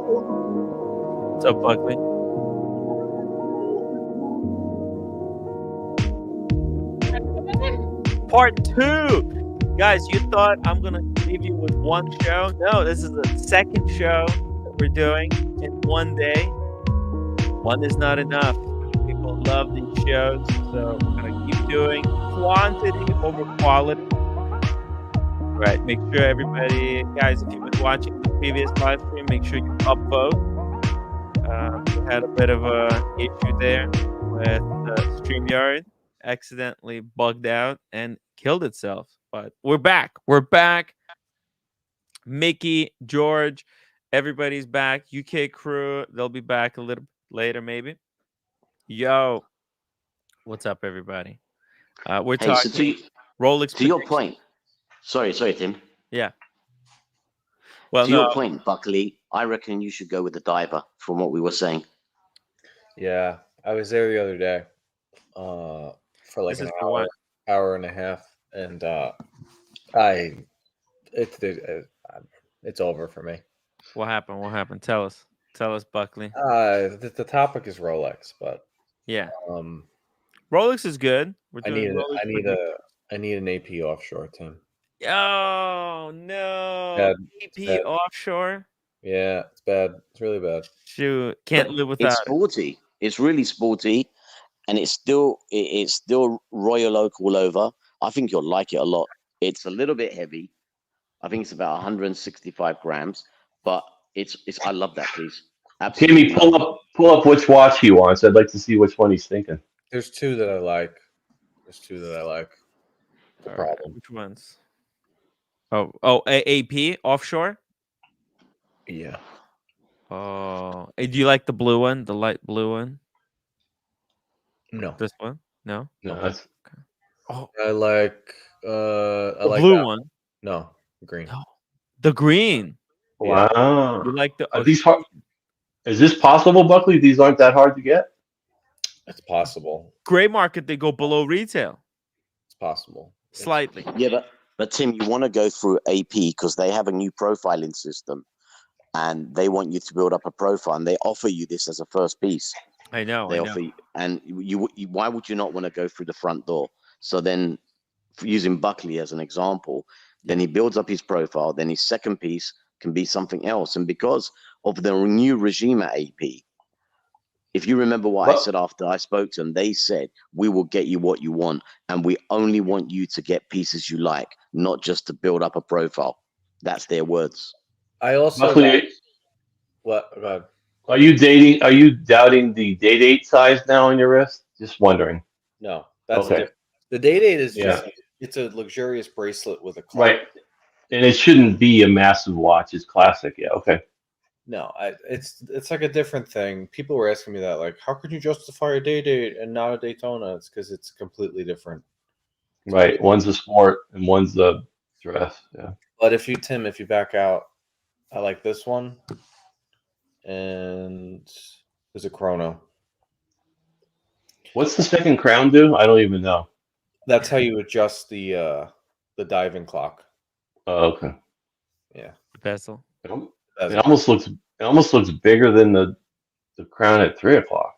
What's up, Buckley? Part 2. Guys, you thought I'm going to leave you with one show? No, this is the second show that we're doing in one day. One is not enough. People love these shows, so we're going to keep doing quantity over quality. Right, make sure everybody, guys, if you've been watching the previous live stream, make sure you upvote. We had a bit of a issue there with StreamYard accidentally bugged out and killed itself. But we're back. We're back. Mickey, George, everybody's back. UK crew, they'll be back a little later, maybe. Yo, what's up, everybody? We're talking Rolex. To your point. Sorry, Tim. Yeah. Well, to your point, Buckley, I reckon you should go with the diver from what we were saying. Yeah, I was there the other day for like an hour and a half, and it's over for me. What happened? Tell us, Buckley. The topic is Rolex, but yeah, Rolex is good. I need an AP offshore, Tim. Oh no, AP offshore. Yeah, it's bad. It's really bad. Shoot, can't live without. It's sporty. It's really sporty, and it's still Royal Oak all over. I think you'll like it a lot. It's a little bit heavy. I think it's about 165 grams, but it's. I love that piece. Absolutely. Timmy, pull up which watch he wants. I'd like to see which one he's thinking. There's two that I like. The problem. Which ones? Oh, AP offshore. Yeah. Oh, do you like the blue one, the light blue one? No. This one? No. That's. Okay. Oh, I like the blue one. No, green. No. The green. Wow. You like the? Are these hard? Is this possible, Buckley? These aren't that hard to get. It's possible. Gray market, they go below retail. It's possible. Slightly. Yeah, but Tim, you want to go through AP because they have a new profiling system, and they want you to build up a profile, and they offer you this as a first piece. I know. Offer you, and you why would you not want to go through the front door? So then, using Buckley as an example, then he builds up his profile. Then his second piece can be something else, and because of the new regime at AP. If you remember what I said after I spoke to them, they said, we will get you what you want, and we only want you to get pieces you like, not just to build up a profile. That's their words. I also what? Go ahead. Are you doubting the day-date size now on your wrist? Just wondering. No, that's okay. The day-date is just it's a luxurious bracelet with a clock. Right. And it shouldn't be a massive watch. It's classic. Yeah, okay. No, it's like a different thing. People were asking me that, like, how could you justify a day-date and not a Daytona? It's because it's completely different. Right. One's a sport and one's a dress. Yeah. But if you back out, I like this one. And there's a chrono. What's the second crown do? I don't even know. That's how you adjust the diving clock. Oh, okay. Yeah. The bezel. It almost looks bigger than the crown at 3 o'clock.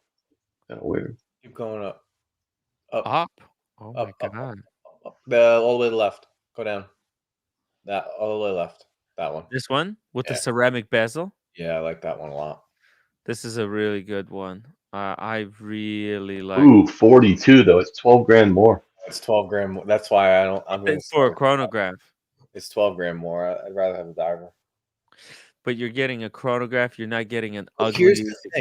Kind of weird. Keep going up. Up. Oh my god. Up. All the way to the left. Go down. That all the way left. That one. This one with the ceramic bezel. Yeah, I like that one a lot. This is a really good one. I really like. Ooh, 42 though. It's 12 grand more. It's 12 grand more. That's why I'm going for a chronograph. It's 12 grand more. I'd rather have a diver. But you're getting a chronograph. You're not getting an ugly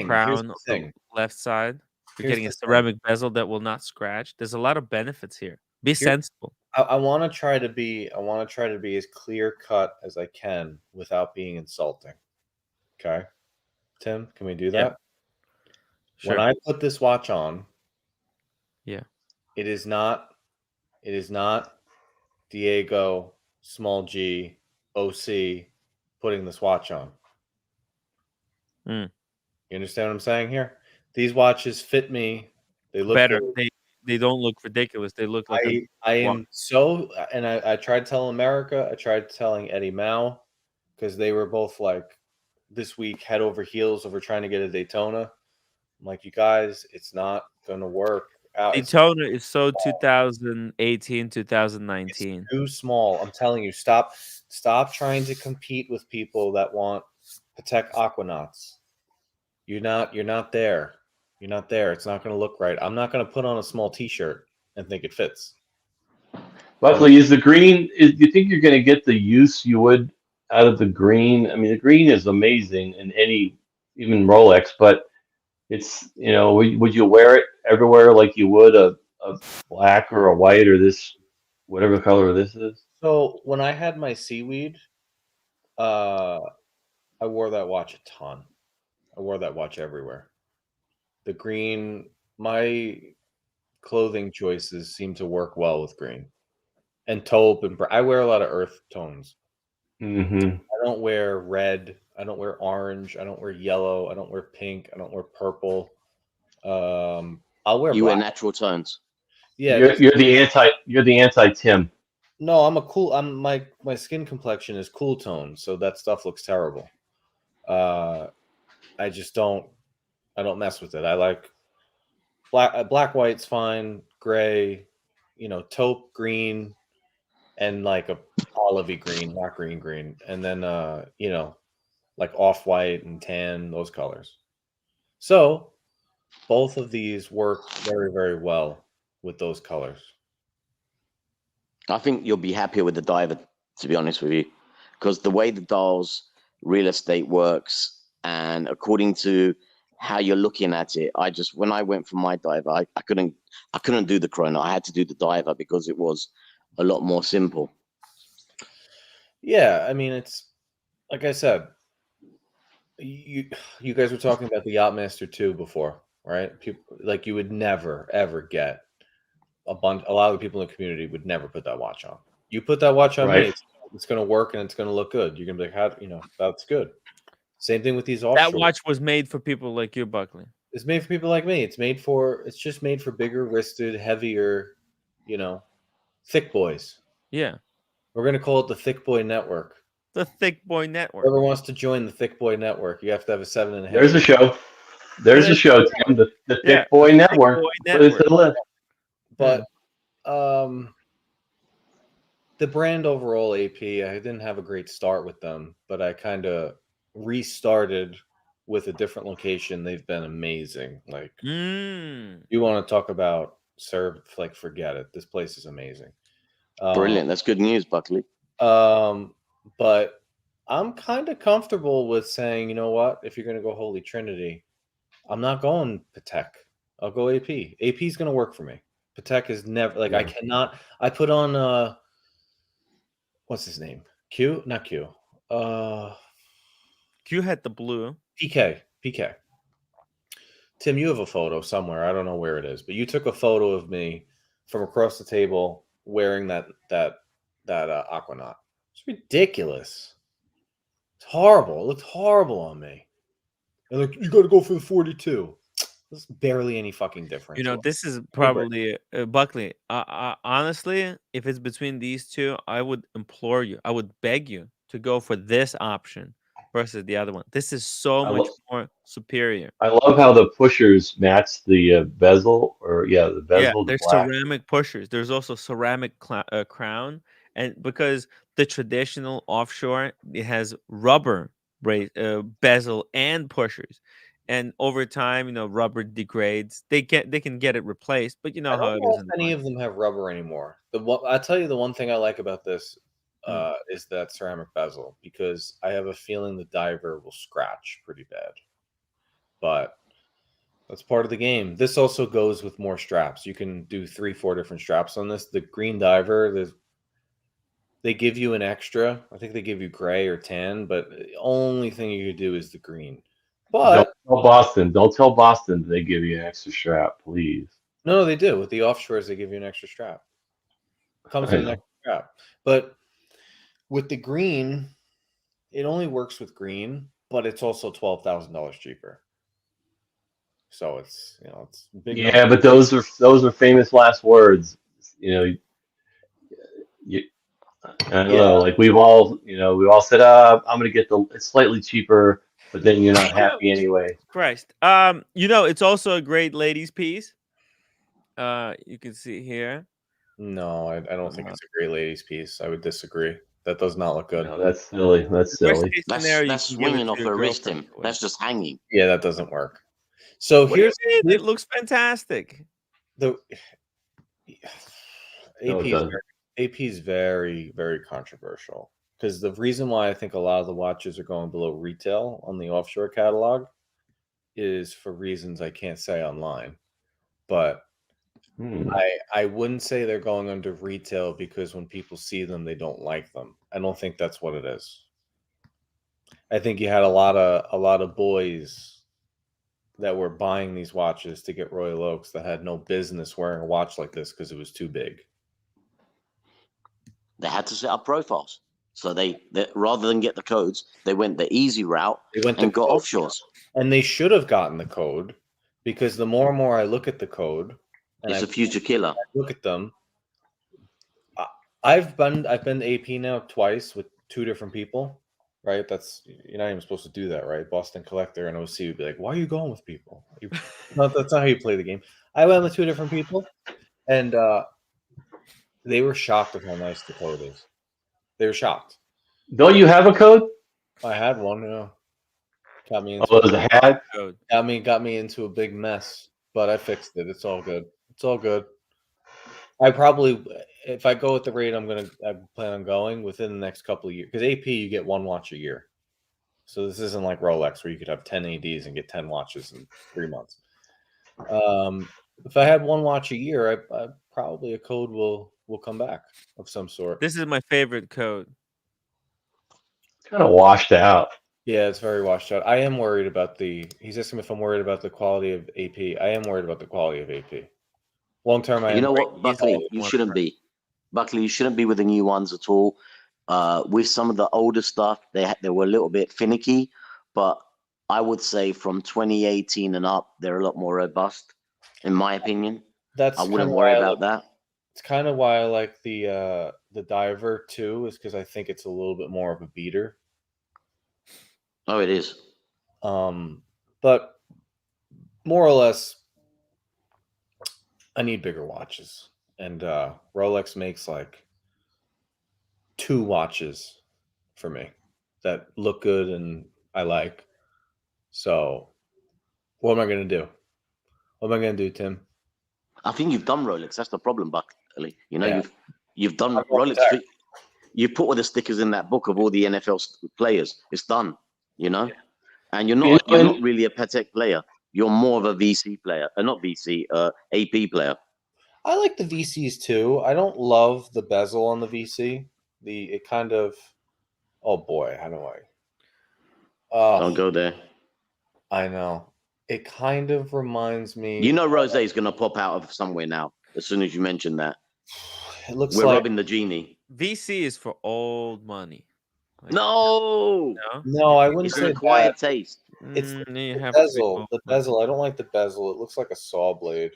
crown on the left side. You're getting a ceramic bezel that will not scratch. There's a lot of benefits here. Be sensible. I want to try to be as clear cut as I can without being insulting. Okay, Tim, can we do that? Yeah. Sure. When I put this watch on, it is not Diego small G OC putting this watch on. You understand what I'm saying here? These watches fit me. They look better. Good. They don't look ridiculous. They look like I am so, and I tried telling America. I tried telling Eddie Mao because they were both like, this week head over heels over trying to get a Daytona. I'm like, you guys, it's not going to work out. Daytona is so 2018, 2019. It's too small. I'm telling you, stop trying to compete with people that want Patek Aquanauts. You're not there. You're not there. It's not going to look right. I'm not going to put on a small T-shirt and think it fits. Buckley, is the green? Do you think you're going to get the use you would out of the green? I mean, the green is amazing in even Rolex, but it's, would you wear it everywhere like you would a black or a white or this, whatever color this is? So when I had my seaweed, I wore that watch a ton. I wore that watch everywhere. The green, my clothing choices seem to work well with green. And taupe, and I wear a lot of earth tones. Mm-hmm. I don't wear red. I don't wear orange. I don't wear yellow. I don't wear pink. I don't wear purple. I'll wear. You black. wear natural tones. Yeah, you're the anti Tim. No, my skin complexion is cool tone, so that stuff looks terrible. I just don't. I don't mess with it. I like black, white's fine. Gray, taupe green, and like a olivey green, not green, and then like off white and tan, those colors. So both of these work very, very well with those colors. I think you'll be happier with the diver, to be honest with you, because the way the dial's real estate works, and according to how you're looking at it, when I went for my diver, I couldn't do the chrono. I had to do the diver because it was a lot more simple. Yeah, I mean, it's like I said, you guys were talking about the Yachtmaster 2 before, right? People, like, you would never ever get a lot of the people in the community would never put that watch on. You put that watch on Right. me, it's going to work and it's going to look good. You're going to be like, that's good. Same thing with these offshore. That watch was made for people like you, Buckley. It's made for people like me. It's just made for bigger wristed, heavier, thick boys. Yeah. We're going to call it the Thick Boy Network. The Thick Boy Network. Whoever wants to join the Thick Boy Network, you have to have a 7.5. There's a show. There's a show, Tim. The Thick Boy Network. Put it to the list. But the brand overall, AP, I didn't have a great start with them, but I kind of restarted with a different location. They've been amazing. Like, you want to talk about forget it. This place is amazing. Brilliant. That's good news, Buckley. But I'm kind of comfortable with saying, you know what? If you're going to go Holy Trinity, I'm not going Patek. I'll go AP. AP is going to work for me. Patek is never I cannot. I put on what's his name? Q? Not Q. Q had the blue. PK. Tim, you have a photo somewhere. I don't know where it is, but you took a photo of me from across the table wearing that Aquanaut. It's ridiculous. It's horrible. It looked horrible on me. And like, you got to go for the 42. There's barely any fucking difference. This is probably Buckley. Honestly, if it's between these two, I would implore you. I would beg you to go for this option versus the other one. This is so much more superior. I love how the pushers match the bezel, the bezel. Yeah, there's ceramic pushers. There's also ceramic crown, and because the traditional offshore, it has rubber bezel and pushers. And over time, rubber degrades. They can get it replaced, but how it is. Any of them have rubber anymore. I'll tell you the one thing I like about this is that ceramic bezel, because I have a feeling the diver will scratch pretty bad. But that's part of the game. This also goes with more straps. You can do 3-4 different straps on this. The green diver, they give you an extra. I think they give you gray or tan, but the only thing you could do is the green. But don't tell Boston they give you an extra strap, please. No, they do. With the offshores, they give you an extra strap. It comes with an extra strap. But with the green, it only works with green, but it's also $12,000 cheaper. So it's big. Yeah, but those are famous last words. I don't know. Like we all said, I'm going to get it's slightly cheaper. but then you're not happy anyway. Christ. It's also a great ladies piece. You can see here. No, I don't think it's a great ladies piece. I would disagree. That does not look good. No, that's silly. That's Worst silly. case scenario, you That's can give it swinging to off your her wrist, girlfriend. Tim. That's just hanging. Yeah, that doesn't work. So What do you here's mean? It looks fantastic. the No, AP it is doesn't. AP is very, very controversial because the reason why I think a lot of the watches are going below retail on the offshore catalog is for reasons I can't say online. But I wouldn't say they're going under retail because when people see them, they don't like them. I don't think that's what it is. I think you had a lot of boys that were buying these watches to get Royal Oaks that had no business wearing a watch like this because it was too big. They had to set up profiles. So they rather than get the codes, they went the easy route and got offshores. And they should have gotten the code because the more and more I look at the code, and It's a future killer. look at them. I've been AP now twice with two different people, right? You're not even supposed to do that, right? Boston Collector and OC would be like, "Why are you going with people? That's not how you play the game." I went with two different people, and they were shocked at how nice the code is. They were shocked. Don't you have a code? I had one, got me into got me into a big mess, but I fixed it. It's all good. It's all good. I probably, if I go at the rate I plan on going within the next couple of years, because AP you get one watch a year, so this isn't like Rolex where you could have 10 ADs and get 10 watches in 3 months. If I had one watch a year, I probably a code will come back of some sort. This is my favorite code. Kind of washed out. Yeah, it's very washed out. I am worried about he's asking me if I'm worried about the quality of AP. I am worried about the quality of AP. Long term, You know what, Buckley? You shouldn't be. Buckley, you shouldn't be with the new ones at all. With some of the older stuff, they were a little bit finicky, but I would say from 2018 and up, they're a lot more robust, in my opinion. I wouldn't worry about that. It's kind of why I like the Diver too, is because I think it's a little bit more of a beater. Oh, it is. But more or less, I need bigger watches, and Rolex makes like 2 watches for me that look good and I like. So, what am I going to do? What am I going to do, Tim? I think you've done Rolex. That's the problem, Buckley. You've done I'm Rolex. You put all the stickers in that book of all the NFL players. It's done. And you're not really a Patek player. You're more of a VC player, not VC, AP player. I like the VCs too. I don't love the bezel on the VC. It kind of, oh boy, how do I? Don't go there. I know. It kind of reminds me. Rose is going to pop out of somewhere now as soon as you mention that. It looks We're like robbing the genie. VC is for old money. No, I wouldn't say acquired taste. It's the bezel. The bezel. I don't like the bezel. It looks like a saw blade.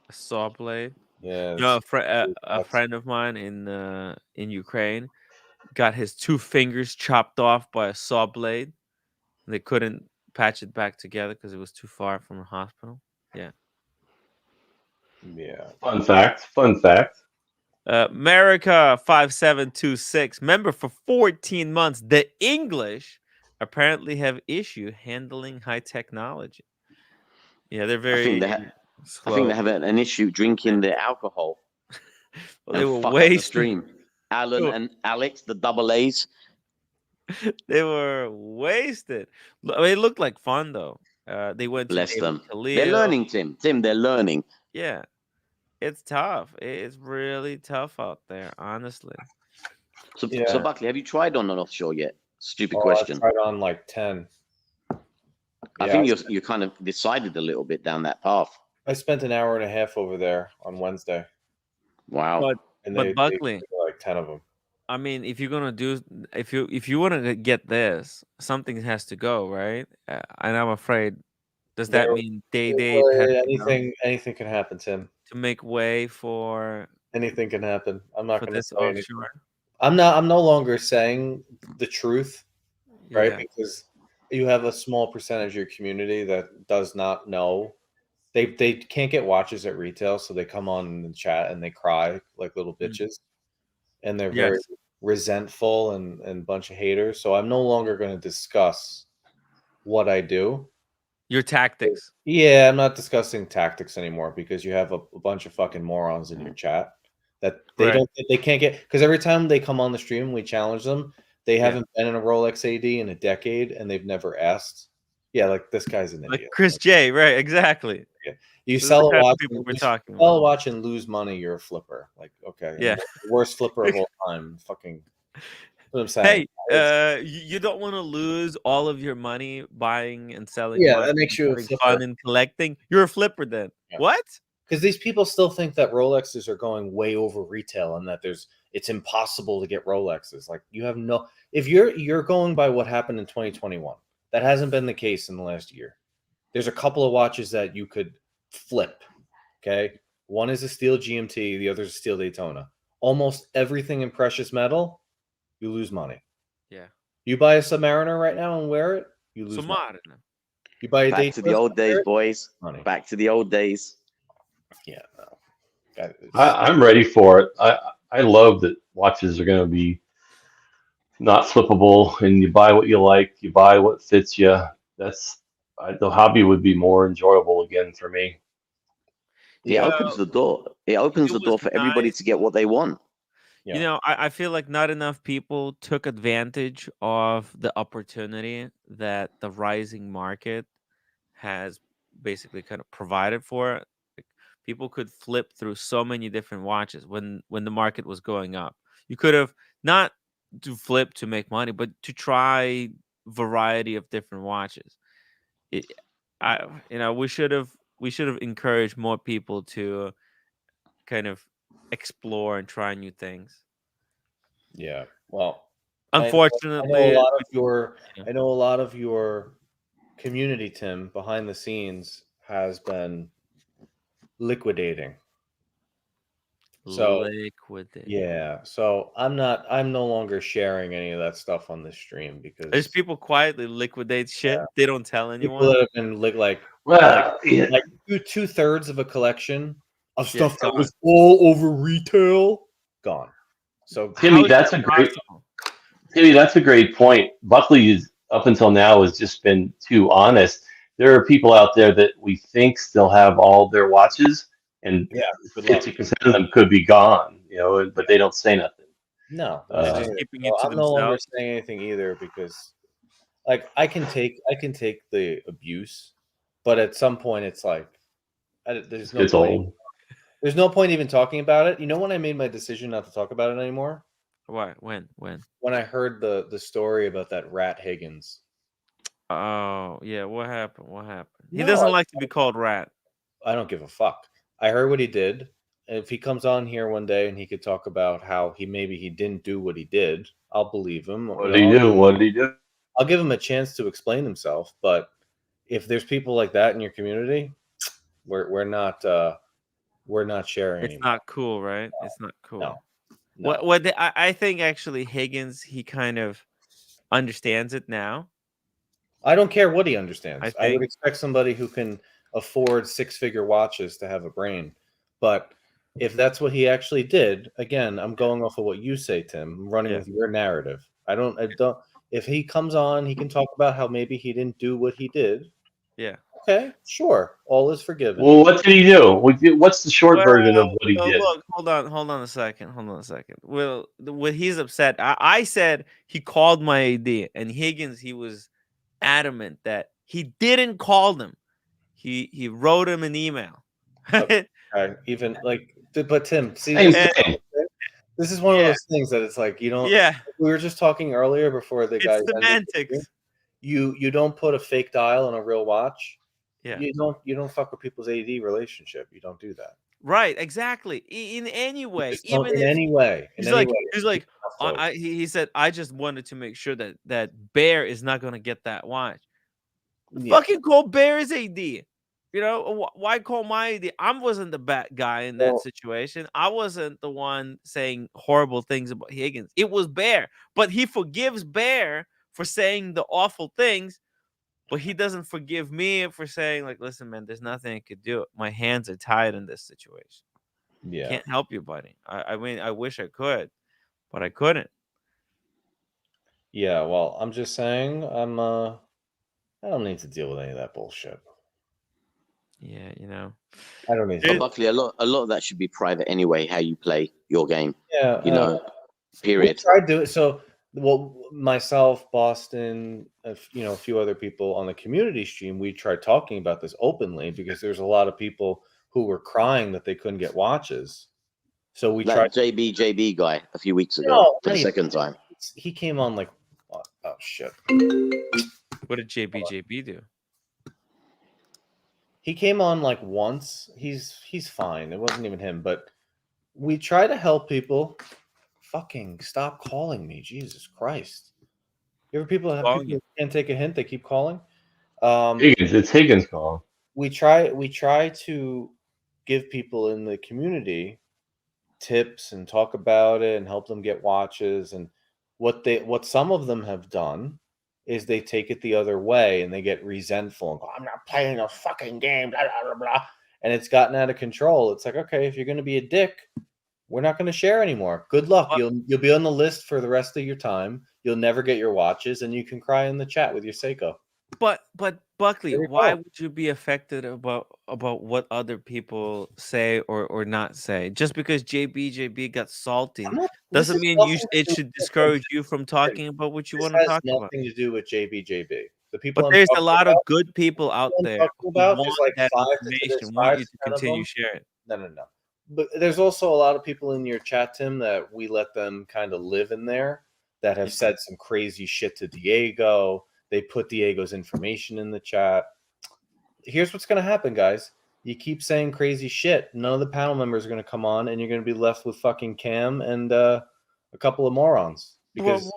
A saw blade. Yeah. A friend of mine in Ukraine got his 2 fingers chopped off by a saw blade. They couldn't patch it back together because it was too far from the hospital. Yeah. Fun fact. America 5726 member for 14 months. The English apparently have issue handling high technology. Yeah, they're very slow. I think they have an issue drinking their alcohol. Well, they were wasting. Alan and Alex, the double A's. They were wasted. It looked like fun though. They went. Bless to them. Khalil. They're learning, Tim. They're learning. Yeah, it's tough. It's really tough out there, honestly. So Buckley, have you tried on an offshore yet? Stupid question. I tried on like 10. I think you kind of decided a little bit down that path. I spent an hour and a half over there on Wednesday. Wow. But Buckley, like 10 of them. I mean, if you're gonna if you want to get this, something has to go, right? And I'm afraid. Does that mean day anything can happen, Tim? To make way for anything can happen. I'm not going to say offshore. anything. I'm no longer saying the truth, right? Yeah. Because you have a small percentage of your community that does not know. They can't get watches at retail, so they come on in the chat and they cry like little bitches, and they're very Yes. resentful and bunch of haters. So I'm no longer going to discuss what I do. Your tactics. Yeah, I'm not discussing tactics anymore because you have a bunch of fucking morons in your chat that Right. they can't get, because every time they come on the stream and we challenge them, they Yeah. haven't been in a Rolex AD in a decade and they've never asked. Yeah, like this guy's an Like idiot. Chris J. Right. Exactly. You Those are sell the a type of watch, people we're you talking sell a about. watch and lose money, you're a flipper. Like, okay, Yeah. the worst flipper of all time. Fucking, what I'm saying. Hey, you don't want to lose all of your money buying and selling Yeah, watches that makes and you a having flipper. fun and collecting. You're a flipper then. Yeah. What? Because these people still think that Rolexes are going way over retail and that it's impossible to get Rolexes. Like, you have no, if you're going by what happened in 2021, that hasn't been the case in the last year. There's a couple of watches that you could flip. Okay, one is a steel GMT, the other is a steel Daytona. Almost everything in precious metal, you lose money. Yeah. You buy a Submariner right now and wear it, you lose money. Submariner. You buy a Back to the old days, boys. money. Back to the old days. Yeah, no. That is- I'm ready for it. I love that watches are going to be not flippable, and you buy what you like, you buy what fits you. The hobby would be more enjoyable again for me. It Yeah. opens the door. It opens It the door was for everybody nice. to get what they want. Yeah. You know, I feel like not enough people took advantage of the opportunity that the rising market has basically kind of provided for it. Like, people could flip through so many different watches when the market was going up. You could have not to flip to make money, but to try variety of different watches. It, we should have encouraged more people to kind of explore and try new things. Yeah. Well, Unfortunately, I know a lot of your community, Tim, behind the scenes has been liquidating. So liquidate. yeah, so I'm no longer sharing any of that stuff on the stream because There's people quietly liquidate shit. Yeah. They don't tell people anyone. that have been like Yeah. 2/3 of a collection of Yeah, stuff that gone. was all over retail gone. So How Timmy, is that's that a great possible? Timmy, that's a great point. Buckley is up until now has just been too honest. There are people out there that we think still have all their watches, and yeah, good luck. 50% of them could be gone, but they don't say nothing. No, They're just keeping it to I'm no longer themselves. saying anything either because, like, I can take the abuse, but at some point it's like, there's no It's point. old. There's no point even talking about it. You know when I made my decision not to talk about it anymore? Why? When? When I heard the story about that rat Higgins. Oh, yeah. What happened? He No, doesn't like to be called Rat. I don't give a fuck. I heard what he did. If he comes on here one day and he could talk about how he didn't do what he did, I'll believe him. What did he do? What did he do? I'll give him a chance to explain himself. But if there's people like that in your community, we're not sharing It's anymore. not cool, right? It's not cool. No. I think actually Higgins, he kind of understands it now. I don't care what he understands. I I would think- expect somebody who can afford 6-figure watches to have a brain. But if that's what he actually did, again, I'm going off of what you say, Tim. I'm running with your narrative. I don't. If he comes on, he can talk about how maybe he didn't do what he did. Yeah. Okay, sure. All is forgiven. Well, what did he do? What's the short version of what he did? Look, hold on a second. Well, what he's upset. I said he called my AD, and Higgins, he was adamant that he didn't call them. He wrote him an email. Even like, but Tim, see, Same this, thing. this is one of those things that it's like you don't. Yeah, We were just talking earlier before the guy. it's semantics. You don't put a fake dial on a real watch. Yeah. You don't fuck with people's AD relationship. You don't do that. Right, exactly. In any way, Just don't- even in if any way. he's like, he said, I just wanted to make sure that Bear is not going to get that watch. Yeah. Fucking call Bear's AD. You know, why call my AD? I wasn't the bad guy in that situation. I wasn't the one saying horrible things about Higgins. It was Bear, but he forgives Bear for saying the awful things. But he doesn't forgive me for saying, like, listen, man, there's nothing I could do. My hands are tied in this situation. Yeah. Can't help you, buddy. I mean, I wish I could, but I couldn't. Yeah, well, I'm just saying, I don't need to deal with any of that bullshit. Yeah, I don't need to. But It- Buckley, a lot of that should be private anyway. How you play your game, Yeah, we period. tried to. So, well, myself, Boston, a few other people on the community stream, we tried talking about this openly because there's a lot of people who were crying that they couldn't get watches. So we tried. That JB guy a few weeks ago No, for the not second time. He came on like, oh shit. what did JB do? He came on like once. He's fine. It wasn't even him, but we try to help people. Fucking stop calling me, Jesus Christ! You ever people have Calling people you. who can't take a hint? They keep calling. Higgins, it's Higgins calling. We try to give people in the community tips and talk about it and help them get watches. And what some of them have done is they take it the other way and they get resentful and go, I'm not playing a fucking game, blah, blah, blah, blah. And it's gotten out of control. It's like, okay, if you're going to be a dick, we're not going to share anymore. Good luck. What? You'll be on the list for the rest of your time. You'll never get your watches, and you can cry in the chat with your Seiko. But Buckley, There you why go. would you be affected about what other people say or not say? Just because JB got salty doesn't mean it should discourage you from talking about what you want to This has talk about. nothing to do with JB. The people But I'm there's a talking lot of about- good people out I'm there talking who about, want there's like that 5 to information, 5 want you to to 10 of continue them. sharing. No. But there's also a lot of people in your chat, Tim, that we let them kind of live in there that have said some crazy shit to Diego. They put Diego's information in the chat. Here's what's going to happen, guys. You keep saying crazy shit. None of the panel members are going to come on, and you're going to be left with fucking Cam and a couple of morons. Because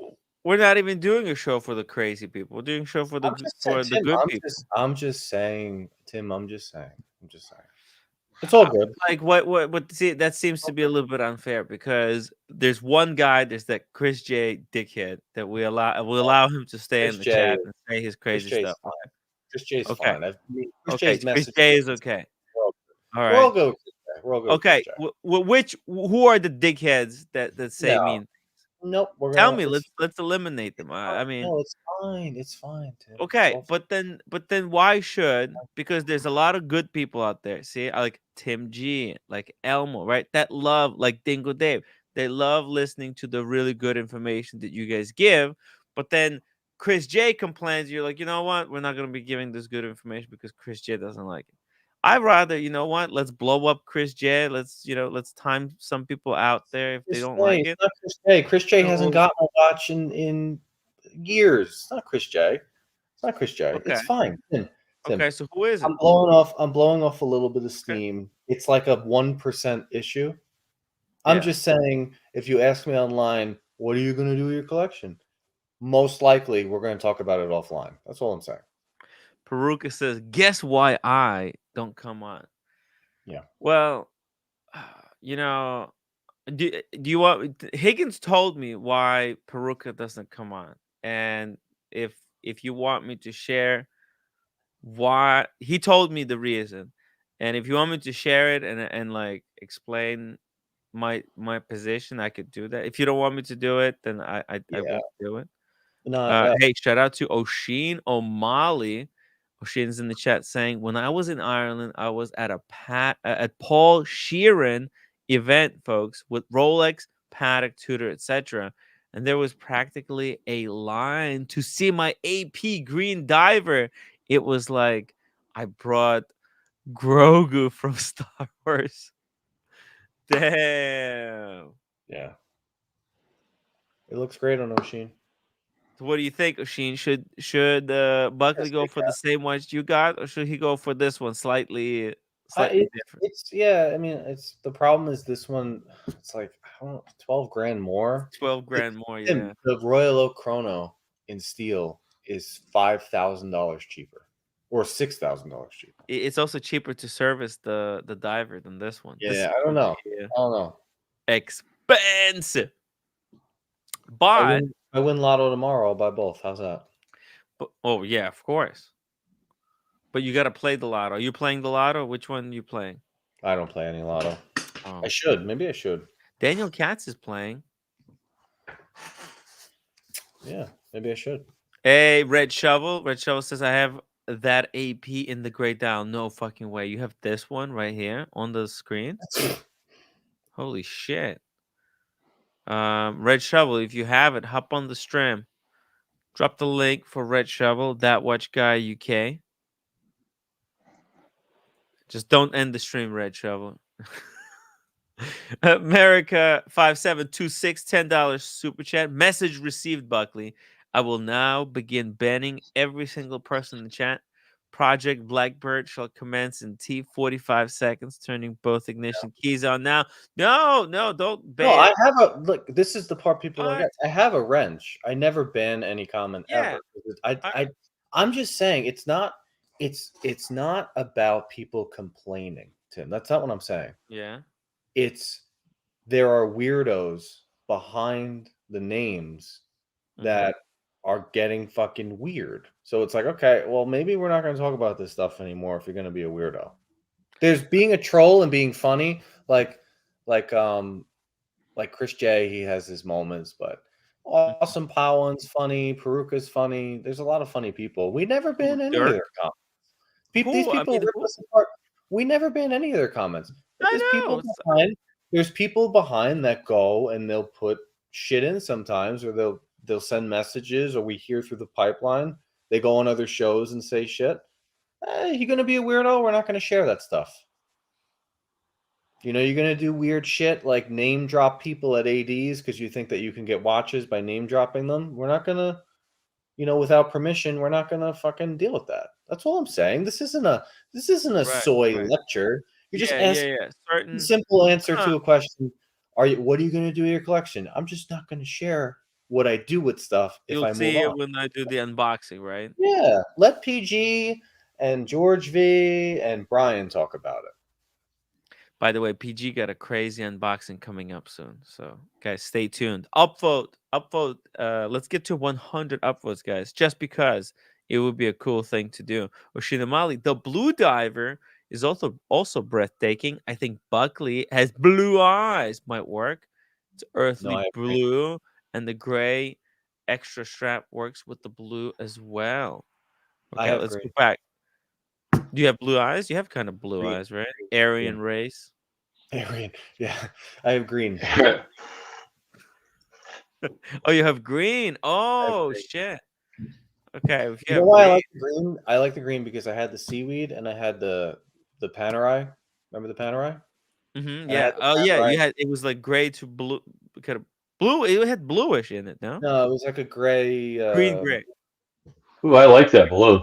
We're not even doing a show for the crazy people. We're doing a show for the good people. I'm just saying, Tim. I'm just saying. It's all good. Like what? See, that seems to be a little bit unfair because there's one guy, there's that Chris J dickhead that we allow him to stay Chris in the J, chat and say his crazy Chris J's stuff. fine. Chris J's Okay. fine. Chris Okay, J's Chris message. J is okay. All We're all right. good. We're all good. Okay. Who are the dickheads that say No. mean? Nope. Tell me. Let's eliminate them. I mean, no, it's fine. It's fine, Tim. okay, It's all but then why should? Because there's a lot of good people out there. See, like Tim G, like Elmo, right? That love, like Dingo Dave. They love listening to the really good information that you guys give. But then Chris J complains. You're like, you know what? We're not gonna be giving this good information because Chris J doesn't like it. I'd rather, you know what? Let's blow up Chris J. Let's time some people out there if they don't like it. It's not Chris J. Chris J hasn't So- gotten a watch in years. It's not Chris J. Okay. It's fine. Tim, Okay, so who is it? I'm blowing off a little bit of steam. It's like a 1% issue. I'm Yeah. just saying, if you ask me online, what are you going to do with your collection? Most likely, we're going to talk about it offline. That's all I'm saying. Peruka says, guess why I don't come on? Yeah. Well, do you want Higgins told me why Peruka doesn't come on. And if you want me to share why, he told me the reason. And if you want me to share it and like explain my position, I could do that. If you don't want me to do it, then I won't do it. No, Hey, shout out to Oshin O'Malley. Oshin's in the chat saying, when I was in Ireland, I was at at Paul Sheeran event, folks, with Rolex, Patek, Tudor, etc. And there was practically a line to see my AP green diver. It was like I brought Grogu from Star Wars. Damn. yeah. It looks great on Oshin. So what do you think, Oshin? Should Buckley go for the same ones you got, or should he go for this one slightly different? I mean, it's the problem is this one. It's like I don't know, 12 grand more. 12 grand more, yeah. The Royal Oak Chrono in steel is $5,000 cheaper, or $6,000 cheaper. It's also cheaper to service the diver than this one. Yeah, I don't know. Expensive. But I win Lotto tomorrow. I'll buy both. How's that? oh yeah, of course. But you got to play the lotto. Are you playing the lotto? Which one are you playing? I don't play any lotto. Oh. I should. Maybe I should. Daniel Katz is playing. Yeah, maybe I should. Hey, Red Shovel. Red Shovel says, I have that AP in the gray dial. No fucking way. You have this one right here on the screen? Holy shit. Red Shovel, if you have it, hop on the stream. Drop the link for Red Shovel, That Watch Guy UK. Just don't end the stream, Red Shovel. America 5726 $10 super chat. Message received, Buckley. I will now begin banning every single person in the chat. Project Blackbird shall commence in T45 seconds, turning both ignition keys on now. No, don't ban. No, I have a look. This is the part people don't What? get. I have a wrench. I never ban any comment Yeah. ever. I'm just saying it's not about people complaining, Tim. That's not what I'm saying. Yeah. There are weirdos behind the names that are getting fucking weird. So it's like, okay, well, maybe we're not going to talk about this stuff anymore if you're going to be a weirdo. There's being a troll and being funny, like Chris J. He has his moments, but Awesome Powan's funny, Peruka's funny. There's a lot of funny people. We never ban any of their comments. These people rip us apart. We never ban any of their comments. There's people behind that go and they'll put shit in sometimes, or they'll send messages, or we hear through the pipeline. They go on other shows and say shit. You're gonna be a weirdo. We're not gonna share that stuff. You know, you're gonna do weird shit like name drop people at ADs because you think that you can get watches by name dropping them. We're not gonna, without permission, we're not gonna fucking deal with that. That's all I'm saying. This isn't a soy lecture. You're just asking a simple answer to a question. What are you gonna do with your collection? I'm just not gonna share what I do with stuff if I move on. You'll see it when I do the unboxing, right? Yeah. Let PG and George V and Brian talk about it. By the way, PG got a crazy unboxing coming up soon. So, guys, stay tuned. Upvote. Let's get to 100 upvotes, guys, just because it would be a cool thing to do. Oshinamali, the blue diver, is also breathtaking. I think Buckley has blue eyes. Might work. It's earthly blue, and the gray extra strap works with the blue as well. Okay, let's go back. Do you have blue eyes? You have kind of blue eyes, right? Aryan race. Aryan, yeah. I have green. Oh, you have green. Oh, shit. Okay. If you know why I like the green? I like the green because I had the seaweed and I had the Panerai. Remember the Panerai? Mm-hmm. Yeah. Oh, yeah. You had it was like gray to blue, kind of blue. It had bluish in it. No, it was like a gray, green gray. Ooh, I like that blue.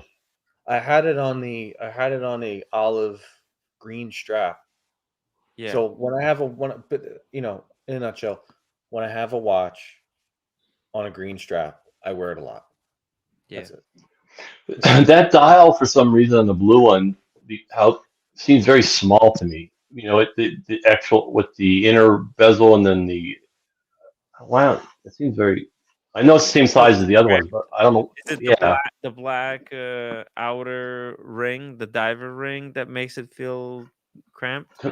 I had it on the olive green strap. Yeah. So when I have in a nutshell, when I have a watch on a green strap, I wear it a lot. Yeah. That's it. That dial, for some reason, on the blue one, seems very small to me. The actual with the inner bezel and then it seems very. I know it's the same size as the other ones, but I don't know. Is it the black outer ring, the diver ring, that makes it feel cramped?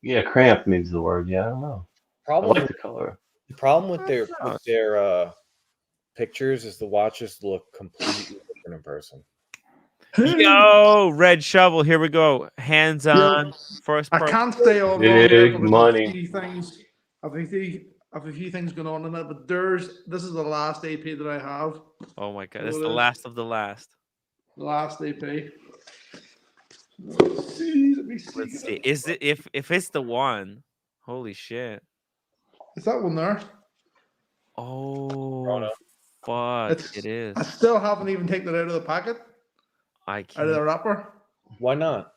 Yeah, cramped means the word. Yeah, I don't know. I like the color. The problem with their pictures is the watches look completely different in person. Yo, Red Shovel, here we go. Hands on. First I can't stay on big money. I have a few things going on in it, but this is the last AP that I have. Oh my god, it's the last of the last. The last AP. Let's see. Let's see. Is it if it's the one? Holy shit! Is that one there? Oh, fuck! It is. I still haven't even taken it out of the packet. I can't. Out of the wrapper. Why not,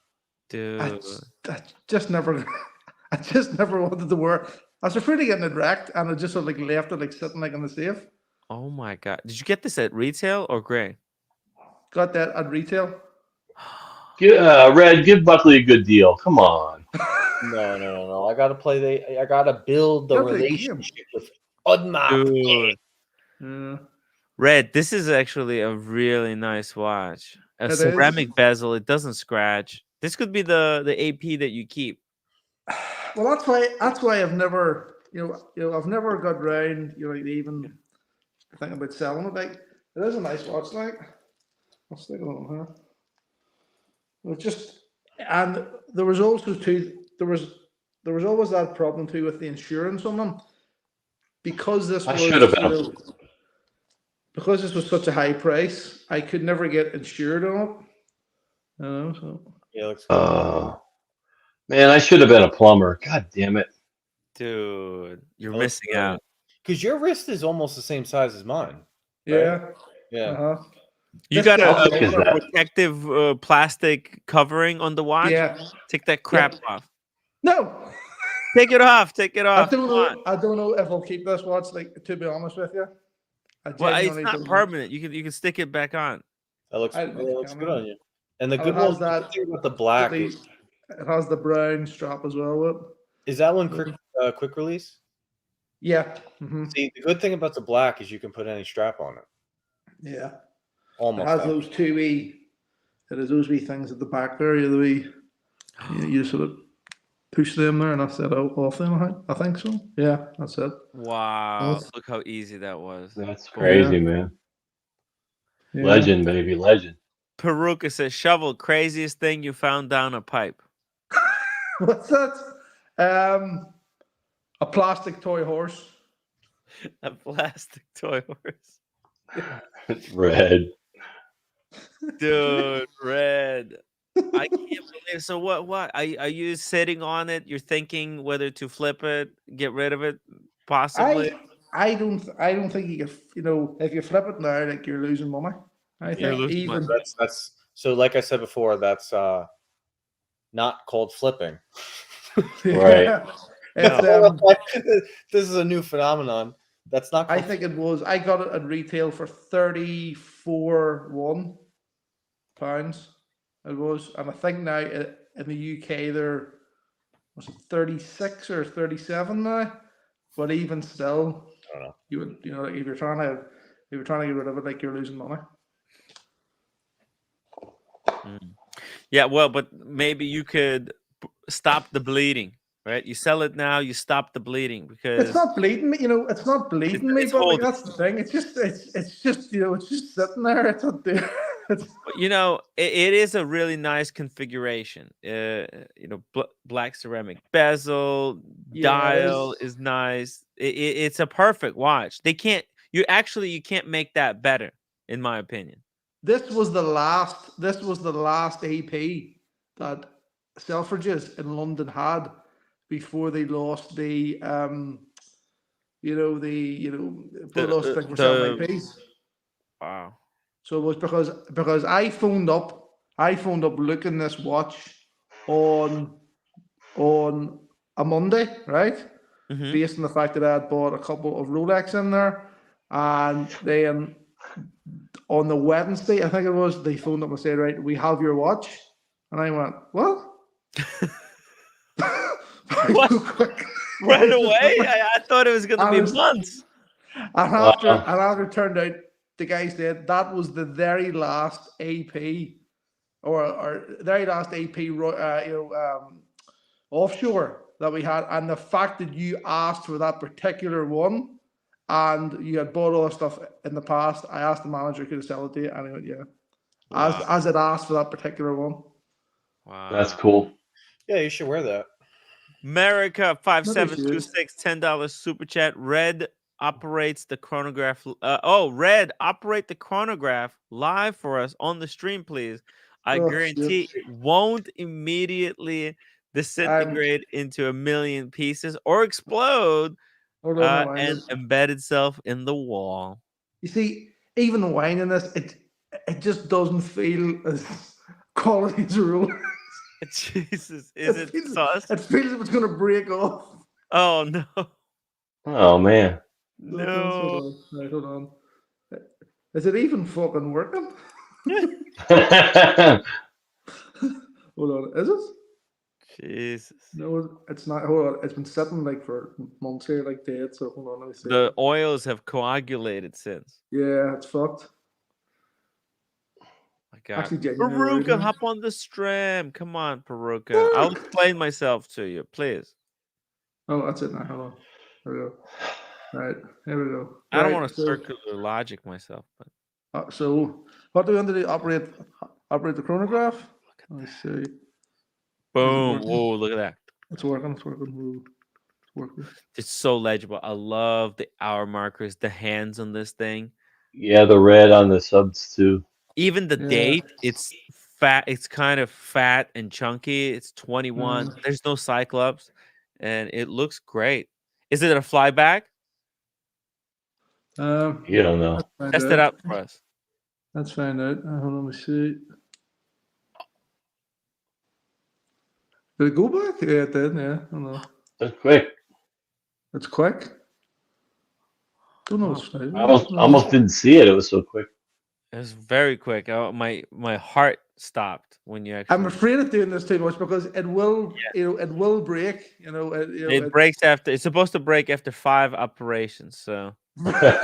dude? I just never wanted to wear. I was afraid of getting it wrecked, and I just sort of left it sitting in the safe. Oh my god! Did you get this at retail or gray? Got that at retail. Red, give Buckley a good deal. Come on. No. I gotta build the relationship with Udmark. Yeah. Red, this is actually a really nice watch. A It is. ceramic bezel. It doesn't scratch. This could be the AP that you keep. Well, that's why I've never, I've never got round, like even thinking about selling it. Like, it is a nice watch. Like, I'll stick it on here. It just, and there was also there was always that problem too with the insurance on them, because this I was, should have been. because this was such a high price. I could never get insured on it. So. Yeah, looks good. Man, I should have been a plumber. God damn it. Dude, you're missing out. Because your wrist is almost the same size as mine. Yeah. Yeah. Uh-huh. You This got guy- How thick is a that? protective plastic covering on the watch? Yeah. Take that crap off. No. Take it off. Take it I off. don't Come know. on. I don't know if I'll keep this watch. Like, to be honest with you, I Well, it's genuinely not don't know. permanent. You can stick it back on. That looks, I- looks good on you. And the And good it has one that- thing about the black It has the brown strap as well. With it. is that one quick release? Yeah. Mm-hmm. See, the good thing about the black is you can put any strap on it. Yeah. It Almost. has that. those two wee. It has those wee things at the back there. The wee. You sort of push them there, and that's it off them. I think so. Yeah, that's it. Wow. Yes. Look how easy that was. That's crazy, man. Yeah. Legend, baby, legend. Peruka says, Shovel, craziest thing you found down a pipe. What's that? A plastic toy horse. A plastic toy horse. Red. Dude, red. I can't believe. So what? Are you sitting on it? You're thinking whether to flip it, get rid of it, possibly? I don't think you can. If you flip it now, like, you're losing money. I You're think losing even money. That's so. Like I said before, that's not called flipping. Right. It's, This is a new phenomenon. That's not. I Called think it was. I got it at retail for £34. It was, and I think now in the UK there was it 36 or 37 now. But even still, I don't know. you would, like, if you're trying to get rid of it, like, you're losing money. Yeah, well, but maybe you could stop the bleeding, right? You sell it now, you stop the bleeding because It's not bleeding me, it's not bleeding me, it's but, like, holding. that's the thing. It's just it's just sitting there. It's not there. It is a really nice configuration. Black ceramic bezel, dial is nice. It's a perfect watch. You can't make that better, in my opinion. This was the last AP that Selfridges in London had before they lost the lost the thing for selling APs. Wow. So it was because I phoned up looking this watch on a Monday, right? Mhm. Based on the fact that I had bought a couple of Rolex in there, and then on the Wednesday, I think it was, they phoned up and said, right, we have your watch. And I went, what? What? Too quick. Right away? I thought it was going to be months. And after it turned out, the guy said that was the very last AP or very last AP offshore that we had. And the fact that you asked for that particular one, and you had bought all the stuff in the past, I asked the manager could I sell it to you, and he went, yeah. Wow. As it asked for that particular one. Wow. That's cool. Yeah, you should wear that. America 5726 $10 super chat. Red operates the chronograph. Red, operate the chronograph live for us on the stream, please. I guarantee it won't immediately disintegrate into a million pieces or explode and embed itself in the wall. You see, even the wine in this, it just doesn't feel as quality as a Rolex. Jesus, is it sus? It feels like it's going to break off. Oh, no. Oh, man. No. Hold on. Is it even fucking working? Hold on. Is it? Jesus. No, it's not. Hold on, it's been sitting like for months here, like dead. So hold on, let me see. The oils have coagulated since. Yeah, it's fucked. My God. Actually, genuinely worried Peruka, me. hop on the stream. Come on, Peruka. I'll explain myself to you, please. Oh, that's it now. Hold on. There we go. Right, here we go. I don't Right, want to so, circular logic myself, but so what do we want to do? Operate the chronograph. Let me see. boom. working? Whoa, look at that. It's working. It's working. Ooh, it's working. It's so legible. I love the hour markers, the hands on this thing. Yeah, the red on the subs too. Even the Yeah. date, it's fat. It's kind of fat and chunky. It's 21. There's no cyclops, and it looks great. Is it a flyback? You don't know. Test it out for us. Let's find out. Hold on, let me see. Did it go back? Yeah, it did. Yeah, I don't know. That's quick. It's quick. Don't know. Wow. What's right. I almost didn't see it. It was so quick. It was very quick. My heart stopped when you actually. I'm afraid of doing this too much because it will, it will break. It breaks after. It's supposed to break after 5 operations. So. Yeah,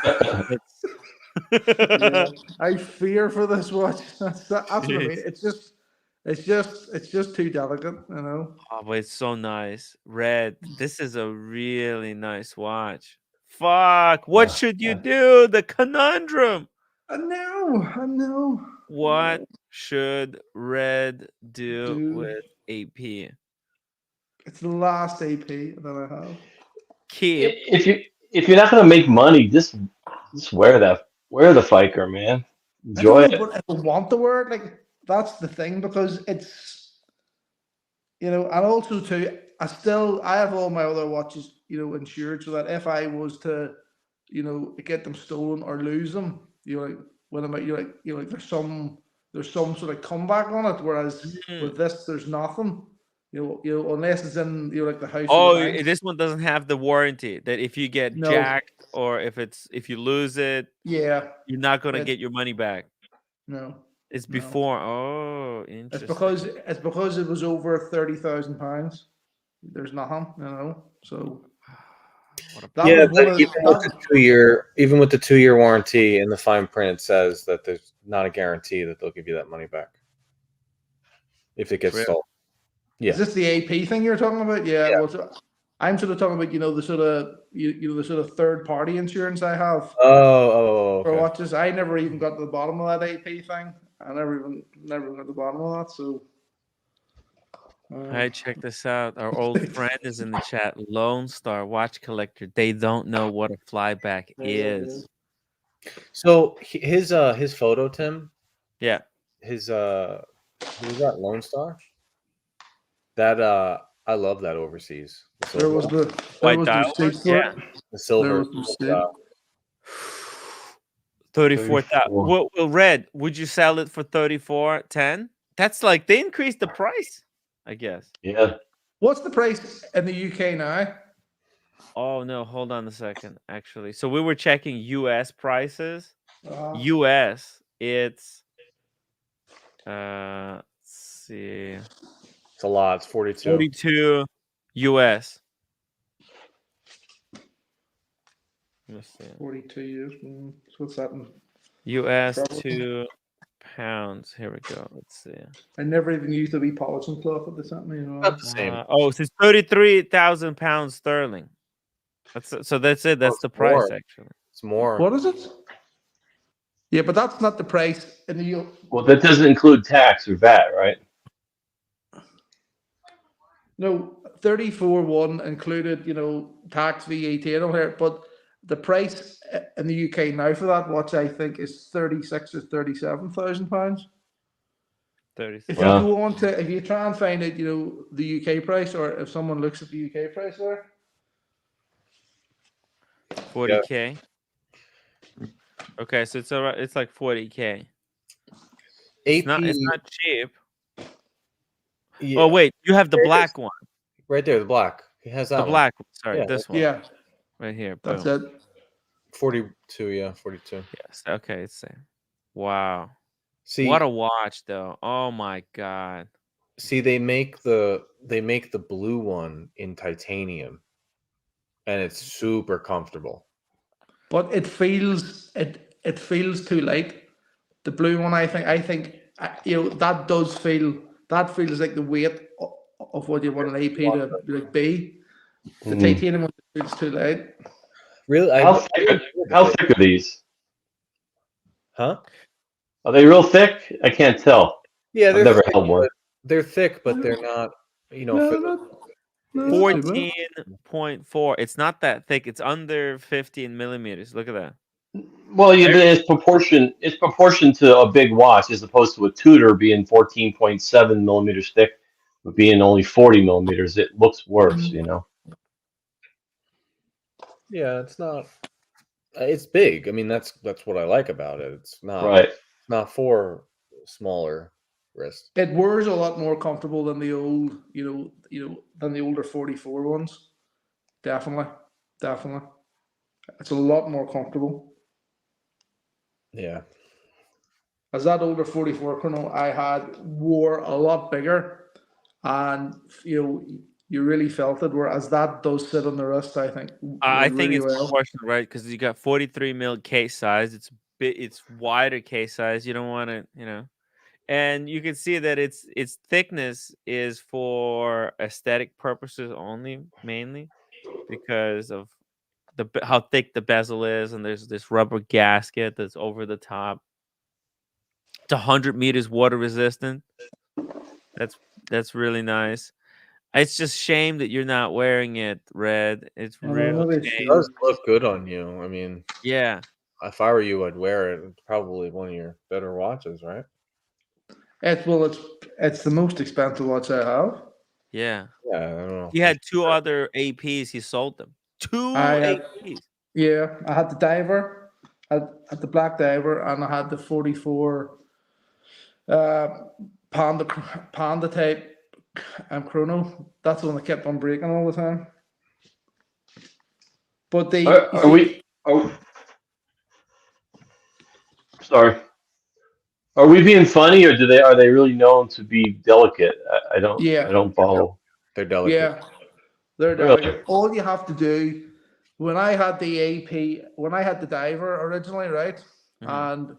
I fear for this watch. That's what I mean. It's just too delicate, Oh, but it's so nice. Red. This is a really nice watch. Fuck. What should you do? The conundrum. I know. What should Red do with AP? It's the last AP that I have. Keep. If you're not gonna make money, just wear that. Wear the Fiker, man. Enjoy I don't know, it. but I want the word. Like that's the thing because it's, and also too, I have all my other watches, insured so that if I was to, get them stolen or lose them, like when I'm like there's some sort of comeback on it. Whereas with this, there's nothing. Unless it's in like the house. Oh, or the bank. this one doesn't have the warranty that if you get No. jacked or if you lose it, Yeah, you're not gonna get your money back. no. It's No. before. Oh, interesting. It's because it was over £30,000. There's nothing, So Yeah, even with the 2-year warranty in the fine print, it says that there's not a guarantee that they'll give you that money back if it gets stolen. Yeah. Is this the AP thing you're talking about? Yeah. Well, so I'm sort of talking about the sort of the sort of third party insurance I have. Okay. For watches. I never even got to the bottom of that AP thing. I never even got to the bottom of that. So. Hey, check this out. Our old friend is in the chat. Lone Star watch collector. They don't know what a flyback is. So his photo, Tim. Yeah. His who was that? Lone Star. That I love that overseas. There was the white dial. Yeah. The silver. 34,000. Well, Red, would you sell it for 34.10? That's like they increased the price, I guess. Yeah. What's the price in the UK now? Oh no, hold on a second. Actually, so we were checking US prices. US, it's let's see. It's a lot. It's 42. 42 US. Let's see. 42 years. So what's that in US to pounds. Here we go. Let's see. I never even used the wee polishing cloth at the something. About the same. Oh, so it's 33,000 pounds sterling. So that's it. That's the price, actually. It's more. What is it? Yeah, but that's not the price in the. Well, that doesn't include tax or VAT, right? No, 34.1 included, tax, VAT, and all that. But the price in the UK now for that watch, I think, is 36 or 37,000 pounds. 36. If you go on to, if you try and find out, the UK price, or if someone looks at the UK price there, 40K. Okay, so it's alright. It's like 40K. It's not cheap. Yeah. Oh wait, you have the black one. Right there, the black. He has that. The black one. Sorry, this one. Yeah. Right here. That's it. 42, yeah, 42. Yes. Okay, it's same. Wow. See, what a watch, though. Oh my god. See, they make the blue one in titanium, and it's super comfortable. But it feels too light. The blue one, I think that does feel, that feels like the weight of what you want an AP to like be. The Hmm. titanium one feels too light. Really, How thick are these? Huh? Are they real thick? I can't tell. Yeah, I've they're never thick, held one. but they're thick, but they're not. You know, No, for not, no, it's not not- too bad. 14.4. It's not that thick. It's under 15 millimeters. Look at that. Well, yeah, but it's proportion to a big watch as opposed to a Tudor being 14.7 millimeters thick, but being only 40 millimeters. It looks worse, you know. yeah, it's not. It's big. I mean, that's what I like about it. It's Right. not for smaller wrists. It wears a lot more comfortable than the old, than the older 44 ones. Definitely, definitely. It's a lot more comfortable. Yeah. As that older 44 chrono I had wore a lot bigger, and you really felt it. Whereas that does sit on the wrist, I think, I think really it's well. proportional, right? Because you got 43 mil case size. It's it's wider case size. You don't want to, and you can see that its thickness is for aesthetic purposes only, mainly because of how thick the bezel is, and there's this rubber gasket that's over the top. It's 100 meters water resistant. That's really nice. It's just shame that you're not wearing it, Red. It's real Maybe It shame. does look good on you. I mean, Yeah. if I were you, I'd wear it. It's probably one of your better watches, right? It's the most expensive watch I have. Yeah. Yeah, I don't know. He had two other APs. He sold them. I Two had APs. Yeah, I had the diver, had the black diver, and I had the 44 uh, panda type chrono. That's the one that kept on breaking all the time. But you Are see, we? Are, sorry. Are we being funny, or are they really known to be delicate? I don't. I yeah, don't follow. They're delicate. yeah, they're Really? delicate. All you have to do, when I had the AP, when I had the diver originally, right, Mhm.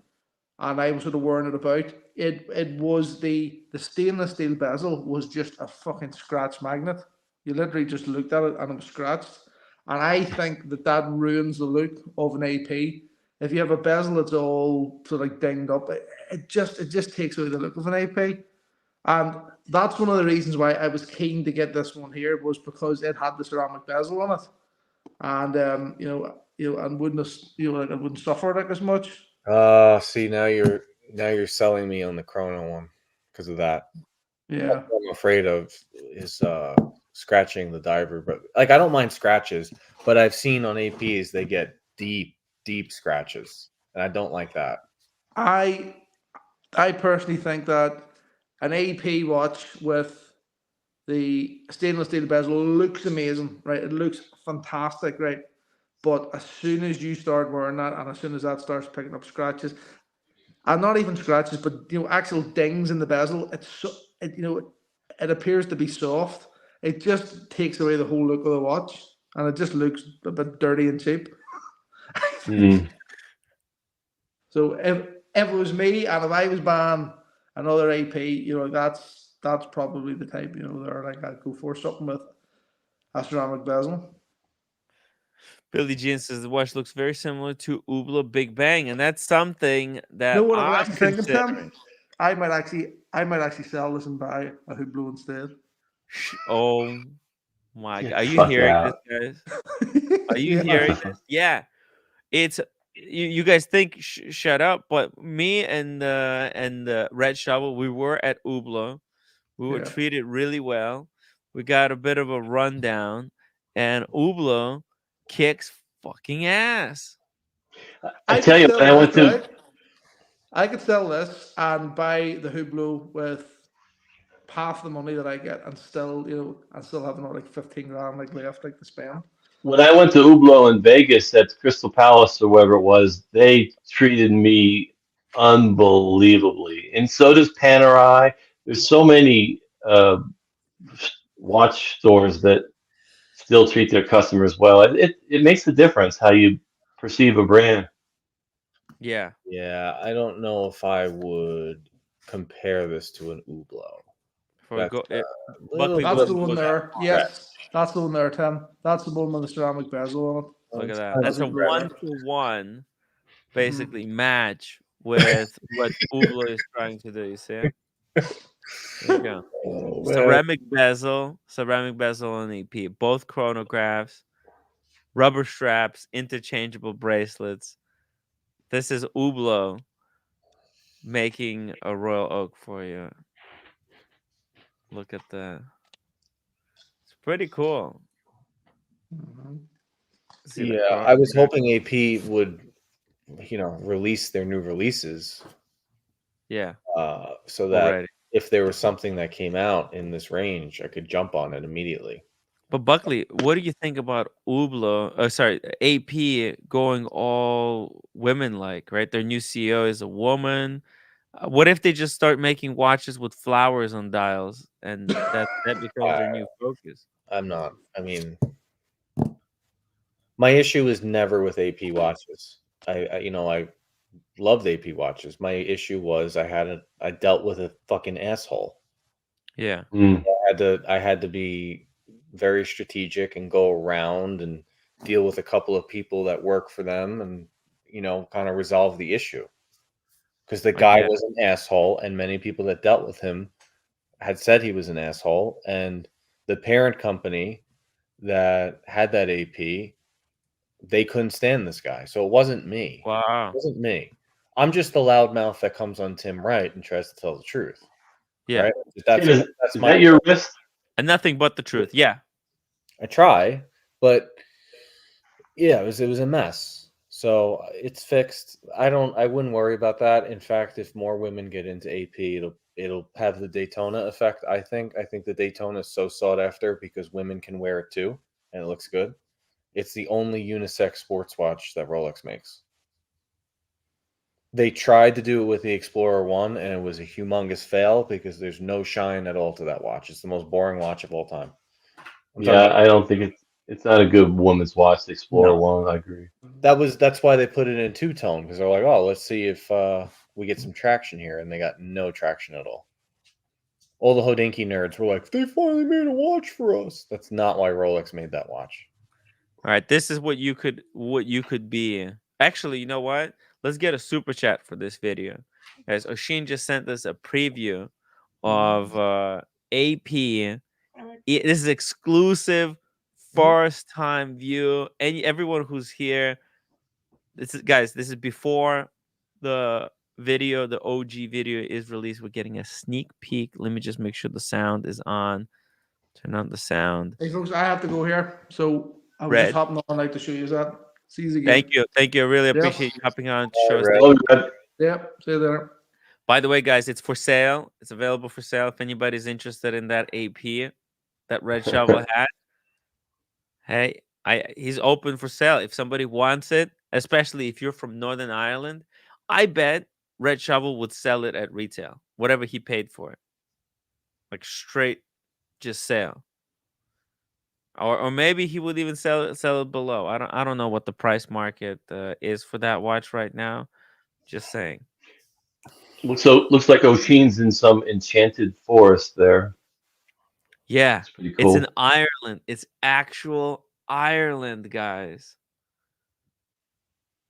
and I was sort of wearing it about. It was the stainless steel bezel was just a fucking scratch magnet. You literally just looked at it and it was scratched. And I think that ruins the look of an AP. If you have a bezel that's all sort of like dinged up, it just takes away the look of an AP. And that's one of the reasons why I was keen to get this one here, was because it had the ceramic bezel on it, and and wouldn't have, like it wouldn't suffer like as much. See, now you're selling me on the Chrono one because of that. Yeah. What I'm afraid of is scratching the diver, but like I don't mind scratches, but I've seen on APs they get deep scratches, and I don't like that. I I personally think that an AP watch with the stainless steel bezel looks amazing, right? It looks fantastic, right? But as soon as you start wearing that, and as soon as that starts picking up scratches, and not even scratches, but actual dings in the bezel, it appears to be soft. It just takes away the whole look of the watch, and it just looks a bit dirty and cheap. Hmm. So if it was me, and if I was buying another AP, that's probably the type, there, like, I'd go for something with a ceramic bezel. Billy Jean says the watch looks very similar to Ubla Big Bang, and that's something You that know what I'm I'm actually thinking, considering. Tim? I might actually sell this and buy a Hublot instead. Oh my God. Get Are the you fuck hearing this, out. guys? Are you Yeah. hearing this? Yeah. It's you guys think shut up, but me and the Red Shovel, we were at Ubla. We were Yeah. treated really well. We got a bit of a rundown, and Ubla kicks fucking ass. I I tell could you, sell when I went this, to right? I could sell this and buy the Hublot with half the money that I get, and still, have another like 15 grand like left, like, to spend. when I went to Hublot in Vegas at Crystal Palace or wherever it was, they treated me unbelievably, and so does Panerai. There's so many watch stores that still treat their customers well. It makes a difference how you perceive a brand. Yeah. Yeah, I don't know if I would compare this to an Hublot. Before we That's go, little Buckley, That's what, the one what, there. Yes, that's the one there, Tim. That's the one with the ceramic bezel on it. look at that. kind That's a of- 1-to-1, basically match with what Hublot is trying to do. You see it? There you go. Oh, man. Ceramic bezel on EP. Both chronographs, rubber straps, interchangeable bracelets. This is Hublot making a Royal Oak for you. Look at that. It's pretty cool. See the Yeah, I was chronograph. hoping AP would, release their new releases, Yeah, so that already. if there was something that came out in this range, I could jump on it immediately. But Buckley, what do you think about Hublot? Sorry, AP going all women like, right? Their new CEO is a woman. What if they just start making watches with flowers on dials, and that becomes their new focus? I'm not. I mean, my issue is never with AP watches. I loved AP watches. My issue was I dealt with a fucking asshole. Yeah, Mm. I had to be very strategic and go around and deal with a couple of people that work for them and kind of resolve the issue. Because the I guy get it. was an asshole, and many people that dealt with him had said he was an asshole, and the parent company that had that AP, they couldn't stand this guy. So it wasn't me. It Wow. wasn't me. I'm just the loudmouth that comes on Tim Wright and tries to tell the truth. Yeah, Right? Tim, is my that your wrist? and nothing but the truth. Yeah, I try, but yeah, it was a mess. So it's fixed. I wouldn't worry about that. In fact, if more women get into AP, it'll have the Daytona effect. I think the Daytona is so sought after because women can wear it too, and it looks good. It's the only unisex sports watch that Rolex makes. They tried to do it with the Explorer 1, and it was a humongous fail because there's no shine at all to that watch. It's the most boring watch of all time. I'm talking Yeah, about- I don't think it's not a good woman's watch. The Explorer No. One, I agree. That's why they put it in two-tone, because they're like, oh, let's see if we get some traction here, and they got no traction at all. All the Hodinkee nerds were like, they finally made a watch for us. That's not why Rolex made that watch. all right. This is what you could be. Actually, you know what? Let's get a super chat for this video. As Oshin just sent us a preview of AP. This is exclusive first time view. Everyone who's here, this is before the video, the OG video is released. We're getting a sneak peek. Let me just make sure the sound is on. Turn on the sound. Hey folks, I have to go here, so I was Red. just hopping on like to show you that. See you again. Thank you. I really Yep. appreciate you hopping on to show us. Red. that- Oh, Red. Yep. See you there. By the way, guys, it's for sale. It's available for sale. If anybody's interested in that AP, that red shovel hat, hey, he's open for sale. If somebody wants it, especially if you're from Northern Ireland, I bet Red Shovel would sell it at retail, whatever he paid for it, like straight, just sale. Or maybe he would even sell it below. I don't know what the price market is for that watch right now. Just saying. Looks like Oshin's in some enchanted forest there. Yeah, It's pretty it's cool. in Ireland. It's actual Ireland, guys.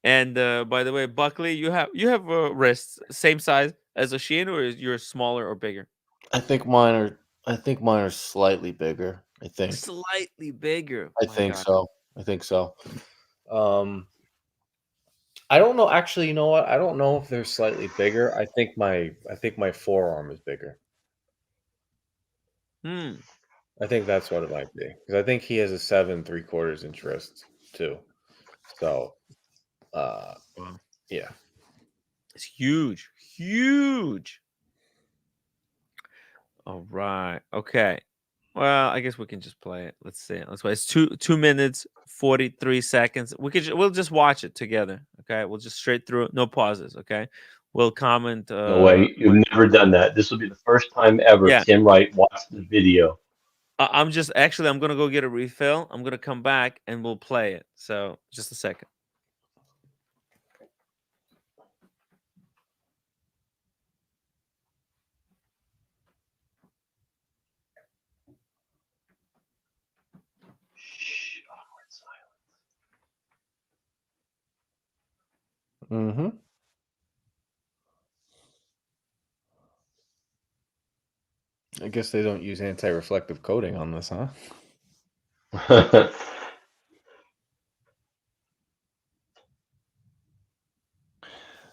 And by the way, Buckley, you have wrists same size as Oshin, or is yours smaller or bigger? I think mine are slightly bigger. I think. Slightly bigger. I My think God. so. I think so. I don't know. Actually, you know what? I don't know if they're slightly bigger. I think my forearm is bigger. Hmm. I think that's what it might be, because I think he has a 7 3/4 inch wrist too. So, Wow. yeah. It's huge. Huge. All right. Okay. Well, I guess we can just play it. Let's see. Let's play. It's 2 minutes 43 seconds. We'll just watch it together. Okay. We'll just straight through it. No pauses. Okay. will comment. No way. You've never done that. This will be the first time ever Yeah. Tim Wright watched the video. I'm gonna go get a refill. I'm gonna come back and we'll play it. So just a second. Shh, awkward silence. Mm-hmm. I guess they don't use anti-reflective coating on this, huh?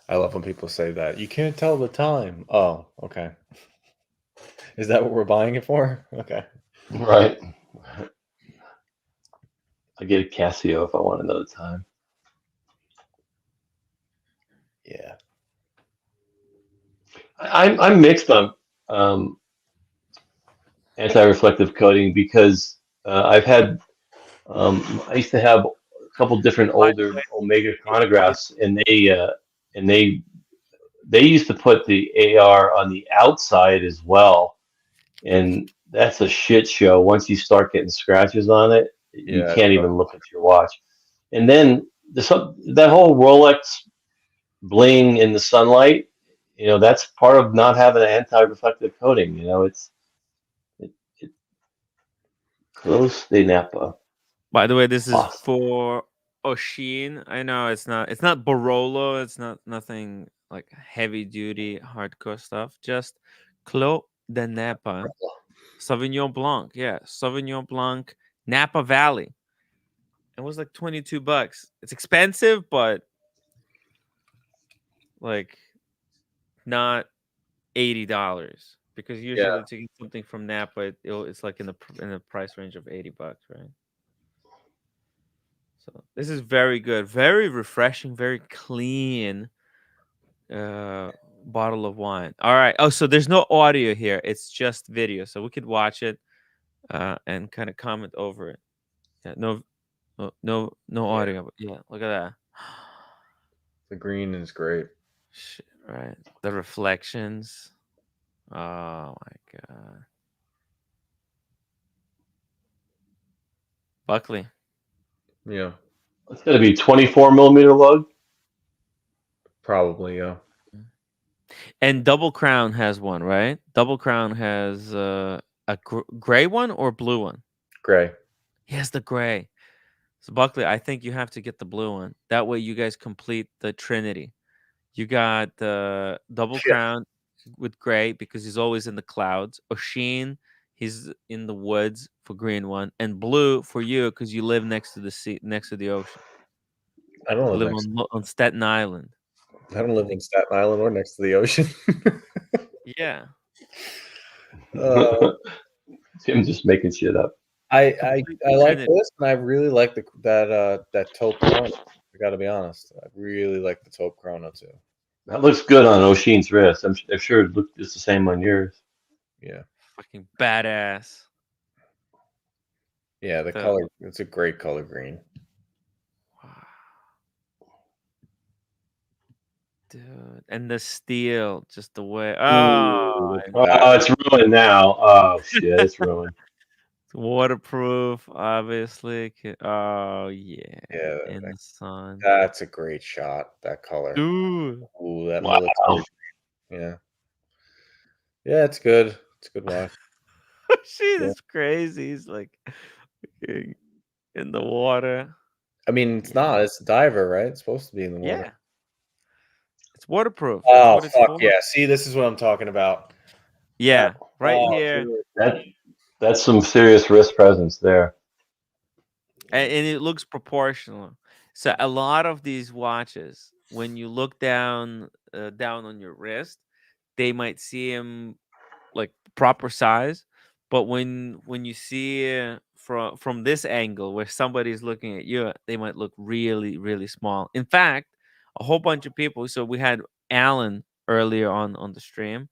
I love when people say that. You can't tell the time. Oh, okay. Is that what we're buying it for? Okay. Right. I get a Casio if I want to know the time. Yeah. I'm mixed on anti-reflective coating because I've had I used to have a couple different By the older way, Omega it- chronographs, and they used to put the AR on the outside as well, and that's a shit show. Once you start getting scratches on it, you Yeah. can't even look at your watch. And then that whole Rolex bling in the sunlight, that's part of not having an anti-reflective coating. It close the Napa. By the way, this is Awesome. for Oshin. I know it's not Barolo, it's not nothing like heavy duty hardcore stuff. Just Clos de Napa. Sauvignon Blanc. Yeah, Sauvignon Blanc, Napa Valley. It was like $22. It's expensive, but like not $80 because usually to get something from Napa, it's like in the price range of $80, right? So this is very good, very refreshing, very clean bottle of wine. All right. Oh, so there's no audio here; it's just video, so we could watch it and kind of comment over it. Yeah, no audio. But yeah, look at that. The green is great. Shit, right. The reflections. Oh my god. Buckley. Yeah. It's going to be 24 millimeter lug. Probably, yeah. And Double Crown has one, right? Double Crown has a gray one or blue one? Gray. He has the gray. So Buckley, I think you have to get the blue one. That way you guys complete the trinity. You got the Double Crown with gray because he's always in the clouds. Oshin, he's in the woods for green one, and blue for you because you live next to the sea, next to the ocean. I don't You live live next. on Staten Island. I don't live in Staten Island or next to the ocean. Yeah. Tim's just making shit up. I Complete like trinity. this, and I really like that taupe chrono. I got to be honest. I really like the taupe chrono too. That looks good on Oshin's wrist. I'm sure it looked just the same on yours. Yeah. Fucking badass. Yeah, the color. It's a great color green. Wow. Dude, and the steel, just the way. Oh, It's ruined now. Oh shit, it's ruined. it's waterproof, obviously. Oh yeah, Yeah, in the sun. That's a great shot. That color. Dude, Ooh, that Wow. military. Yeah. Yeah, it's good. It's a good watch. shit is crazy. He's like in the water. I mean, it's not. It's a diver, right? It's supposed to be in the water. Yeah, it's waterproof. Oh, That's what it's fuck for. yeah. See, this is what I'm talking about. Yeah, right here. Dude. That's some serious wrist presence there. And it looks proportional. So a lot of these watches, when you look down on your wrist, they might see them like proper size, but when you see from this angle where somebody's looking at you, they might look really really small. In fact, a whole bunch of people. So we had Alan earlier on the stream,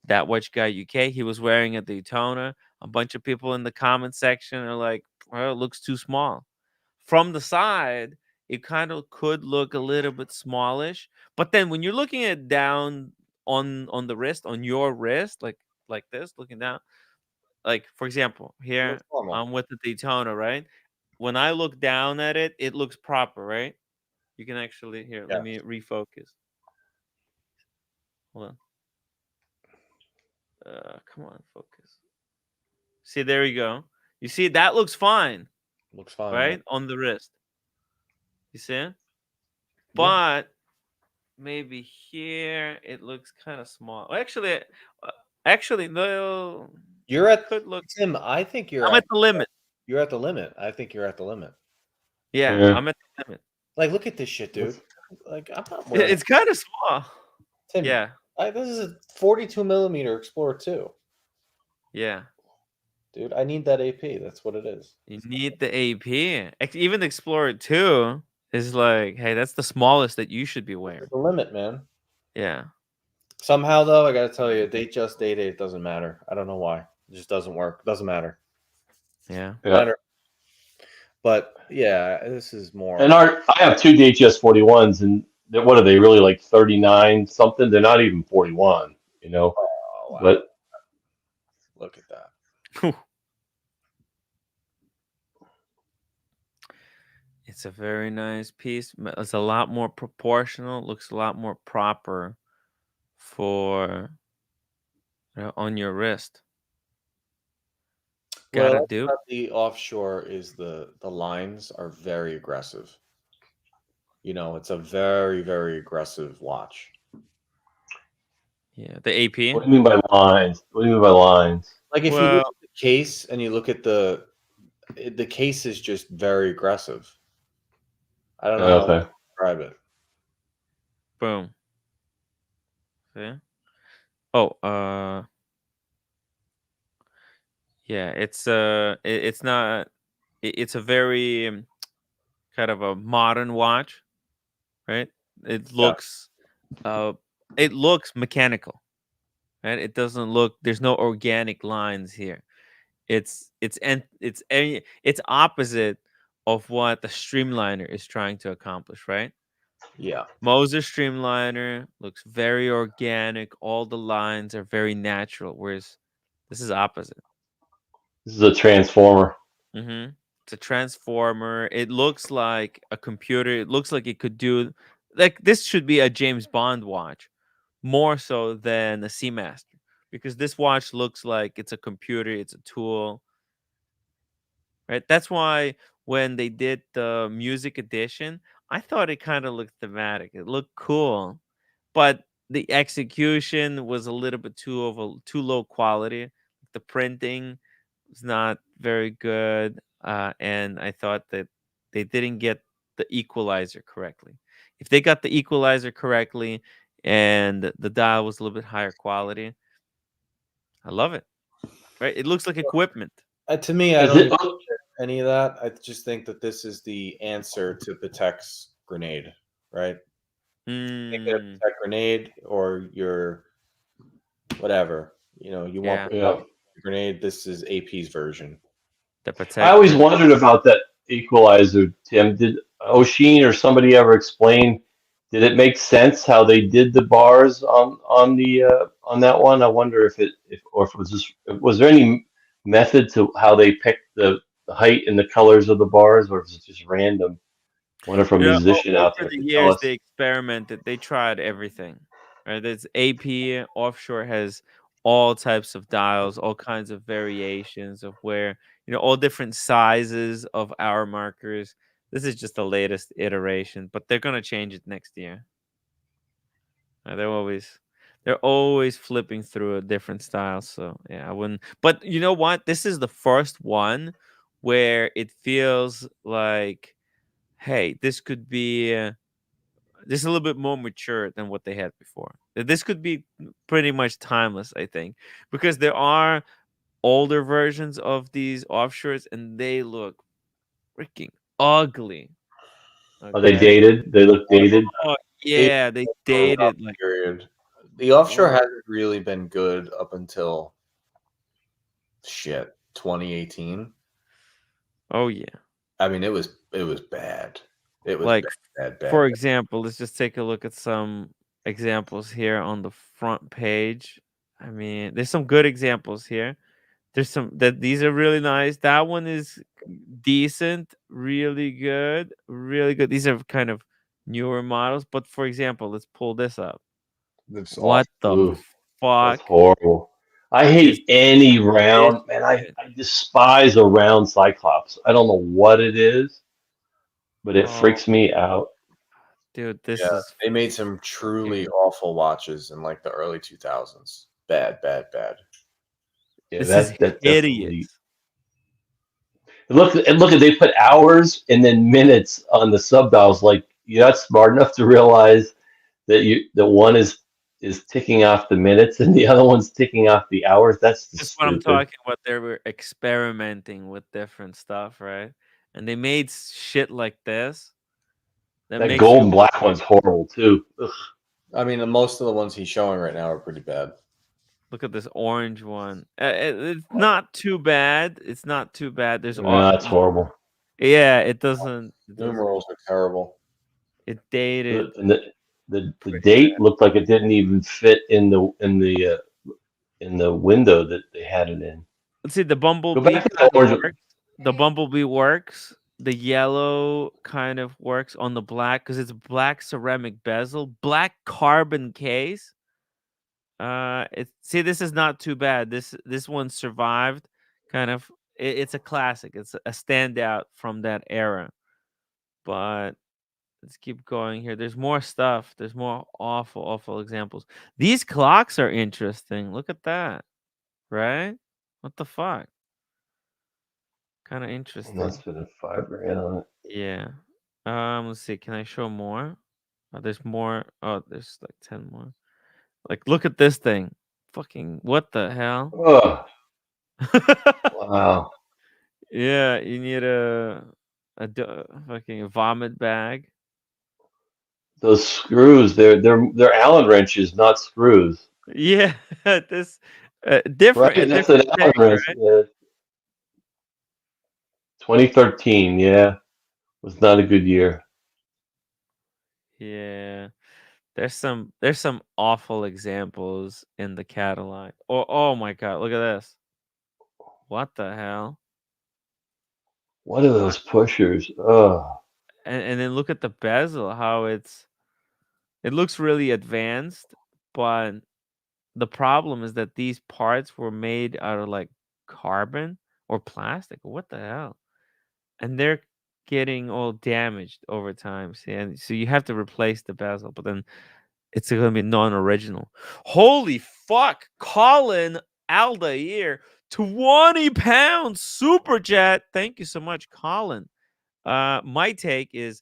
that watch guy UK. He was wearing a Daytona. A bunch of people in the comment section are like, "Well, it looks too small." From the side, it kind of could look a little bit smallish. But then when you're looking at down on the wrist, on your wrist, like this, looking down, like for example, here Looks normal. I'm with the Daytona, right? When I look down at it, it looks proper, right? You can actually here. Yeah. Let me refocus. Hold on. Come on, focus. See, there you go. You see, that looks fine, Looks fine, right? On the wrist. You see it? Yeah. But maybe here it looks kind of small. Well, actually, no. You're at Could look. Tim. I think you're I'm at the limit. You're at the limit. I think you're at the limit. Yeah, Yeah. I'm at the limit. Like, look at this shit, dude. Like, I'm not wearing It's kind of small. Tim, Yeah, this is a 42 millimeter Explorer 2. yeah. Dude, I need that AP. That's what it is. You need the AP. Even the Explorer 2 is like, hey, that's the smallest that you should be wearing. The limit, man. Yeah. Somehow, though, I gotta tell you, date it doesn't matter. I don't know why. It just doesn't work. Doesn't matter. Yeah. Matter. But yeah, this is more. And I have two DHS 41s, and what are they really, like 39 something? They're not even 41, you know. Oh, wow. But Look at that. It's a very nice piece. It's a lot more proportional. Looks a lot more proper for on your wrist. What I Gotta like do. about the offshore is the lines are very aggressive. You know, it's a very, very aggressive watch. Yeah, the AP. what do you mean by lines? What do you mean by lines? Like if you Well, look at the case and you look at the case is just very aggressive. I don't know how to Okay. describe it. boom. See? Oh, yeah. It's not. It's a very kind of a modern watch, right? It looks, it looks mechanical, right? It doesn't look. There's no organic lines here. It's opposite of what the Streamliner is trying to accomplish, right? Yeah. Moser Streamliner looks very organic. All the lines are very natural, whereas this is opposite. This is a transformer. Mm-hmm. It's a transformer. It looks like a computer. It looks like it could do like this should be a James Bond watch, more so than a Seamaster, because this watch looks like it's a computer. It's a tool, right? That's why when they did the music edition, I thought it kind of looked thematic. It looked cool, but the execution was a little bit too low quality. The printing was not very good, and I thought that they didn't get the equalizer correctly. If they got the equalizer correctly and the dial was a little bit higher quality, I love it. Right? It looks like equipment. To me, I Is don't it? even any of that. I just think that this is the answer to Patek's grenade, right? Take a Mm, Patek grenade or your whatever. You know, you want yeah, Patek grenade. This is AP's version. the I Patek. always wondered about that equalizer, Tim. Did Oshin or somebody ever explain? Did it make sense how they did the bars on the on that one? I wonder if it was just, was there any method to how they picked the height and the colors of the bars, or was it just random? Wonder if a Yeah, musician out over there the could tell years us. they experimented. They tried everything. Right? There's AP offshore has all types of dials, all kinds of variations of where all different sizes of hour markers. This is just the latest iteration, but they're gonna change it next year. They're always flipping through a different style. So yeah, I wouldn't. But you know what? This is the first one where it feels like, hey, this could be this is a little bit more mature than what they had before. This could be pretty much timeless, I think, because there are older versions of these offshores and they look freaking ugly. Are they Okay. dated? They look dated. Oh yeah, they dated like. Period. The offshore Oh, hasn't really been good up until 2018. oh yeah. I mean, it was bad. It was Like, bad, bad, for bad. example, let's just take a look at some examples here on the front page. I mean, there's some good examples here. There's some that these are really nice. That one is decent, really good, really good. These are kind of newer models, but for example, let's pull this up. That's What the Ooh, that's fuck horrible. I is hate any this round, man. I shit? despise a round Cyclops. I don't know what it is, but it Oh, freaks me out. dude, this Yeah, is they made some truly fucking, awful watches in like the early 2000s. Bad, bad, bad. Yeah, this is that hideous. definitely. Look, they put hours and then minutes on the sub dials. Like you're not smart enough to realize that one is ticking off the minutes and the other one's ticking off the hours. That's just That's what I'm stupid. talking about. They were experimenting with different stuff, right? And they made shit like this that That makes gold you and look black one's horrible too. Ugh. I mean, most of the ones he's showing right now are pretty bad. look at this orange one. It's not too bad. It's not too bad. No, that's horrible. Yeah, it doesn't. Numerals are terrible. It dated And the pretty date bad. looked like it didn't even fit in the window that they had it in. Let's see. The Go bumblebee back to the kind of orange. works. The bumblebee works. The yellow kind of works on the black because it's black ceramic bezel, black carbon case. See, this is not too bad. This one survived. Kind of, it's a classic. It's a standout from that era. But let's keep going here. There's more stuff. There's more awful, awful examples. These clocks are interesting. Look at that, right? What the fuck? Kind of And interesting. that's been a $5,000 on it. Yeah. Let's see. Can I show more? There's more. Oh, there's like 10 more. Like, look at this thing. Fucking, what the hell? Oh, wow. Yeah, you need a fucking vomit bag. Those screws, they're Allen wrenches, not screws. Yeah, this Right? different a That's an different Allen take, wrench. right? Yeah. 2013, yeah, was not a good year. Yeah. There's some awful examples in the catalog. Oh my god, look at this. What the hell? What are those pushers? Oh, And then look at the bezel, how it looks really advanced, but the problem is that these parts were made out of like carbon or plastic. What the hell? And they're getting all damaged over time. See, and so you have to replace the bezel, but then it's going to be non-original. Holy fuck! Colin Aldair, 20 pounds super chat. Thank you so much, Colin. My take is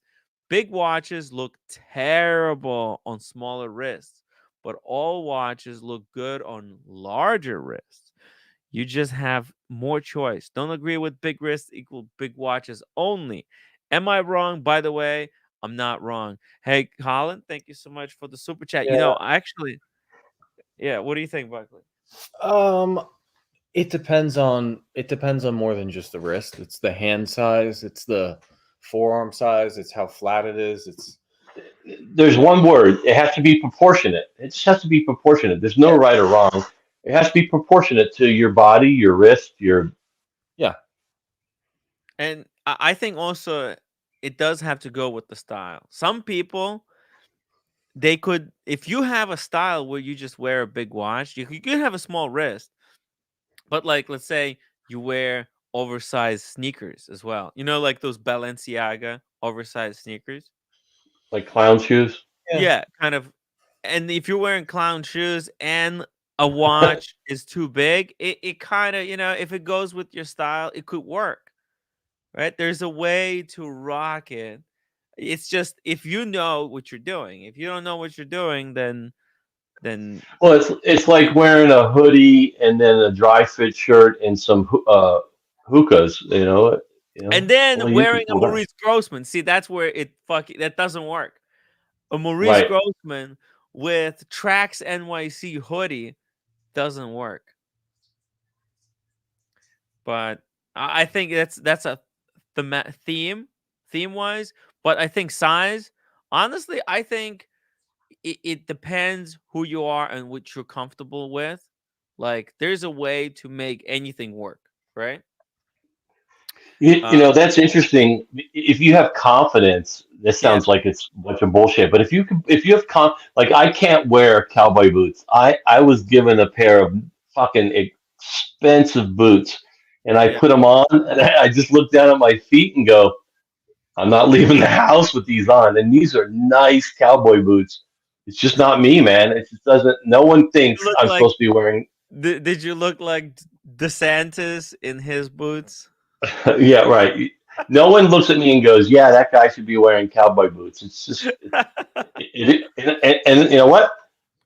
big watches look terrible on smaller wrists, but all watches look good on larger wrists. You just have more choice. Don't agree with big wrists equal big watches only. Am I wrong? By the way, I'm not wrong. Hey, Colin, thank you so much for the super chat. Yeah. Actually, yeah. What do you think, Buckley? It depends on more than just the wrist. It's the hand size, it's the forearm size, it's how flat it is. there's one word. It has to be proportionate. It just has to be proportionate. There's no right or wrong. It has to be proportionate to your body, your wrist, your. Yeah. And I think also it does have to go with the style. Some people they could, if you have a style where you just wear a big watch, you could have a small wrist, but like let's say you wear oversized sneakers as well. You know, like those Balenciaga oversized sneakers. Like clown shoes. Yeah. Yeah, kind of. And if you're wearing clown shoes and a watch is too big, it kind of, if it goes with your style, it could work, right? There's a way to rock it. It's just if you know what you're doing. If you don't know what you're doing, then Well, it's like wearing a hoodie and then a dry fit shirt and some hookahs. and then Well, you wearing a well, Maurice Grossman. See, that's where that doesn't work. A Maurice right. Grossman with Trax NYC hoodie doesn't work. But I think that's a theme wise. But I think size, honestly, I think it depends who you are and what you're comfortable with. Like, there's a way to make anything work, right? You Uh, know, that's interesting. If you have confidence, this yeah, sounds like it's a bunch of bullshit. But if you have like I can't wear cowboy boots. I was given a pair of fucking expensive boots, and I yeah. put them on, and I just look down at my feet and go, I'm not leaving the house with these on. And these are nice cowboy boots. It's just not me, man. It just doesn't. No one You thinks look I'm like supposed to be wearing. did you look like DeSantis in his boots? Yeah, right. No one looks at me and goes, "Yeah, that guy should be wearing cowboy boots." It's just, and you know what?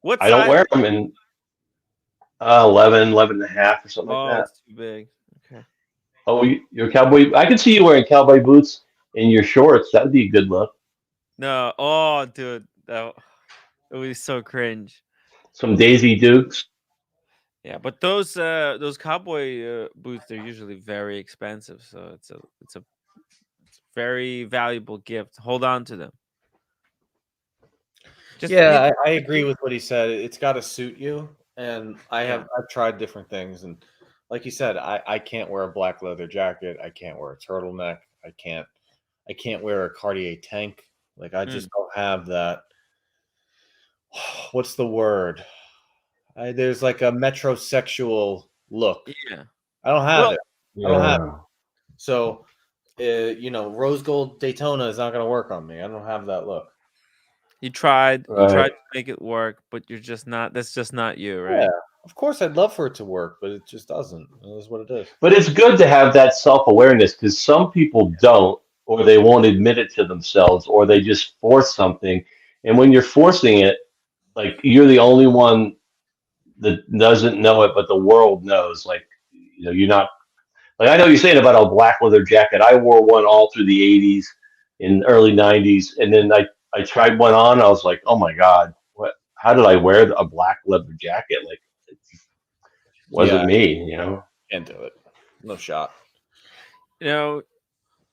What I don't size? wear them in 11, 11 and a half or something like Oh, that. it's too big. Okay. Oh, you're a cowboy. I can see you wearing cowboy boots in your shorts. That'd be a good look. No. Oh, dude, that it was so cringe. Some Daisy Dukes. Yeah, but those cowboy boots, they're usually very expensive, so it's a very valuable gift. Hold on to them. Just Yeah, maybe. I agree with what he said. It's got to suit you, and Yeah. I've tried different things, and like you said, I can't wear a black leather jacket. I can't wear a turtleneck. I can't wear a Cartier tank. Like I Mm, just don't have that. What's the word? There's like a metrosexual look. yeah. I don't have Well, it. I don't have it. Yeah. So, rose gold Daytona is not going to work on me. I don't have that look. you tried Right. to make it work, but you're just not. That's just not you, Yeah, right? of course I'd love for it to work, but it just doesn't. It is what it is. But it's good to have that self awareness because some people don't, or they won't admit it to themselves, or they just force something. And when you're forcing it, like you're the only one that doesn't know it, but the world knows. Like, you're not like I know you're saying about a black leather jacket. I wore one all through the '80s and early '90s, and then I tried one on. I was like, oh my god, what? How did I wear a black leather jacket? Like, it wasn't Yeah, me, you know. can't do it. No shot. You know,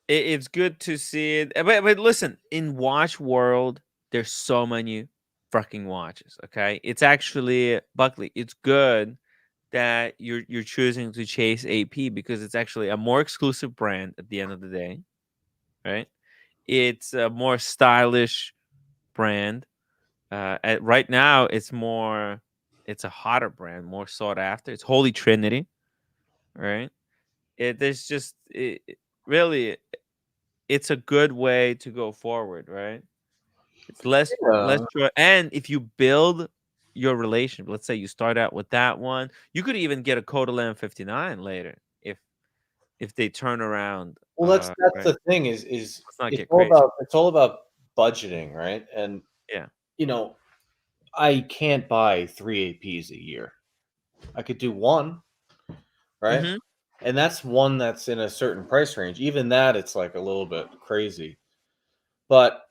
it's good to see it. But listen, in watch world, there's so many fucking watches. Okay, it's actually Buckley. It's good that you're choosing to chase AP because it's actually a more exclusive brand at the end of the day, right? It's a more stylish brand. Right now, it's a hotter brand, more sought after. It's Holy Trinity, right? There's just really, it's a good way to go forward, right? It's less Yeah. and if you build your relationship, let's say you start out with that one, you could even get a Coda 59 later if they turn around. Well, that's Right. the thing Let's not get crazy. it's all about budgeting, right? And Yeah. you know, I can't buy 3 APs a year. I could do one, right? Hmm. And that's one that's in a certain price range. Even that, it's like a little bit crazy. But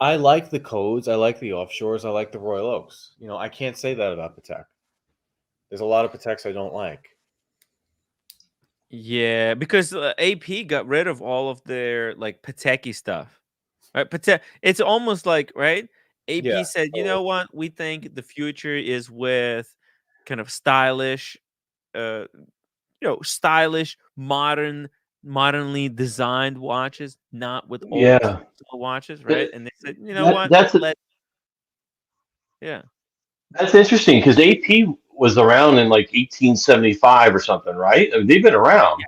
I like the codes. I like the offshores. I like the Royal Oaks. I can't say that about Patek. There's a lot of Pateks I don't like. Yeah, because AP got rid of all of their like Pateki stuff. Right? It's almost like, right? Yeah. AP said, you know what? We think the future is with kind of stylish, uh, stylish, modernly designed watches, not with old Yeah, watches, right? that, And they said, you know what? that's Yeah. that's interesting because AP was around in like 1875 or something, right? I mean, they've been around.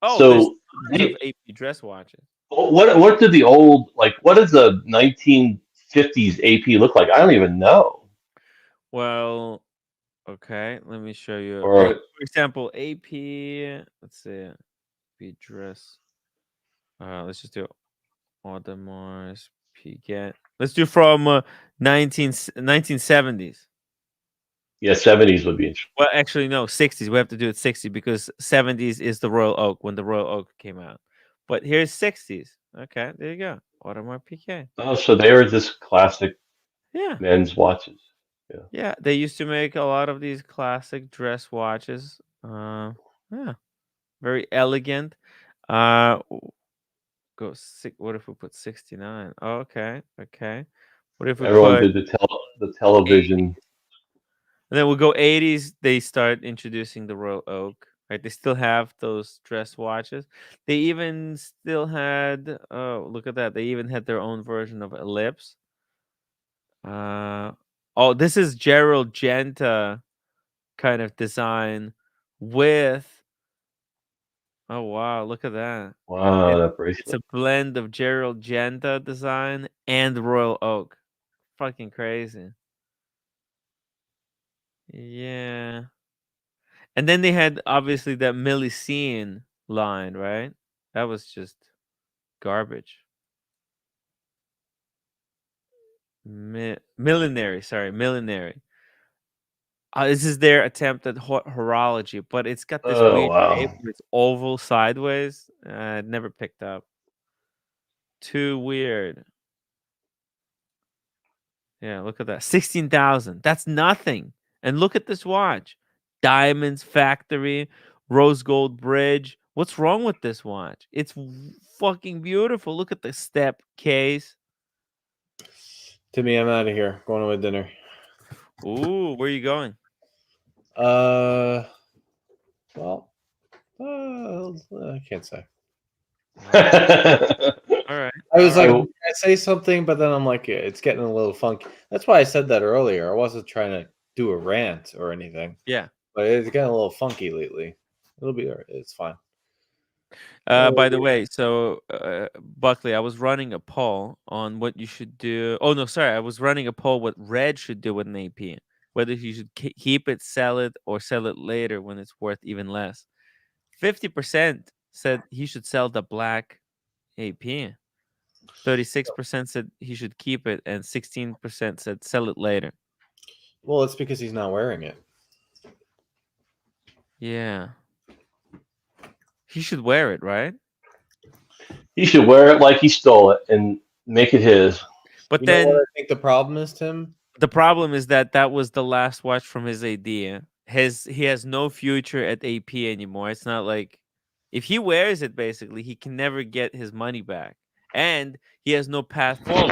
Oh, there's So tons of they AP dress watches. what did the old like? What does the 1950s AP look like? I don't even know. Well, okay, let me show you. Like Or for example, AP. Let's see, AP dress. Let's just do Audemars Piguet. Let's do from 1970s. yeah, '70s would be interesting. Well, actually, no, 60s. We have to do it 60 because 70s is the Royal Oak when the Royal Oak came out. But here's 60s. Okay, there you go. Audemars Piguet. Oh, so they were just classic Yeah. men's watches. Yeah. Yeah, they used to make a lot of these classic dress watches. Yeah, very elegant. Uh, go six. What if we put 69? Oh, okay, okay. What if we Everyone put did the 80? television. And then we'll go 80s. They start introducing the Royal Oak. Right? They still have those dress watches. They even still had. Oh, look at that! They even had their own version of Ellipse. Oh, this is Gerald Genta kind of design with. Oh wow! Look at that. Wow, It, that it's a bracelet. blend of Gerald Genta design and Royal Oak. Fucking crazy. Yeah. And then they had obviously that Millicene line, right? That was just garbage. Millenary, sorry, millenary. This is their attempt at horology, but it's got this Oh weird shape wow. where it's oval sideways. It never picked up. Too weird. Yeah, look at that. 16,000. That's nothing. And look at this watch. Diamonds Factory, rose gold bridge. What's wrong with this watch? It's fucking beautiful. Look at the step case. Timmy, I'm out of here. Going to my dinner. Ooh, where are you going? Well, I can't say. All right. I was all like, right. I say something, but then I'm like, yeah, it's getting a little funky. That's why I said that earlier. I wasn't trying to do a rant or anything, Yeah. but it's getting a little funky lately. It'll be all right. It's fine. By the way, so Buckley, I was running a poll on what you should do. Oh no, sorry, I was running a poll what Red should do with an AP, whether he should keep it, sell it, or sell it later when it's worth even less. 50% said he should sell the black AP. 36% said he should keep it, and 16% said sell it later. Well, it's because he's not wearing it. Yeah, he should wear it, right? He should wear it like he stole it and make it his. But You know then what I think the problem is, Tim? the problem is that that was the last watch from his idea. He has no future at AP anymore. It's not like if he wears it, basically, he can never get his money back, and he has no path forward.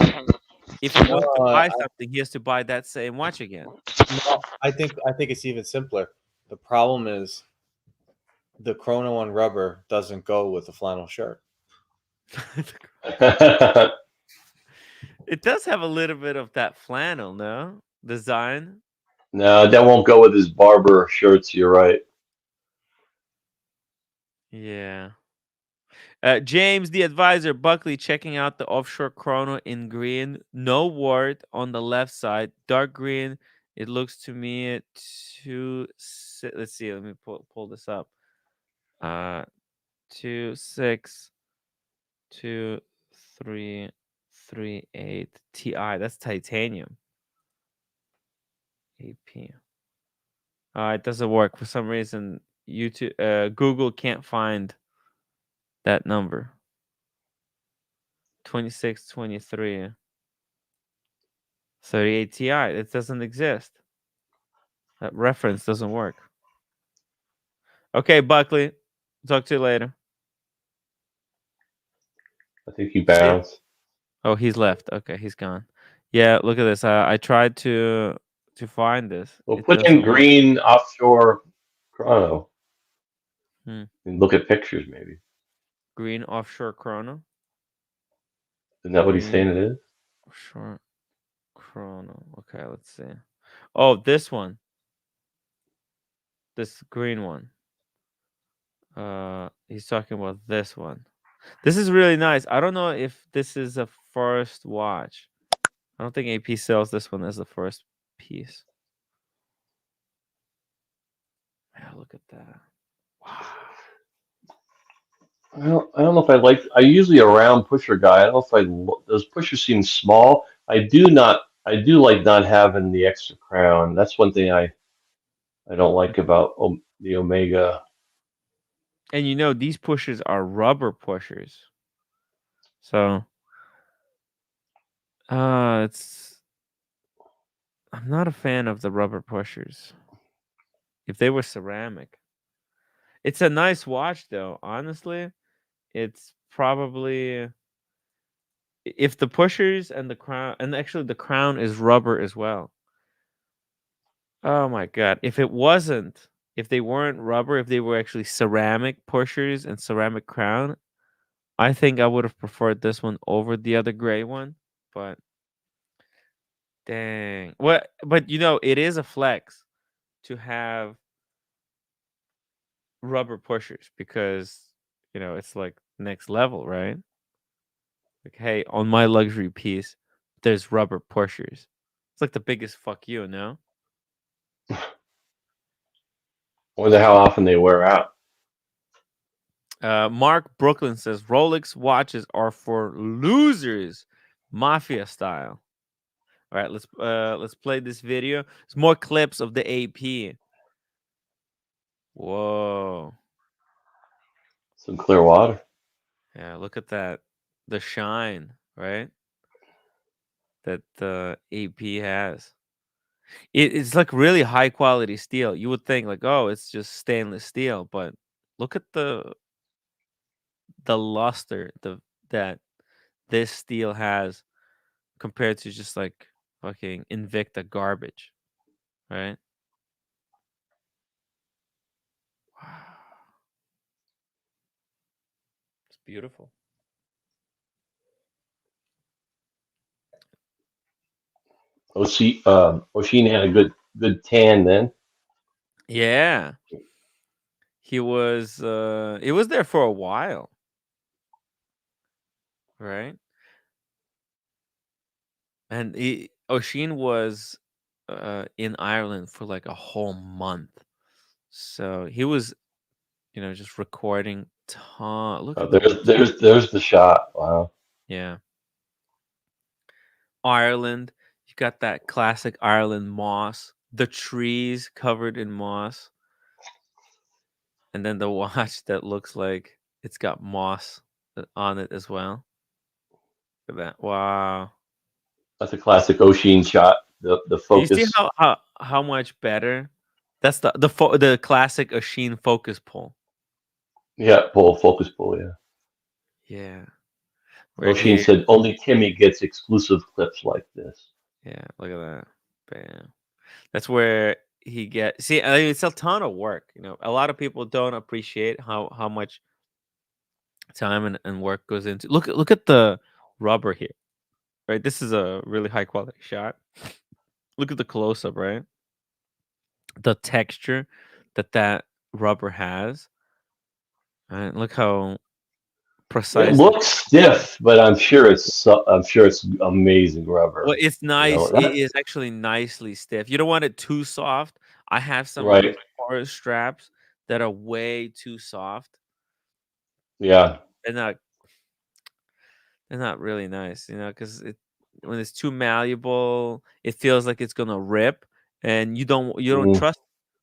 If he wants to No, buy something, he has to buy that same watch again. no, I think it's even simpler. The problem is the Chrono on rubber doesn't go with the flannel shirt. It does have a little bit of that flannel, no design. No, that won't go with his barber shirts. You're right. Yeah. James, the advisor, Buckley, checking out the offshore chrono in green. No word on the left side. Dark green. It looks to me to. Let's see. Let me pull this up. 262338 Ti. That's titanium. AP. It doesn't work for some reason. Google can't find that number. 2623 38 Ti. It doesn't exist. That reference doesn't work. Okay, Buckley. Talk to you later. I think he See ya. bounced. Oh, he's left. Okay, he's gone. Yeah, look at this. I tried to find this. Well, It put in doesn't work. green offshore chrono Hmm. and look at pictures. Maybe Green offshore chrono. isn't that what he's Green saying it is? offshore chrono. Okay, let's see. Oh, this one. This green one. He's talking about this one. This is really nice. I don't know if this is a first watch. I don't think AP sells this one as the first piece. Yeah, look at that. Wow. I don't know if I like. I usually a round pusher guy. I don't know if those pushers seem small. I do like not having the extra crown. That's one thing I don't like about the Omega. And you know, these pushers are rubber pushers. So it's I'm not a fan of the rubber pushers. If they were ceramic. It's a nice watch though, honestly. It's probably if the pushers and the crown, and actually the crown is rubber as well. Oh my god! If they weren't rubber, if they were actually ceramic pushers and ceramic crown, I think I would have preferred this one over the other gray one. But dang, what? But it is a flex to have rubber pushers because it's like next level, right? Like, hey, on my luxury piece, there's rubber pushers. It's like the biggest fuck you, no? I wonder how often they wear out. Mark Brooklyn says Rolex watches are for losers, mafia style. All right, let's play this video. There's more clips of the AP. Whoa. Some clear water. Yeah, look at that. The shine, right? That the AP has. It's like really high quality steel. You would think like, oh, it's just stainless steel, but look at the luster that this steel has compared to just like fucking Invicta garbage, right? Wow. It's beautiful. Oshin had a good tan then. Yeah. He was there for a while. Right? And Oshin was in Ireland for like a whole month. So he was, just recording look Oh, at the there's the shot. Wow. yeah. Ireland, you got that classic Ireland moss, the trees covered in moss, and then the watch that looks like it's got moss on it as well. Look at that. Wow. That's a classic Oshin shot. The Do you see focus. how much better? That's the classic Oshin focus pull. Yeah, focus pull. Yeah. Yeah. Where Oshin he said only Timmy gets exclusive clips like this. Yeah, look at that. Bam. That's where he see, I mean, it's a ton of work. A lot of people don't appreciate how much time and work goes into look at the rubber here. Right? This is a really high quality shot. Look at the close up, right? The texture that rubber has. And look how It precise looks stiff, but I'm sure it's amazing Well, rubber. it's You nice. know It that is actually nicely stiff. You don't want it too soft. I have some of right? those forest straps that are way too soft. Yeah. They're not they're not really nice, because when it's too malleable, it feels like it's gonna rip, and you don't Mm. trust.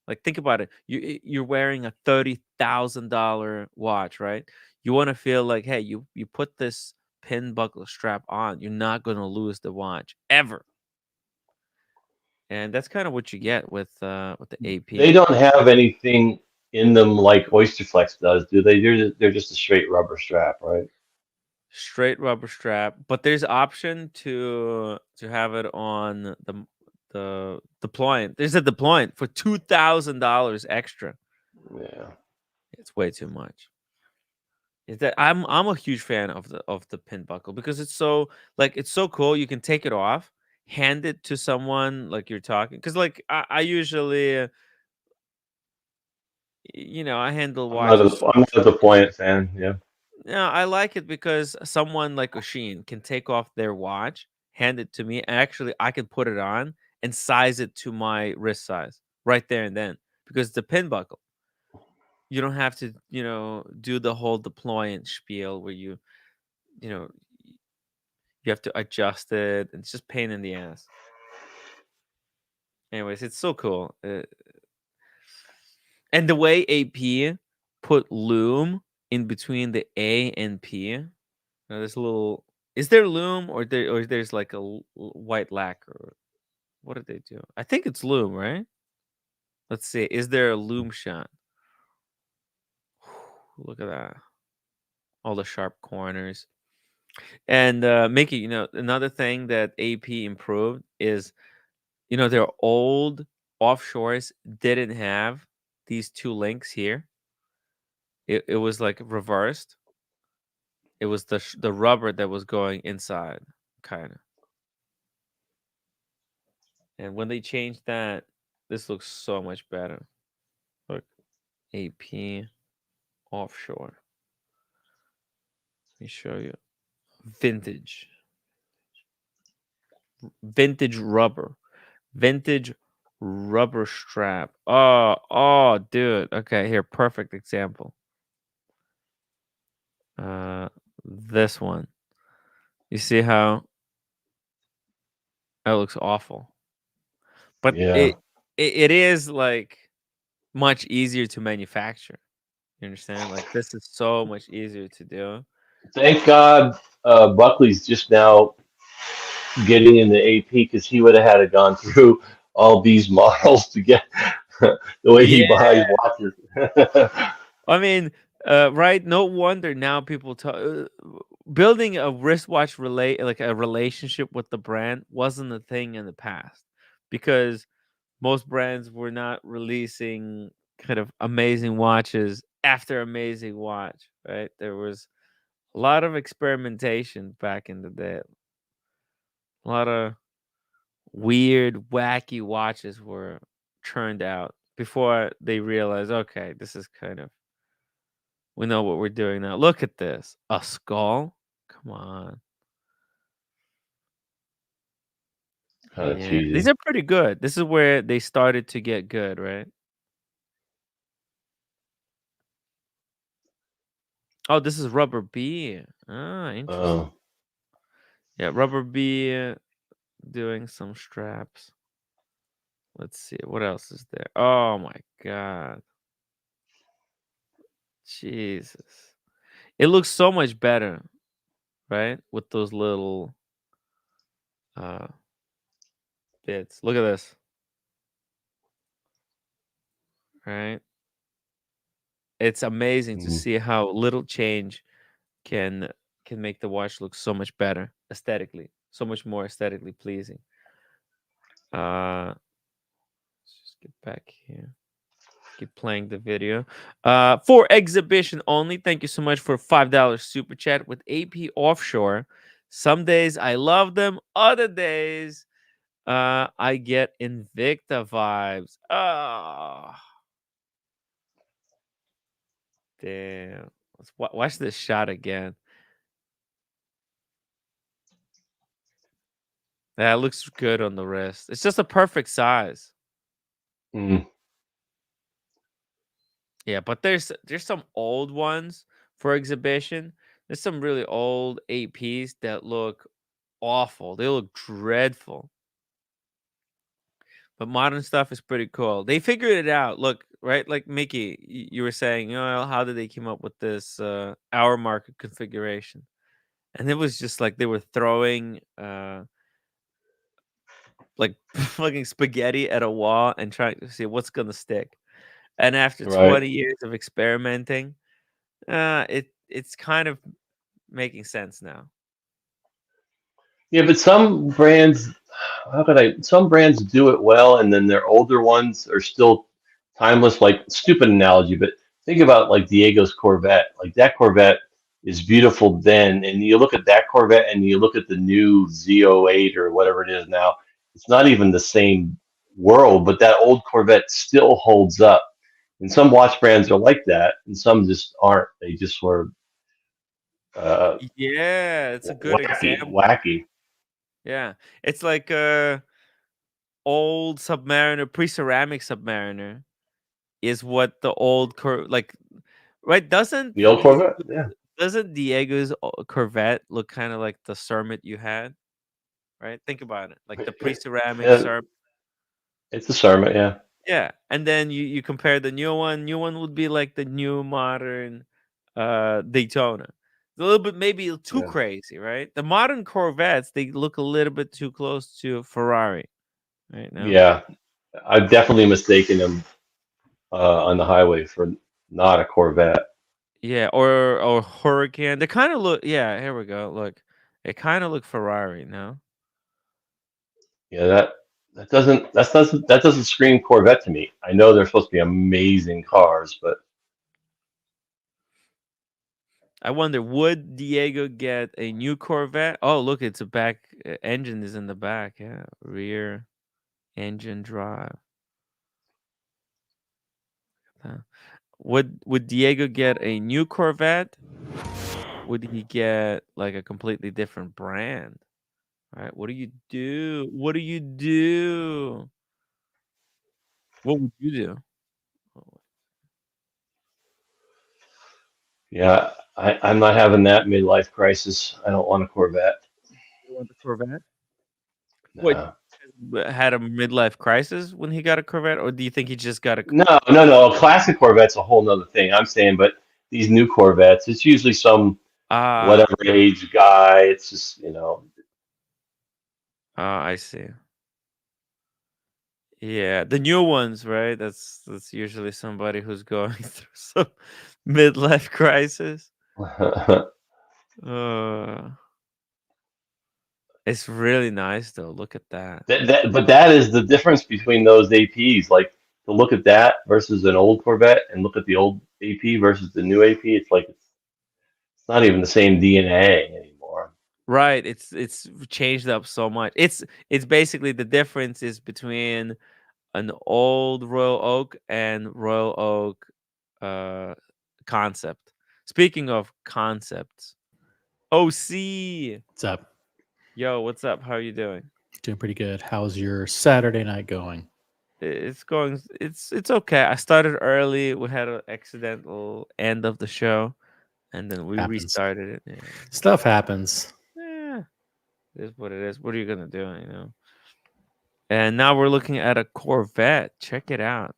Like think about it. You're wearing a $30,000 watch, right? You want to feel like, hey, you put this pin buckle strap on, you're not gonna lose the watch ever. And that's kind of what you get with the They AP. don't have anything in them like Oyster Flex does, do they? They're just a straight rubber strap, right? Straight rubber strap, but there's option to have it on the deployant. There's a deployant for $2,000 extra. Yeah. It's way too much. Is that I'm a huge fan of the pin buckle because it's so cool. You can take it off, hand it to someone like you're talking. Because like I usually I handle watches. I'm not a deployant fan. Yeah. Yeah, I like it because someone like Oshin can take off their watch, hand it to me, and actually I can put it on and size it to my wrist size right there and then. Because the pin buckle, you don't have to, do the whole deployant spiel where you know, you have to adjust it. And it's just pain in the ass. Anyways, it's so cool. And the way AP put loom in between the A and P. There's a little. Is there loom or there's like a white lacquer? What did they do? I think it's loom, right? Let's see. Is there a loom shot? Look at that. all the sharp corners. And Mickey, you know, another thing that AP improved is, you know, their old offshores didn't have these two links here. It was like reversed. It was the rubber that was going inside, kind of. And when they changed that, this looks so much better. Look, AP offshore. Let me show you. Vintage. Vintage rubber. Vintage rubber strap. Oh, dude. Okay, here, perfect example. This one. You see how that looks awful, but Yeah. it is like much easier to manufacture. You understand? Like this is so much easier to do. Thank God Buckley's just now getting in the AP because he would have had to gone through all these models to get the way he buys Yeah, watches. I mean, right? No wonder now people talk. Building a wristwatch like a relationship with the brand wasn't a thing in the past because most brands were not releasing kind of amazing watches after amazing watch, right? There was a lot of experimentation back in the day. A lot of weird, wacky watches were churned out before they realized, okay, this is kind of, we know what we're doing now. Look at this. A skull? Come on. Kind of Yeah, these cheesy. are pretty good. This is where they started to get good, right? Oh, this is rubber B. Ah, interesting. Oh. Yeah, rubber B doing some straps. Let's see. What else is there? Oh my God. Jesus. It looks so much better, right? With those little uh bits. Look at this, right? It's amazing to Mhm. see how little change can make the watch look so much better aesthetically, so much more aesthetically pleasing. Let's just get back here. Keep playing the video. For exhibition only. Thank you so much for $5 super chat with AP Offshore. Some days I love them, other days I get Invicta vibes. Oh, damn. Let's watch this shot again. That looks good on the wrist. It's just a perfect size. Mm. Yeah, but there's some old ones for exhibition. There's some really old APs that look awful. They look dreadful. But modern stuff is pretty cool. They figured it out. Look, right? Like Mickey, you were saying, you know, how did they come up with this hour market configuration? And it was just like they were throwing like fucking spaghetti at a wall and trying to see what's gonna stick. And after Right. 20 years of experimenting, it's kind of making sense now. Yeah, but some brands, how could I? Some brands do it well, and then their older ones are still timeless. Like stupid analogy, but think about like Diego's Corvette. Like that Corvette is beautiful then, and you look at that Corvette, and you look at the new Z08 or whatever it is now. It's not even the same world, but that old Corvette still holds up. And some watch brands are like that, and some just aren't. They just were uh, Yeah, it's a good example. wacky. Yeah. It's like old Submariner, pre-ceramic Submariner is what the old like right The old Corvette, yeah. doesn't Diego's Corvette look kind of like the Cermet you had, right? Think about it. Like the pre-ceramic Yeah, Cermet. it's a sermon, yeah. Yeah. And then you compare the new one. New one would be like the new modern Daytona. A little bit maybe too Yeah. crazy, right? The modern Corvettes, they look a little bit too close to Ferrari right now. Yeah, I've definitely mistaken him on the highway for not a Corvette. Yeah, or Hurricane. They kind of look. Yeah, here we go. Look, it kind of look Ferrari. No. Yeah, that doesn't scream Corvette to me. I know they're supposed to be amazing cars, but I wonder, would Diego get a new Corvette? Oh, look, it's a back engine is in the back. Yeah, rear engine drive. Would Diego get a new Corvette? Would he get like a completely different brand? All right, what do you do? What do you do? What would you do? yeah, I'm not having that midlife crisis. I don't want a Corvette. You want the Corvette? What, No, had a midlife crisis when he got a Corvette, or do you think he just got a? no. A classic Corvette's a whole nother thing. I'm saying, but these new Corvettes, it's usually some Ah, whatever age guy. It's just I see. Yeah, the new ones, right? That's usually somebody who's going through some midlife crisis. Uh, it's really nice though. Look at that. but that is the difference between those APs. Like to look at that versus an old Corvette, and look at the old AP versus the new AP. It's like it's not even the same DNA anymore. Right, it's changed up so much. It's basically the difference is between an old Royal Oak and Royal Oak concept. Speaking of concepts, OC, What's up? yo, what's up? How are you doing? Doing pretty good. How's your Saturday night going? It's going. It's okay. I started early. We had an accidental end of the show, and then we Happens. restarted it. Yeah. Stuff happens. Yeah, it is what it is. What are you gonna do? You know. And now we're looking at a Corvette. Check it out.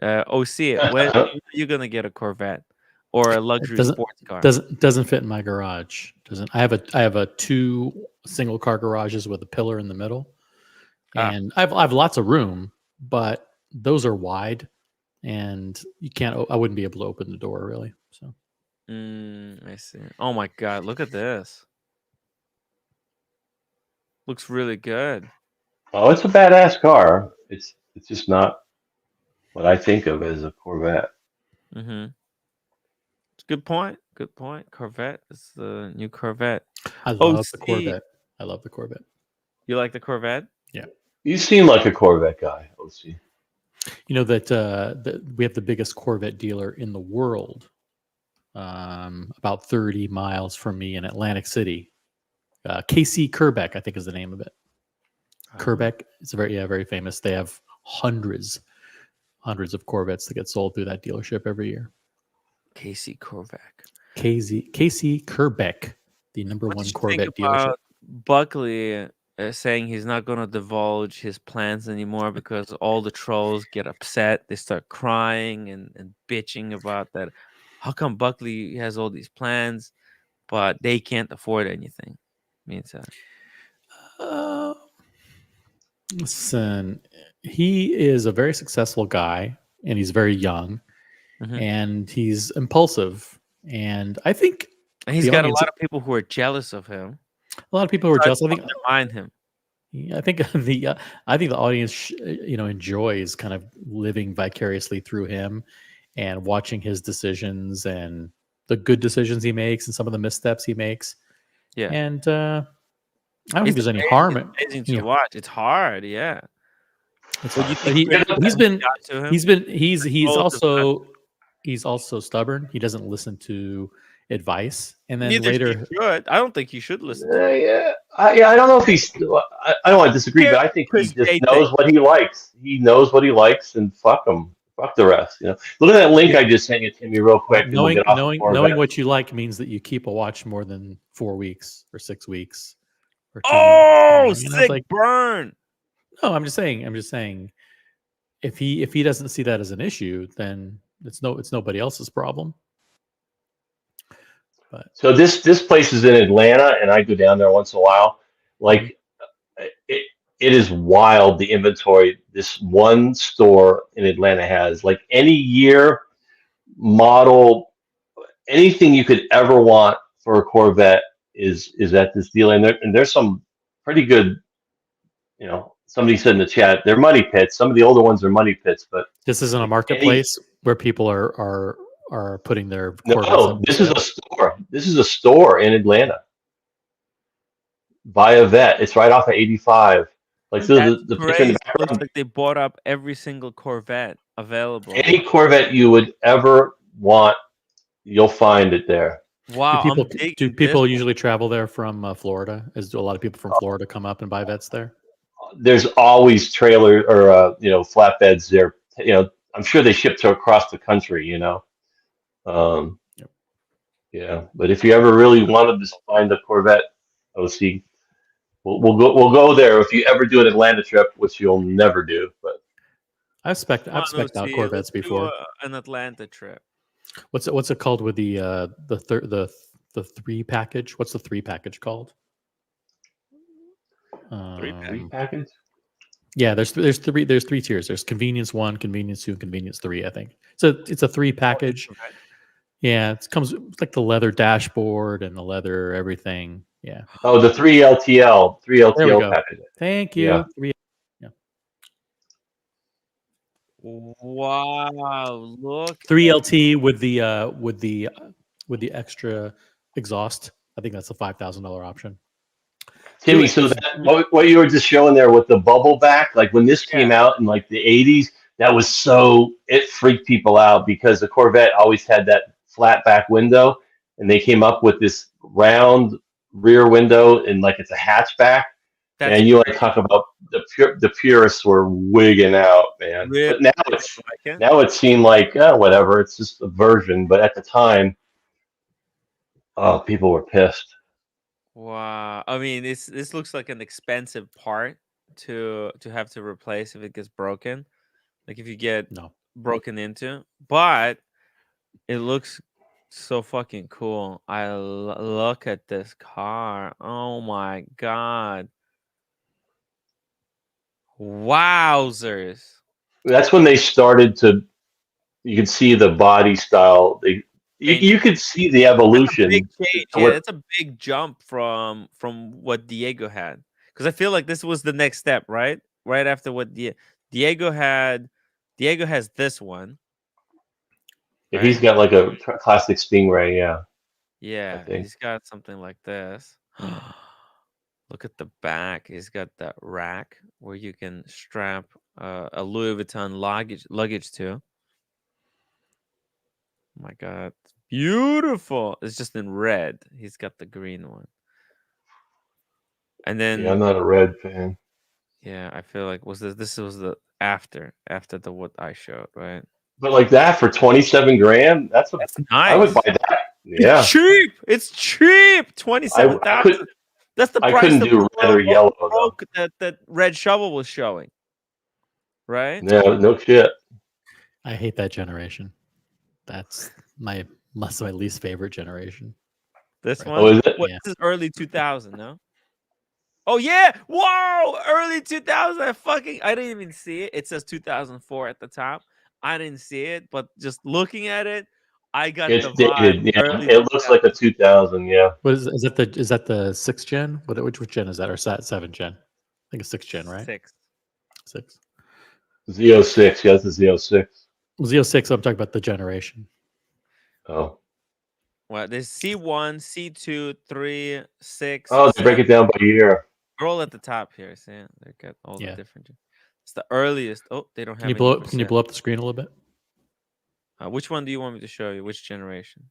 OC, when are you gonna get a Corvette or a luxury doesn't- sports car? Doesn't fit in my garage. Doesn't I have a two single car garages with a pillar in the middle, and I have lots of room, but those are wide, and you can't. I wouldn't be able to open the door really. So I see. Oh my God, look at this. Looks really good. Oh, it's a badass car. It's just not what I think of as a Corvette. Mm-hmm. It's a good point. Good point. Corvette. It's the new Corvette. I love the OC. Corvette. I love the Corvette. You like the Corvette? You seem like a Corvette guy, OC. You know that we have the biggest Corvette dealer in the world, about 30 miles from me in Atlantic City. KC Kerbeck, I think, is the name of it. Kerbeck. It's very famous. They have hundreds of Corvettes that get sold through that dealership every year. KC Corvette. KC Kerbeck, the number What one did you Corvette think dealership. about Buckley saying he's not going to divulge his plans anymore because all the trolls get upset. They start crying and bitching about that. How come Buckley has all these plans, but they can't afford anything? Means that. Listen, he is a very successful guy, and he's very young, Mhm. and he's impulsive. And I think And he's the got a audience- lot of people who are jealous of him. a lot of people who are Try jealous. to I think undermine him. I think the audience enjoys kind of living vicariously through him and watching his decisions and the good decisions he makes and some of the missteps he makes. Yeah. And I don't think It's there's any amazing- harm. it's amazing to yeah. watch. It's hard, yeah. It's What do you hard. think? He's been got to him? he's Both of also stubborn. He doesn't listen to advice, and then Neither later he should. I don't think he should listen to him. Yeah, I don't know if he's. I don't want to disagree, but I think he Chris just Gay knows thing. what he likes. He knows what he likes, and fuck him. Fuck the rest. Look at that link I just sent you, Timmy, real quick. and we'll knowing get off the Corvette. knowing what you like means that you keep a watch more than 4 weeks or 6 weeks or 2 Oh, months. It's sick like, burn. no, I'm just saying if he doesn't see that as an issue, then it's nobody else's problem. But So this place is in Atlanta, and I go down there once in a while. Like it is wild the inventory this one store in Atlanta has. Like any year, model, anything you could ever want for a Corvette is at this dealer, and there's some pretty good. Somebody said in the chat they're money pits. Some of the older ones are money pits, but This isn't a like marketplace where people are putting their Corvettes no, up for this is sale. a store. This is a store in Atlanta. Buy a vet. It's right off of 85. Like so That's the picture in crazy. the Looks background. like they bought up every single Corvette available. Any Corvette you would ever want, you'll find it there. Wow, I'm Do digging people this usually travel there from Florida? Do a lot of people from Florida come up and buy vets there? There's always trailer or flatbeds there. I'm sure they ship to across the country. Um, Yep. yeah, but if you ever really wanted to find a Corvette, OC, we'll go there if you ever do an Atlanta trip, which you'll never do. But I've spec'd out OC. Corvettes Let's do before. an Atlanta trip. What's it called with the 3 package? What's the 3 package called? three package. Yeah, there's 3 tiers. There's convenience 1, convenience 2, and convenience 3. I think it's a 3 package. Okay. Yeah, it comes with like the leather dashboard and the leather everything. Yeah. Oh, the 3 LTL There we go. package. Thank you. Yeah. 3. Wow, look. 3LT with the extra exhaust. I think that's a $5,000 option. Timmy, so what you were just showing there with the bubble back, like when this came out in like the 80s, that was it freaked people out because the Corvette always had that flat back window, and they came up with this round rear window and like it's a hatchback. That's And you like talk about the purists were wigging out, man. Really? But now it seemed like whatever, it's just a version. But at the time, people were pissed. Wow. I mean, this looks like an expensive part to have to replace if it gets broken. Like if you get broken into, but it looks so fucking cool. Look at this car. Oh my god. Wowzers. That's when they started to. You could see the body style. You could see the evolution. That's a big change. Yeah, that's a big jump from what Diego had. Because I feel like this was the next step, right? Right after what Diego had. Diego has this one. Yeah, right? He's got like a classic Stingray. Yeah. Yeah, he's got something like this. Look at the back. He's got that rack where you can strap a Louis Vuitton luggage to. Oh my god, it's beautiful. It's just in red. He's got the green one. And then I'm not a red fan. Yeah, I feel like this was the after the what I showed, right? But like that for 27 grand, that's nice. I would buy that. Yeah. It's cheap. It's cheap. 27,000. That's the price. I couldn't do red or yellow though. That red shovel was showing. Right? Yeah, no shit. I hate that generation. That's my least favorite generation. This one? Oh, is it? This is early 2000, no? Oh yeah! Whoa! Early 2000. I didn't even see it. It says 2004 at the top. I didn't see it, but just looking at it, I got it's the vibe. dated. Yeah, it looks like a 2000. Yeah. What is that? Is that the 6th gen? Which gen is that? Or 7th gen? I think it's 6th gen, right? 6. Z06. Yeah, it's the Z06. Z06. I'm talking about the generation. Oh. Well, there's C1, C2, 3, 6. Oh, they break it down by year. Roll at the top here. See, they got all the different. It's the earliest. Oh, they don't have. Can you blow up the screen a little bit? Which one do you want me to show you? Which generation?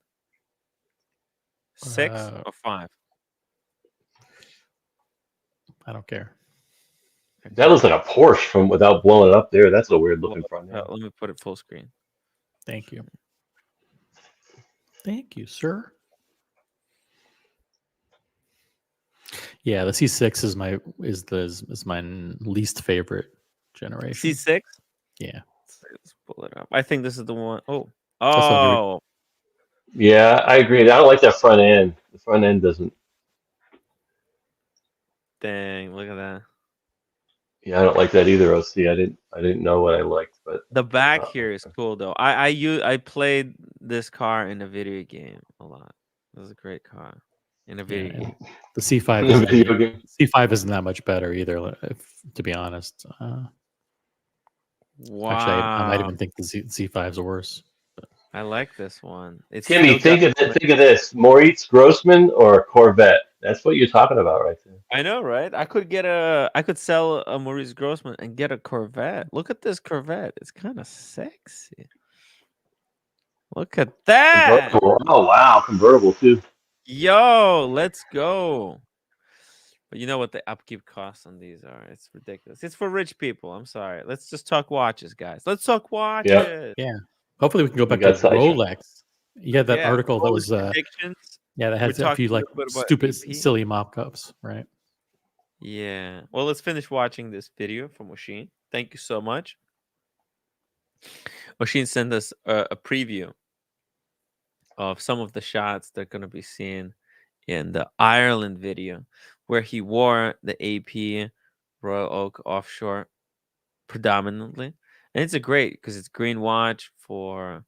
6 or 5? I don't care. That looks like a Porsche from without blowing it up there. That's a weird looking front end. Let me put it full screen. Thank you. Thank you, sir. Yeah, the C6 is my least favorite generation. C6? Yeah. Let's pull it up. I think this is the one. Oh. Yeah, I agree. I don't like that front end. The front end doesn't. Dang, look at that. Yeah, I don't like that either. OC. I didn't know what I liked, but The back here is cool though. I played this car in a video game a lot. It was a great car in a video game. The C5 In a video game. C5 isn't that much better either, to be honest. Wow. Actually, I might even think the C5 is worse. I like this one. It's Timmy, still think of this: Maurice Grossman or a Corvette. That's what you're talking about right there. I know, right? I could sell a Maurice Grossman and get a Corvette. Look at this Corvette. It's kind of sexy. Look at that. Convertible. Oh wow, convertible too. Yo, let's go. But you know what the upkeep costs on these are? It's ridiculous. It's for rich people. I'm sorry. Let's just talk watches, guys. Let's talk watches. Yeah. Hopefully we can go back got to sidetracked. Rolex. You had that article that was predictions. that has We a few talked a like little bit about stupid, EP. silly mock-ups, right? Yeah. Well, let's finish watching this video from Oshin. Thank you so much. Oshin sent us a preview of some of the shots they're going to be seeing in the Ireland video, where he wore the AP Royal Oak Offshore predominantly. And it's a great because it's green watch for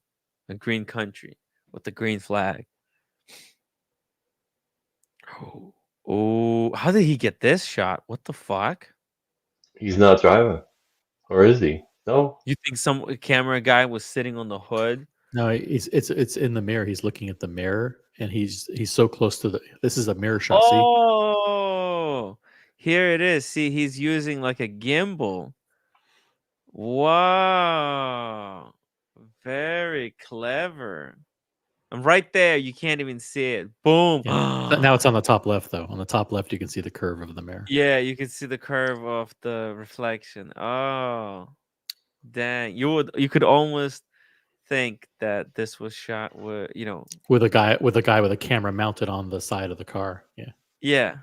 a green country with the green flag. Oh, how did he get this shot? What the fuck? He's not driving, or is he? No. You think some camera guy was sitting on the hood? No, it's in the mirror. He's looking at the mirror, and he's so close to the. This is a mirror shot. Oh, here it is. See, he's using like a gimbal. Wow, very clever. And right there, you can't even see it. Boom. See? Yeah. Now it's on the top left, though. On the top left, you can see the curve of the mirror. Yeah, you can see the curve of the reflection. Oh, dang! You could almost think that this was shot with with a guy with a camera mounted on the side of the car. Yeah.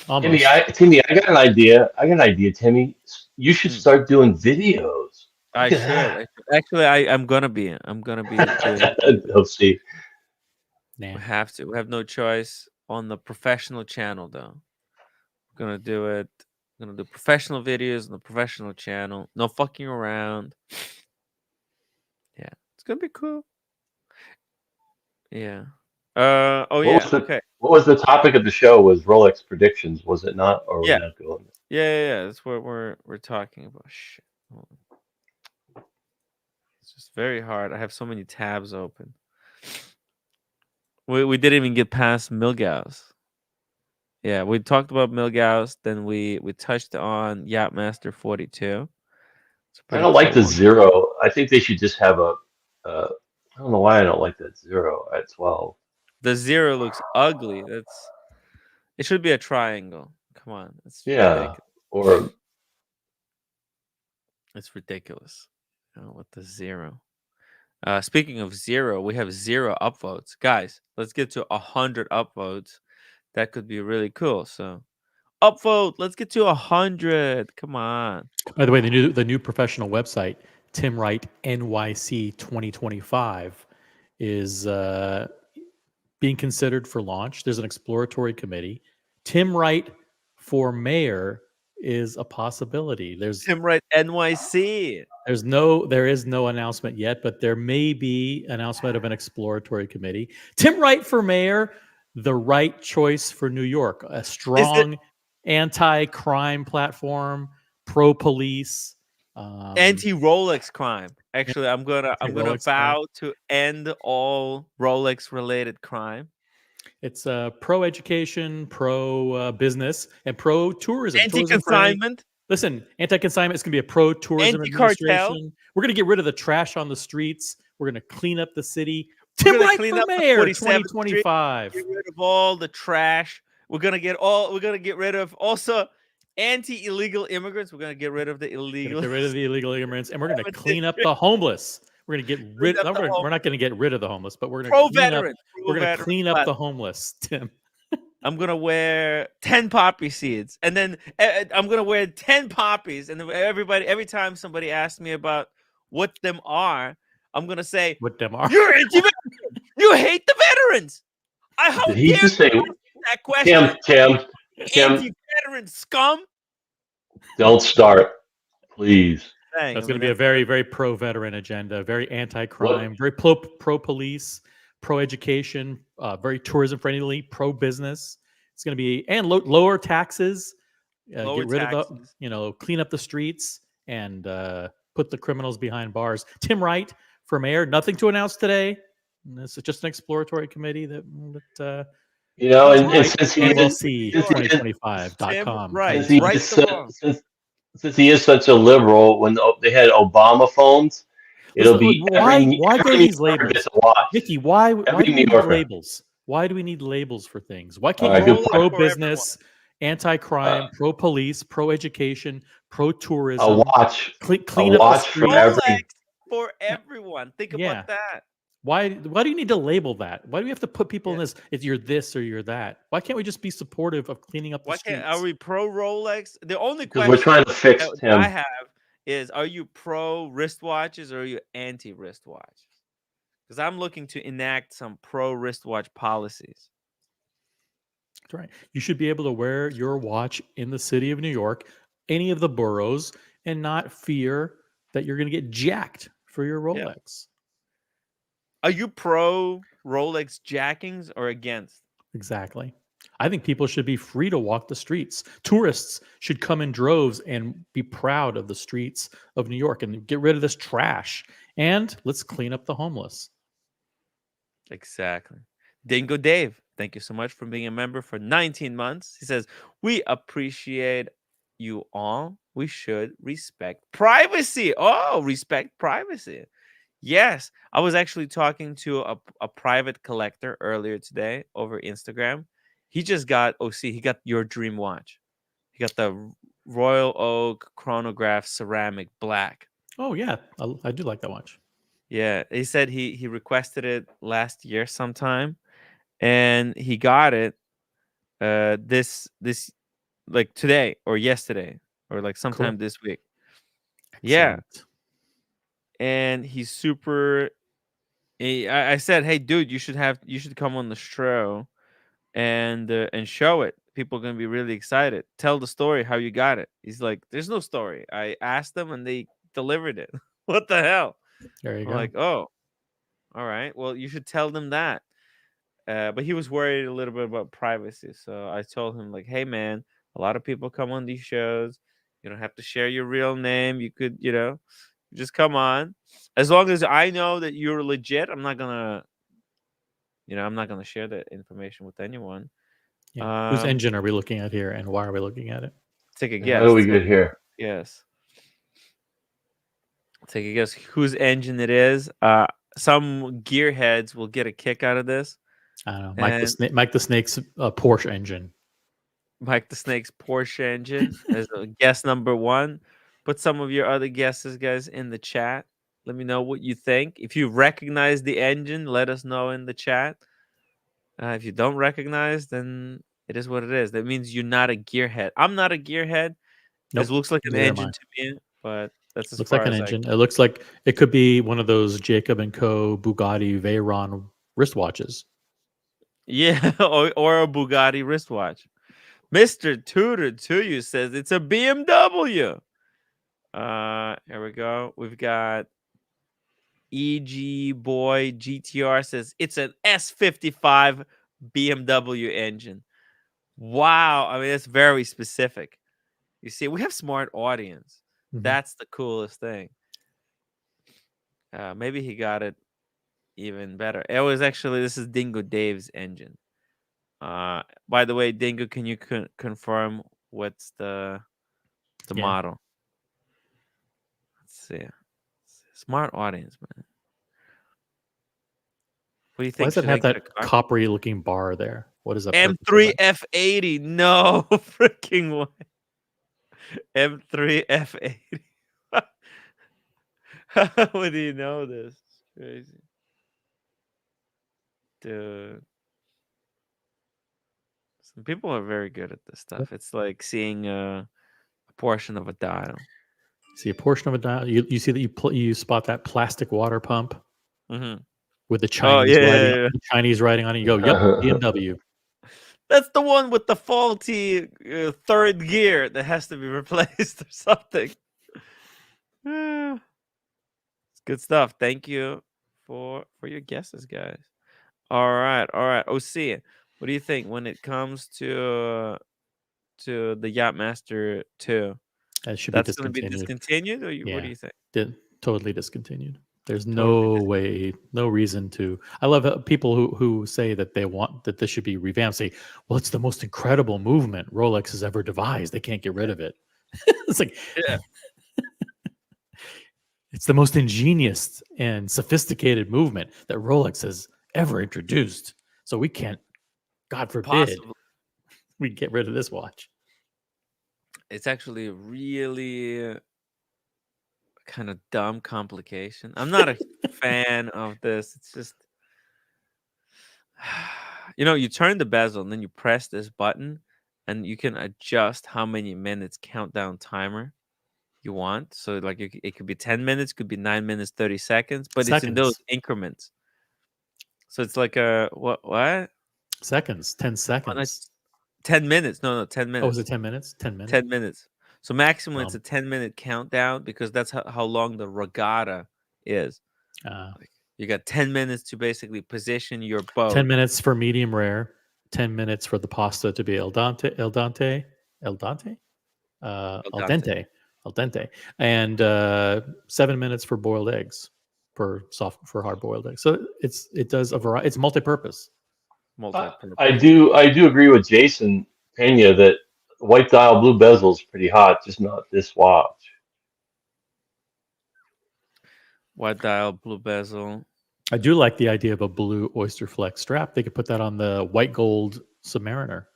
Almost. Timmy, I got an idea. Timmy. You should start doing videos. I should. Actually, I'm gonna be doing. Let's see. We have to. We have no choice on the professional channel, though. We're gonna do it. We're gonna do professional videos on the professional channel. No fucking around. Yeah, it's gonna be cool. Yeah. Okay. What was the topic of the show? Was Rolex predictions? Was it not? Or Yeah. We're not going? Yeah. That's what we're talking about. Shit. It's just very hard. I have so many tabs open. We didn't even get past Milgauss. Yeah, we talked about Milgauss. Then we touched on Yachtmaster 42. I don't like the zero. I think they should just have a. I don't know why I don't like that zero at 12. The zero looks ugly. It should be a triangle. Come on, it's ridiculous. Or it's ridiculous. With the zero. Speaking of zero, we have 0 upvotes. Guys, let's get to 100 upvotes. That could be really cool. So, upvote. Let's get to 100. Come on. By the way, the new professional website, Tim Wright NYC 2025, is being considered for launch. There's an exploratory committee. Tim Wright for mayor is a possibility. There's Tim Wright NYC. There is no announcement yet, but there may be announcement of an exploratory committee. Tim Wright for mayor, the right choice for New York. A strong anti-crime platform, pro-police, anti-Rolex crime. Actually, I'm gonna vow to end all Rolex-related crime. It's pro-education, pro-business, and pro-tourism. Anti-consignment. Listen, anti-consignment is going to be a pro-tourism administration. We're going to get rid of the trash on the streets. We're going to clean up the city. Tim Wright for mayor, 2025. Get rid of all the trash. We're going to get rid of also anti-illegal immigrants. We're going to get rid of the illegal. Get rid of the illegal immigrants, and we're going to clean up the homeless. We're going to get rid. We're not going to get rid of the homeless, but we're going to clean up the homeless. Tim. I'm gonna wear 10 poppy seeds, and then I'm gonna wear 10 poppies, and then every time somebody asks me about what them are, I'm gonna say, "What them are? You're anti-veteran. You hate the veterans." I hope Did he just say that question. Tim, Anti-veteran scum. Don't start. Please. Saying, That's I going to mean, be a that's- very, very pro-veteran agenda, very anti-crime, very pro-police, pro-education, very tourism-friendly, pro-business. It's going to be and lower taxes, Lower get rid of taxes. the, clean up the streets and put the criminals behind bars. Tim Wright for mayor. Nothing to announce today. This is just an exploratory committee that And Right. since he Right. is, York. 2025.com. Right. since he Right is, the wrong. since he is such a liberal, when they had Obama phones, it'll be why go to every these New Yorker labels? gets a watch. Mickey, why do Every we New need Yorker. labels? Why do we need labels for things? Why can't All right, you good go point. pro-business, anti-crime, pro-police, pro-education, A pro-tourism, watch, clean up the watch for streets? Rolex every. for everyone. Think Yeah. about that. Why do you need to label that? Why do we have to put people in this? If you're this or you're that. Why can't we just be supportive of cleaning up the Why streets? can't are we pro Rolex? The only Because question we're trying to fix that him. I have is: are you pro wristwatches or are you anti wristwatch? Because I'm looking to enact some pro wristwatch policies. That's right. You should be able to wear your watch in the city of New York, any of the boroughs, and not fear that you're going to get jacked for your Rolex. Are you pro Rolex jackings or against? Exactly. I think people should be free to walk the streets. Tourists should come in droves and be proud of the streets of New York and get rid of this trash. And let's clean up the homeless. Exactly. Dingo Dave, thank you so much for being a member for 19 months. He says, we appreciate you all. We should respect privacy. Oh, respect privacy. Yes. I was actually talking to a private collector earlier today over Instagram. He just got he got your dream watch. He got the Royal Oak chronograph ceramic black. Oh, yeah. I do like that watch. Yeah, he said he requested it last year sometime, and he got it this like today or yesterday or like sometime Cool. this week. Yeah, Excellent. and he's super. I said, hey, dude, you should come on the show and show it. People are gonna be really excited. Tell the story how you got it. He's like, there's no story. I asked them and they delivered it. What the hell? There you I'm go. like, oh, all right. Well, you should tell them that. But he was worried a little bit about privacy. So I told him, like, hey, man, a lot of people come on these shows. You don't have to share your real name. You could, just come on. As long as I know that you're legit, I'm not going to share that information with anyone. Yeah. Whose engine are we looking at here and why are we looking at it? Take a How guess. do we get here? Yes. Take a guess whose engine it is. Some gearheads will get a kick out of this. I don't know. And- Mike the Snake's Porsche engine. Mike the Snake's Porsche engine as a guess number one. Put some of your other guesses, guys, in the chat. Let me know what you think. If you recognize the engine, let us know in the chat. If you don't recognize, then it is what it is. That means you're not a gearhead. I'm not a gearhead. Nope. It looks like an Neither am engine I. to me, but that's as Looks far like an as engine. It looks like it could be one of those Jacob & Co. Bugatti Veyron wristwatches. Yeah, or a Bugatti wristwatch. Mr. Tutor to you says it's a BMW. Here we go. We've got EG Boy GTR says it's an S55 BMW engine. Wow. I mean, that's very specific. You see, we have smart audience. Mhm. That's the coolest thing. Maybe he got it even better. This is Dingo Dave's engine. By the way, Dingo, can you confirm what's the model? Let's see. Smart audience, man. What do you think? Why does it Should I have get that a car? coppery looking bar there? What is that? M3 F80. No freaking way. M3 F80. How do you know this? It's crazy. Dude. Some people are very good at this stuff. It's like seeing a portion of a dial. See a portion of a dial. You see that you spot that plastic water pump Mm-hmm. with the Chinese yeah. the Chinese writing on it. You go, yep, BMW. That's the one with the faulty third gear that has to be replaced or something. Ah, it's good stuff. Thank you for your guesses, guys. All right, all right. OC, what do you think when it comes to the Yachtmaster 2? It should be That's going to be discontinued. discontinued, or what do Yeah. you think? Totally discontinued. There's Totally no way, no reason to. I love people who say that they want that this should be revamped. Say, well, it's the most incredible movement Rolex has ever devised. They can't get rid of it. It's like, Yeah. it's the most ingenious and sophisticated movement that Rolex has ever introduced. So we can't, God forbid, Possibly. we get rid of this watch. It's actually a really kind of dumb complication. I'm not a fan of this. It's just, you turn the bezel and then you press this button and you can adjust how many minutes countdown timer you want. So like it could be 10 minutes, could be 9 minutes, 30 seconds, but it's in those Seconds. increments. So it's like a what? Seconds, 10 seconds. 10 minutes. No, 10 minutes. Oh, is it 10 minutes? 10 minutes. 10 minutes. So maximum it's Dumb. a 10-minute countdown because that's how long the regatta is. You got 10 minutes to basically position your boat. 10 minutes for medium rare, 10 minutes for the pasta to be al dente, and 7 minutes for boiled eggs, for hard boiled eggs. So it does a variety. It's multi-purpose. I do agree with Jason Pena that white dial blue bezel is pretty hot, just not this watch. White dial, blue bezel. I do like the idea of a blue Oyster Flex strap. They could put that on the white gold Submariner,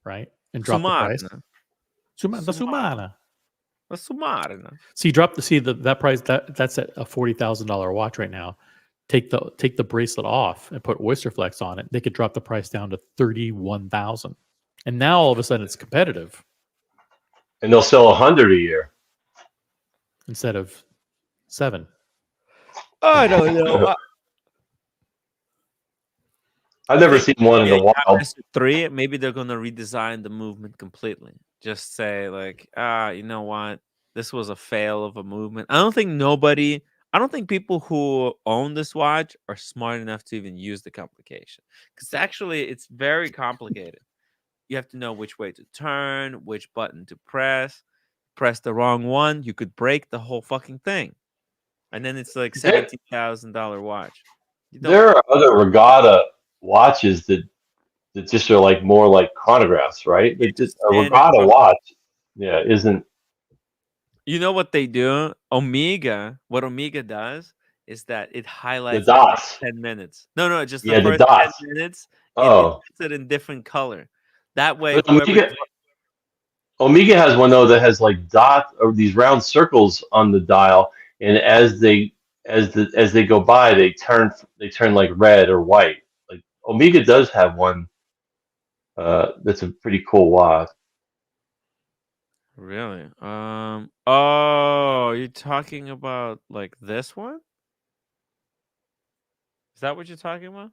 right? And drop the price. The Submariner. The Submariner. See, that price. That's at a $40,000 watch right now. Take the bracelet off and put Oyster Flex on it. They could drop the price down to $31,000, and now all of a sudden it's competitive. And they'll sell 100 a year instead of 7. I don't know. I've never seen one in a while. 3, maybe they're gonna redesign the movement completely. Just say like, you know what? This was a fail of a movement. I don't think people who own this watch are smart enough to even use the complication. Because actually it's very complicated. You have to know which way to turn, which button to press. Press the wrong one, you could break the whole fucking thing. And then it's like $17,000 watch. There are other regatta watches that just are like more like chronographs, right? A regatta watch, isn't. You know what they do? What Omega does is that it highlights the dots. 10 minutes. No, just the first dots. 10 minutes. Oh. It puts it in different color. That way, Omega has one though that has like dots or these round circles on the dial, and as they go by, they turn like red or white. Like Omega does have one that's a pretty cool watch. Really? Oh, you're talking about like this one? Is that what you're talking about?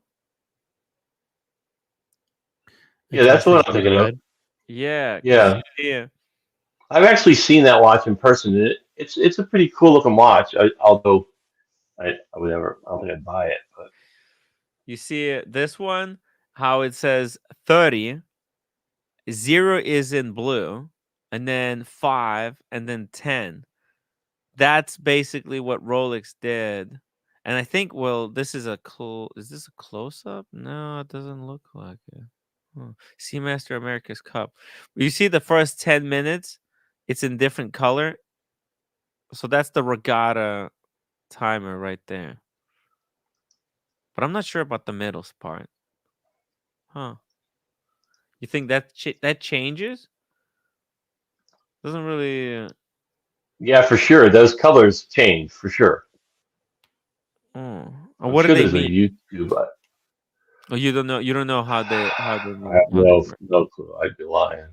Yeah, that's what I'm thinking of. Yeah. I've actually seen that watch in person. It's a pretty cool looking watch. Although I would never, I don't think I'd buy it. But you see this one, how it says 30, 0 is in blue, and then 5, and then 10. That's basically what Rolex did. And I think, this is is this a close-up? No, it doesn't look like it. Seamaster America's Cup. You see the first 10 minutes, it's in different color. So that's the regatta timer right there. But I'm not sure about the middle part. Huh. You think that changes? Doesn't really... Yeah, for sure. Those colors change, for sure. What do they mean? YouTube, but... Oh, you don't know how they I have no clue. I'd be lying.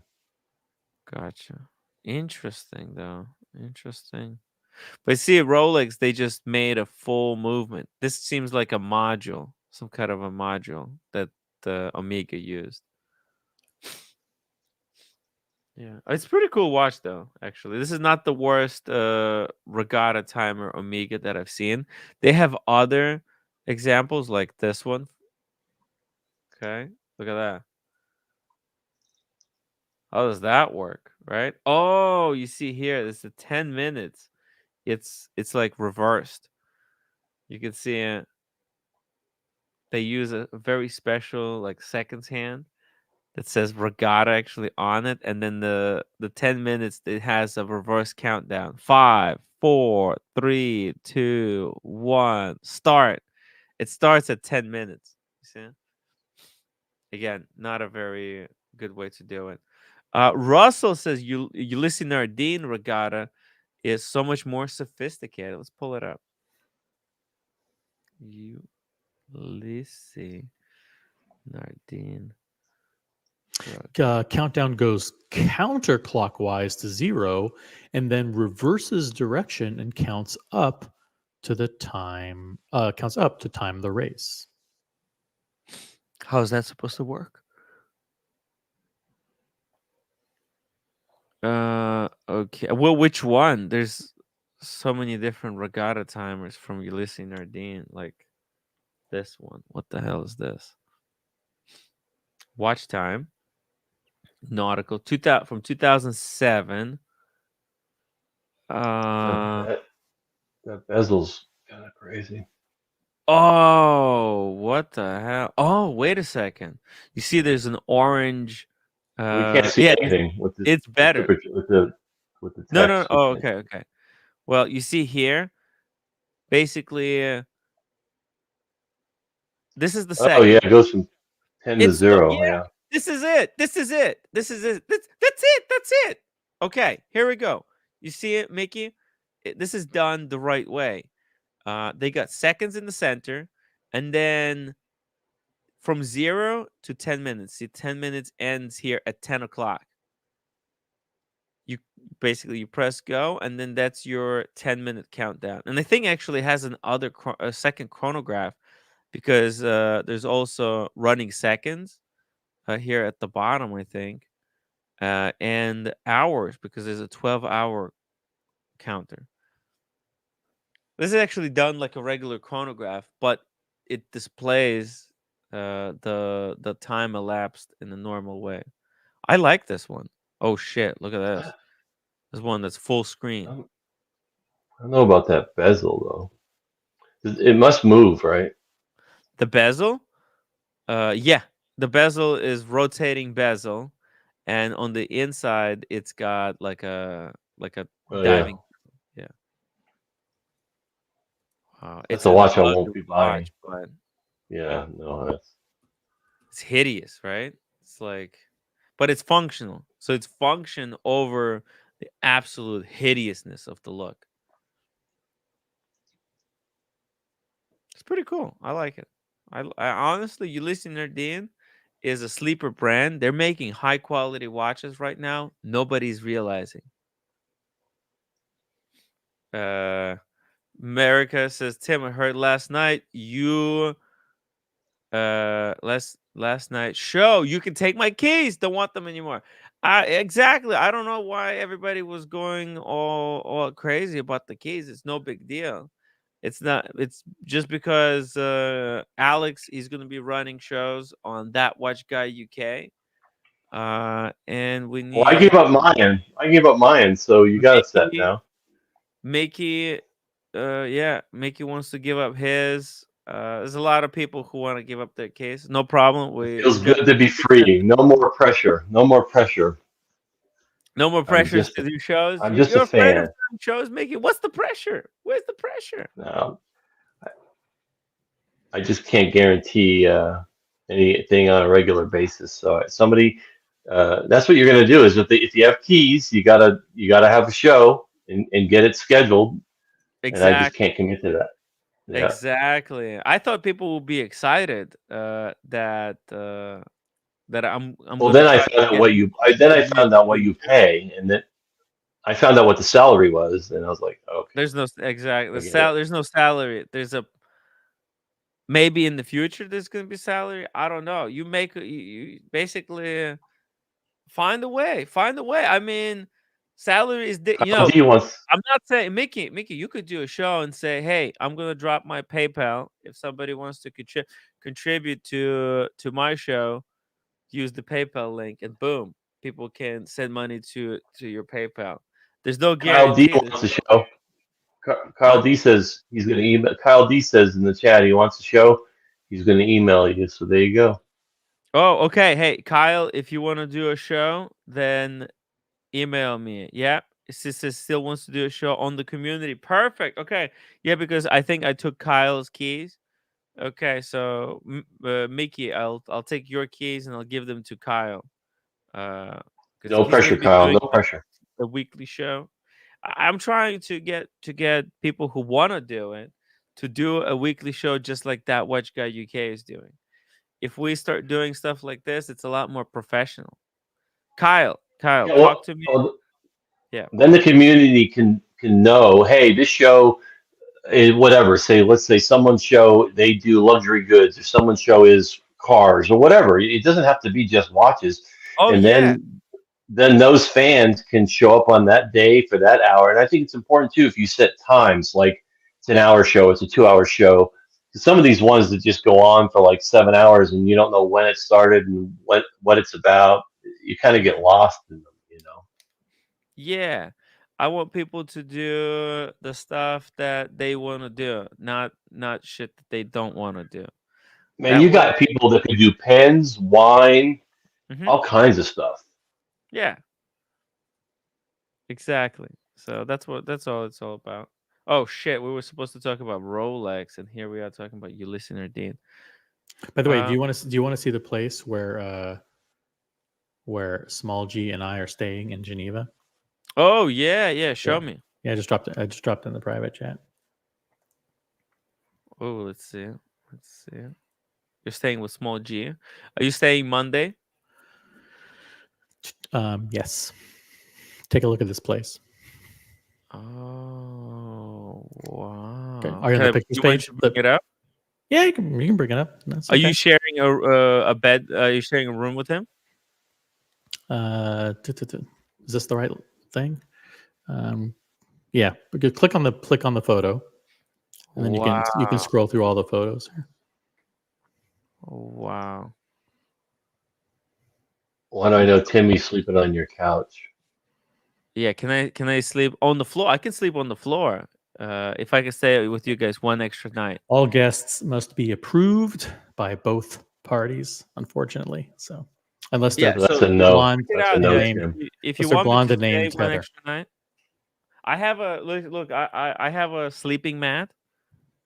Gotcha. Interesting though. Interesting. But see, Rolex, they just made a full movement. This seems like a module, some kind of a module that the Omega used. Yeah, it's pretty cool watch though. Actually, this is not the worst regatta timer Omega that I've seen. They have other examples like this one. Okay, look at that. How does that work? Right? Oh, you see here, this is 10 minutes. It's like reversed. You can see it. They use a very special like seconds hand that says regatta actually on it, and then the 10 minutes it has a reverse countdown. 5, 4, 3, 2, 1, start. It starts at 10 minutes. You see? Again, not a very good way to do it. Russell says Ulysses Nardine regatta is so much more sophisticated. Let's pull it up. Ulysses Nardine. Countdown goes counterclockwise to 0 and then reverses direction and counts up to time the race. How is that supposed to work? Okay. Well, which one? There's so many different regatta timers from Ulysses Nardine. Like this one. What the hell is this? Watch time. Nautical 2000 from 2007. That bezel's kind of crazy. Oh, what the hell? Oh, wait a second. You see, there's an orange. We can't see Yeah, anything with the it's better. with the text. No. Oh, okay. Well, you see here, basically, this is the second. Oh yeah, it goes from 10 to 0. Yeah. Yeah. This is it. That's it. Okay, here we go. You see it, Mickey? This is done the right way. They got seconds in the center, and then from 0 to 10 minutes. See, 10 minutes ends here at 10 o'clock. You press go, and then that's your 10-minute countdown. And the thing actually has a second chronograph because there's also running seconds here at the bottom, I think, and hours because there's a 12-hour counter. This is actually done like a regular chronograph, but it displays the time elapsed in the normal way. I like this one. Oh shit! Look at this. This one that's full screen. I don't know about that bezel though. It must move, right? The bezel, yeah, the bezel is rotating bezel, and on the inside it's got like a Oh, diving. Yeah. That's It's a an watch I ugly won't be buying. watch, but Yeah, no, it's hideous, right? It's like, but it's functional. So it's function over the absolute hideousness of the look. It's pretty cool. I like it. I honestly, Ulysses Nardine is a sleeper brand. They're making high quality watches right now. Nobody's realizing. America says, Tim, I heard last night you last night show you can take my keys, don't want them anymore. Exactly. I don't know why everybody was going all crazy about the keys. It's no big deal. It's not. It's just because Alex is going to be running shows on That Watch Guy UK, and we need. Well, I gave up mine. So you got it set now. Mickey, Mickey wants to give up his. There's a lot of people who want to give up their case. No problem. It feels good to be free. No more pressure. No more pressure. No more pressure to do shows. I'm just a fan. Of shows, Mickey. What's the pressure? Where's the pressure? No, I just can't guarantee anything on a regular basis. So somebody, that's what you're going to do. Is if you have keys, you gotta have a show and get it scheduled. Exactly. And I just can't commit to that. Yeah. Exactly. I thought people would be excited that I'm. Well, then I found out what you. I found out what you pay, and then I found out what the salary was, and I was like, okay. There's no There's no salary. There's a maybe in the future there's gonna be salary. I don't know. You make you basically Find a way. Find a way. I mean, salary is you Kyle know. D wants. I'm not saying Mickey, you could do a show and say, "Hey, I'm gonna drop my PayPal. If somebody wants to contribute to my show, use the PayPal link, and boom, people can send money to your PayPal. There's no Kyle D guarantee. wants the show. Kyle Huh? D says he's going to email. Kyle D says in the chat he wants the show. He's going to email you. So there you go. Oh, okay. Hey, Kyle, if you want to do a show, then email me. Yeah. Sister still wants to do a show on the community. Perfect. Okay. Yeah, because I think I took Kyle's keys. Okay, so Mickey, I'll take your keys and I'll give them to Kyle. Because No he's gonna pressure, be Kyle. doing No pressure. the weekly show. I'm trying to get people who want to do it to do a weekly show just like that Watch Guy UK is doing. If we start doing stuff like this, it's a lot more professional. Kyle, Yeah, talk well, to me. well, Yeah. then the community can know. Hey, this show is whatever. Say, let's say someone's show they do luxury goods, or someone's show is cars, or whatever. It doesn't have to be just watches. Oh And yeah. then those fans can show up on that day for that hour. And I think it's important too if you set times, like it's an hour show, it's a 2 hour show. Some of these ones that just go on for like 7 hours and you don't know when it started and what it's about, you kind of get lost in them, you know. Yeah. I want people to do the stuff that they want to do, not shit that they don't want to do. Man, That you way. got people that can do pens, wine, Mhm. all kinds of stuff. Yeah. Exactly. So that's all it's all about. Oh shit, we were supposed to talk about Rolex and here we are talking about you listener Dean. By the way, do you want to see the place where Small G and I are staying in Geneva? Oh yeah, show me. Yeah, I just dropped in the private chat. Oh, let's see. You're staying with Small G. Are you staying Monday? Yes. Take a look at this place. Oh wow. Okay. Are you on the pictures page? Bring it up? Yeah, you can bring it up. That's Are okay. you sharing a bed? Are you sharing a room with him? Is this the right thing? Yeah, because click on the photo, and then you can scroll through all the photos. Wow. Why do I know Timmy's sleeping on your couch? Yeah, can I sleep on the floor? I can sleep on the floor. If I can stay with you guys one extra night. All guests must be approved by both parties, unfortunately. So unless they're That's a no. blonde, That's a no, named, Tim. if you they're want blonde me and to stay named one Heather. extra night, I have a look. I have a sleeping mat.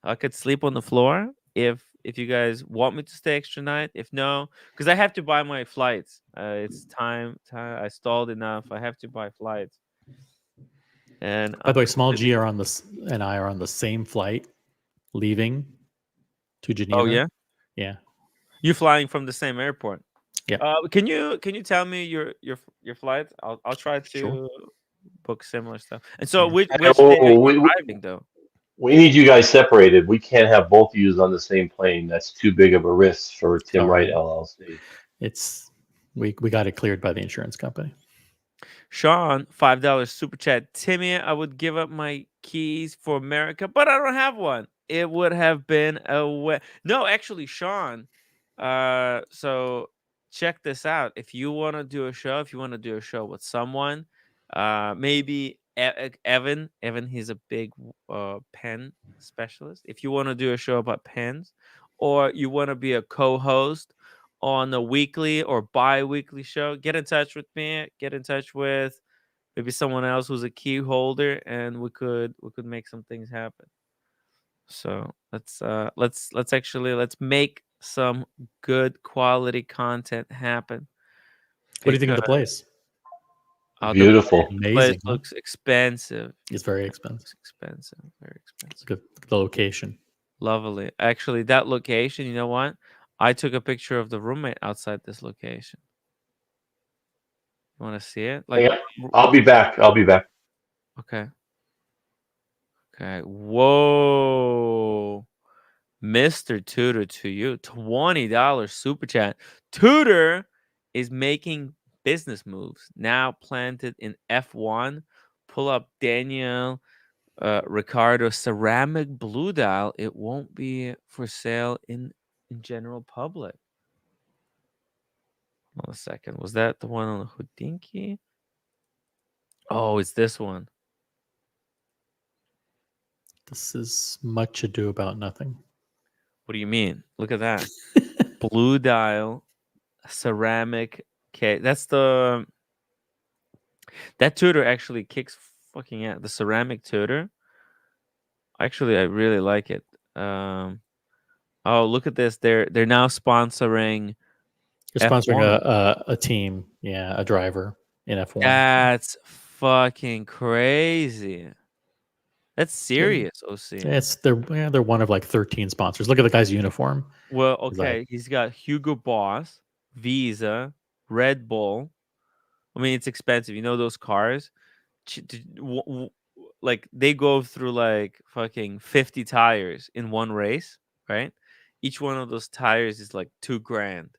I could sleep on the floor if you guys want me to stay extra night. If no, because I have to buy my flights. It's time. I stalled enough. I have to buy flights. And by the way, Small G and I are on the same flight, leaving to Geneva. Oh yeah, yeah. You flying from the same airport? Yeah. Can you tell me your flights? I'll try to book similar stuff. And so which day are you arriving though? We need you guys separated. We can't have both of you on the same plane. That's too big of a risk for Tim Wright LLC. It's we got it cleared by the insurance company. Sean, $5 super chat. Timmy, I would give up my keys for America, but I don't have one. It would have been no, actually, Sean. So check this out. If you want to do a show, with someone, maybe Evan. Evan, he's a big pen specialist. If you want to do a show about pens, or you want to be a co-host on a weekly or bi-weekly show, get in touch with me. Get in touch with maybe someone else who's a key holder, and we could make some things happen. So let's make some good quality content happen. What do you think of the place? Beautiful. The place looks expensive. It's very expensive. Very expensive. Good. The location. Lovely. Actually, that location, you know what? I took a picture of the roommate outside this location. You want to see it? I'll be back. Okay. Whoa. Mr. Tudor to you. $20 super chat. Tudor is making business moves now planted in F1. Pull up Daniel Ricciardo ceramic blue dial. It won't be for sale in general public. Hold on a second. Was that the one on the Houdinki? Oh, it's this one. This is much ado about nothing. What do you mean? Look at that. Blue dial ceramic case. That Tudor actually kicks fucking out. The ceramic Tudor. Actually, I really like it. Oh, look at this. They're now sponsoring You're sponsoring F1. a team, yeah, a driver in F1. That's fucking crazy. That's serious, OC. They're one of like 13 sponsors. Look at the guy's uniform. Well, He's like- okay, he's got Hugo Boss, Visa, Red Bull. I mean, it's expensive. You know those cars? Like they go through like fucking 50 tires in one race, right? Each one of those tires is like $2,000.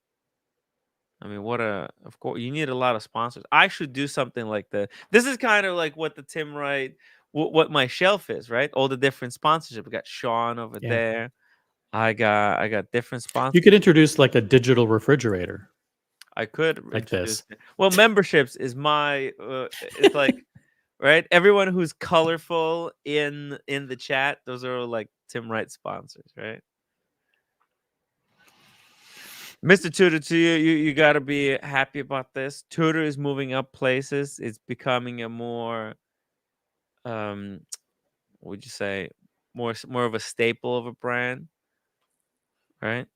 I mean, of course, you need a lot of sponsors. I should do something like that. This is kind of like what the Tim Wright, what my shelf is, right? All the different sponsorship. We got Sean over Yeah. there. I got different sponsors. You could introduce like a digital refrigerator. I could like introduce this. Well, memberships is my it's like right. Everyone who's colorful in the chat, those are like Tim Wright sponsors, right? Mr. Tudor, to you got to be happy about this. Tudor is moving up places. It's becoming a more, what would you say, more of a staple of a brand, right?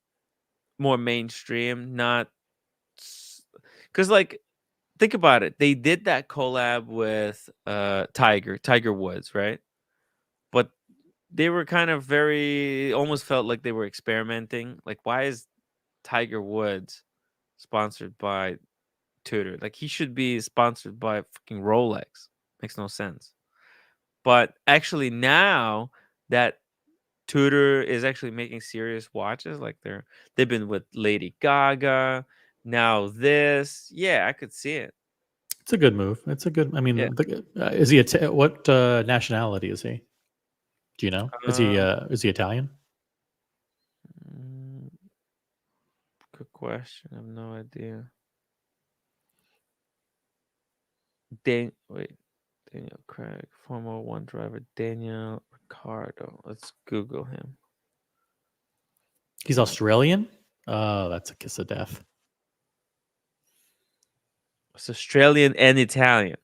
More mainstream, not because like think about it. They did that collab with Tiger Woods, right? But they were kind of almost felt like they were experimenting. Like, why is Tiger Woods sponsored by Tudor? Like, he should be sponsored by fucking Rolex. Makes no sense. But actually now that Tudor is actually making serious watches, like they've been with Lady Gaga, now this, yeah, I could see it. It's a good move. It's a good. I mean, Yeah. is he what nationality is he? Do you know? Is he Italian? Good question. I have no idea. Daniel Craig, Formula One driver Daniel Ricciardo. Let's Google him. He's Australian. Oh, that's a kiss of death. It's Australian and Italian.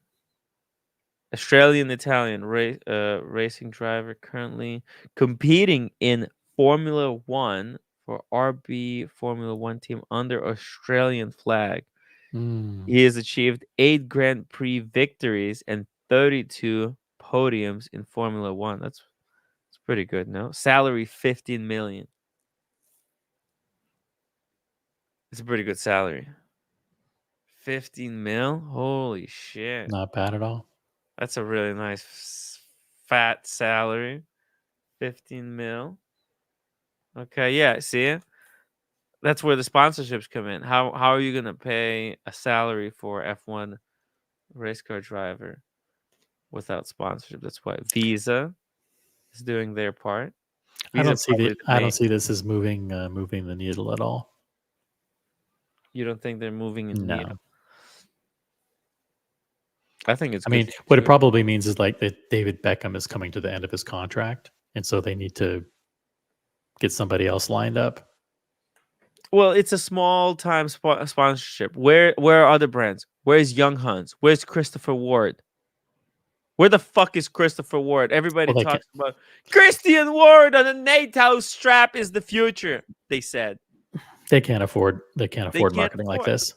Australian-Italian racing driver currently competing in Formula One for RB Formula One team under Australian flag. He has achieved 8 Grand Prix victories and 32 podiums in Formula One. That's pretty good, no? Salary 15 million. It's a pretty good salary. 15 mil? Holy shit. Not bad at all. That's a really nice fat salary. 15 mil. Okay, yeah, see? That's where the sponsorships come in. How are you going to pay a salary for F1 race car driver without sponsorship? That's why Visa is doing their part. I don't see this as moving the needle at all. You don't think they're moving in the No. needle? I think it's. I mean, what it probably means is like that David Beckham is coming to the end of his contract, and so they need to get somebody else lined up. Well, it's a small time sponsorship. Where are other brands? Where's Young Huns? Where's Christopher Ward? Where the fuck is Christopher Ward? Everybody talks about Christian Ward on a Nate House strap is the future. They said they can't afford marketing like this.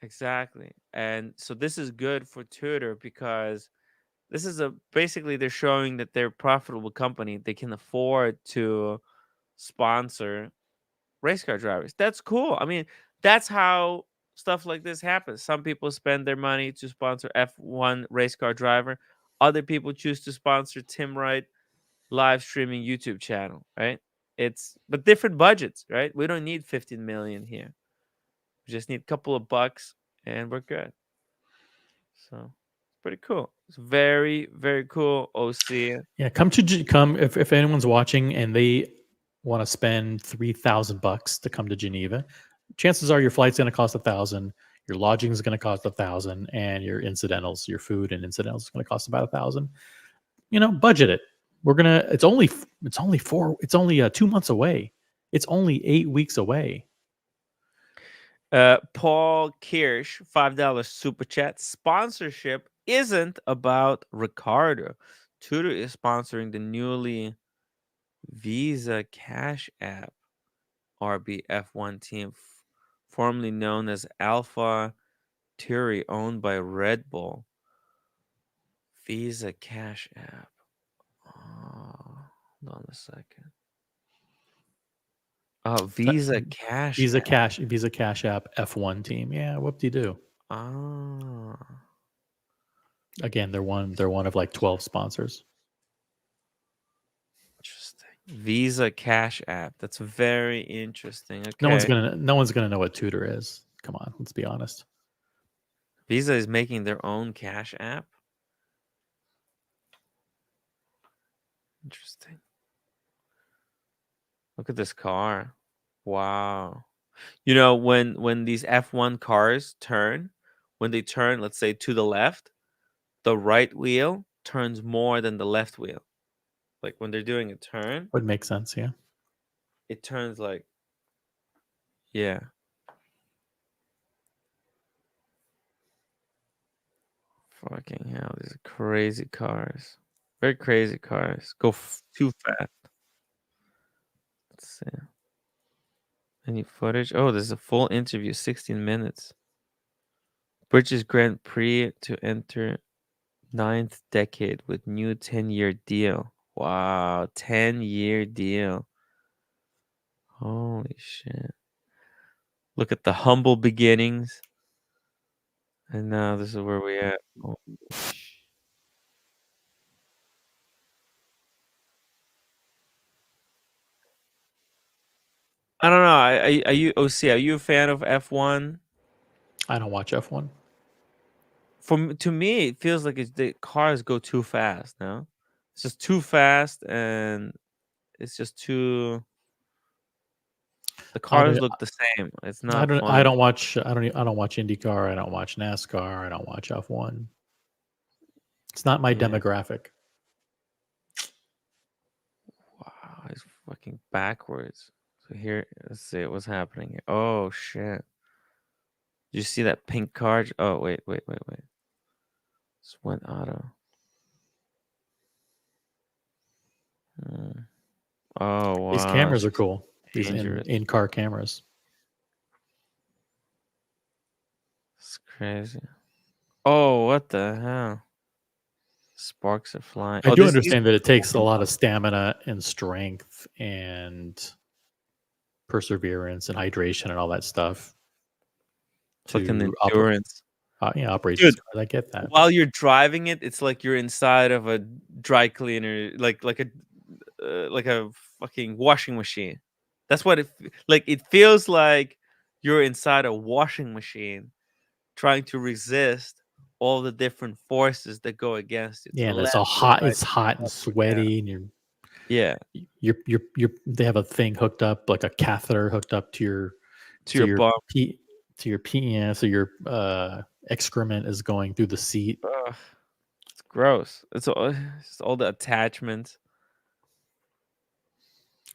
Exactly. And so this is good for Tudor because this is basically they're showing that they're a profitable company. They can afford to sponsor race car drivers. That's cool. I mean, that's how stuff like this happens. Some people spend their money to sponsor F1 race car driver. Other people choose to sponsor Tim Wright live streaming YouTube channel, right? But different budgets, right? We don't need 15 million here. We just need a couple of bucks and we're good. So pretty cool. It's very, very cool. OC. Yeah, come if anyone's watching and they want to spend $3,000 to come to Geneva, chances are your flight's going to cost $1,000, your lodging is going to cost $1,000, and your incidentals, your food and incidentals, is going to cost about $1,000. Budget it. It's only 2 months away. It's only 8 weeks away. Paul Kirsch, $5 super chat. Sponsorship isn't about Ricardo. Tudor is sponsoring the newly Visa Cash App RBF1 team, formerly known as Alpha Tauri, owned by Red Bull. Visa Cash App. Oh, hold on a second. Oh, Visa Cash. Visa App. Cash App F1 team. Yeah, whoop-de-doo. Ah. Again, they're one of like 12 sponsors. Interesting. Visa Cash App. That's very interesting. Okay. No one's gonna know what Tudor is. Come on, let's be honest. Visa is making their own Cash App. Interesting. Look at this car. Wow. When these F1 cars turn, when they turn, let's say to the left, the right wheel turns more than the left wheel. Like when they're doing a turn, Would make sense, yeah. it turns like, yeah. Fucking hell, these are crazy cars. Very crazy cars. Go too fast. Let's see. Any footage? Oh, there's a full interview, 16 minutes. British Grand Prix to enter 9th decade with new 10-year deal. Wow, 10-year deal. Holy shit. Look at the humble beginnings. And now this is where we at. Oh. I don't know. Are you OC? Are you a fan of F1? I don't watch F1. To me, it feels like the cars go too fast. No, it's just too fast, and it's just too. The cars look the same. It's not fun. I don't watch IndyCar. I don't watch NASCAR. I don't watch F1. It's not my demographic. Wow, it's fucking backwards. So here, let's see what's happening here. Oh shit! Did you see that pink car? Oh wait. It's went auto. Oh wow! These cameras are cool. These in-car cameras. It's crazy. Oh, what the hell? Sparks are flying. I do understand that it takes a lot of stamina and strength and perseverance and hydration and all that stuff. Fucking endurance. Operate these cars. I get that. While you're driving it, it's like you're inside of a dry cleaner, like a fucking washing machine. That's what it feels like. You're inside a washing machine, trying to resist all the different forces that go against it. Yeah, and it's all hot. It's hot and sweaty, and they have a thing hooked up, like a catheter hooked up to your bum. To your pee. Yeah, so your excrement is going through the seat. It's gross. It's all the attachments.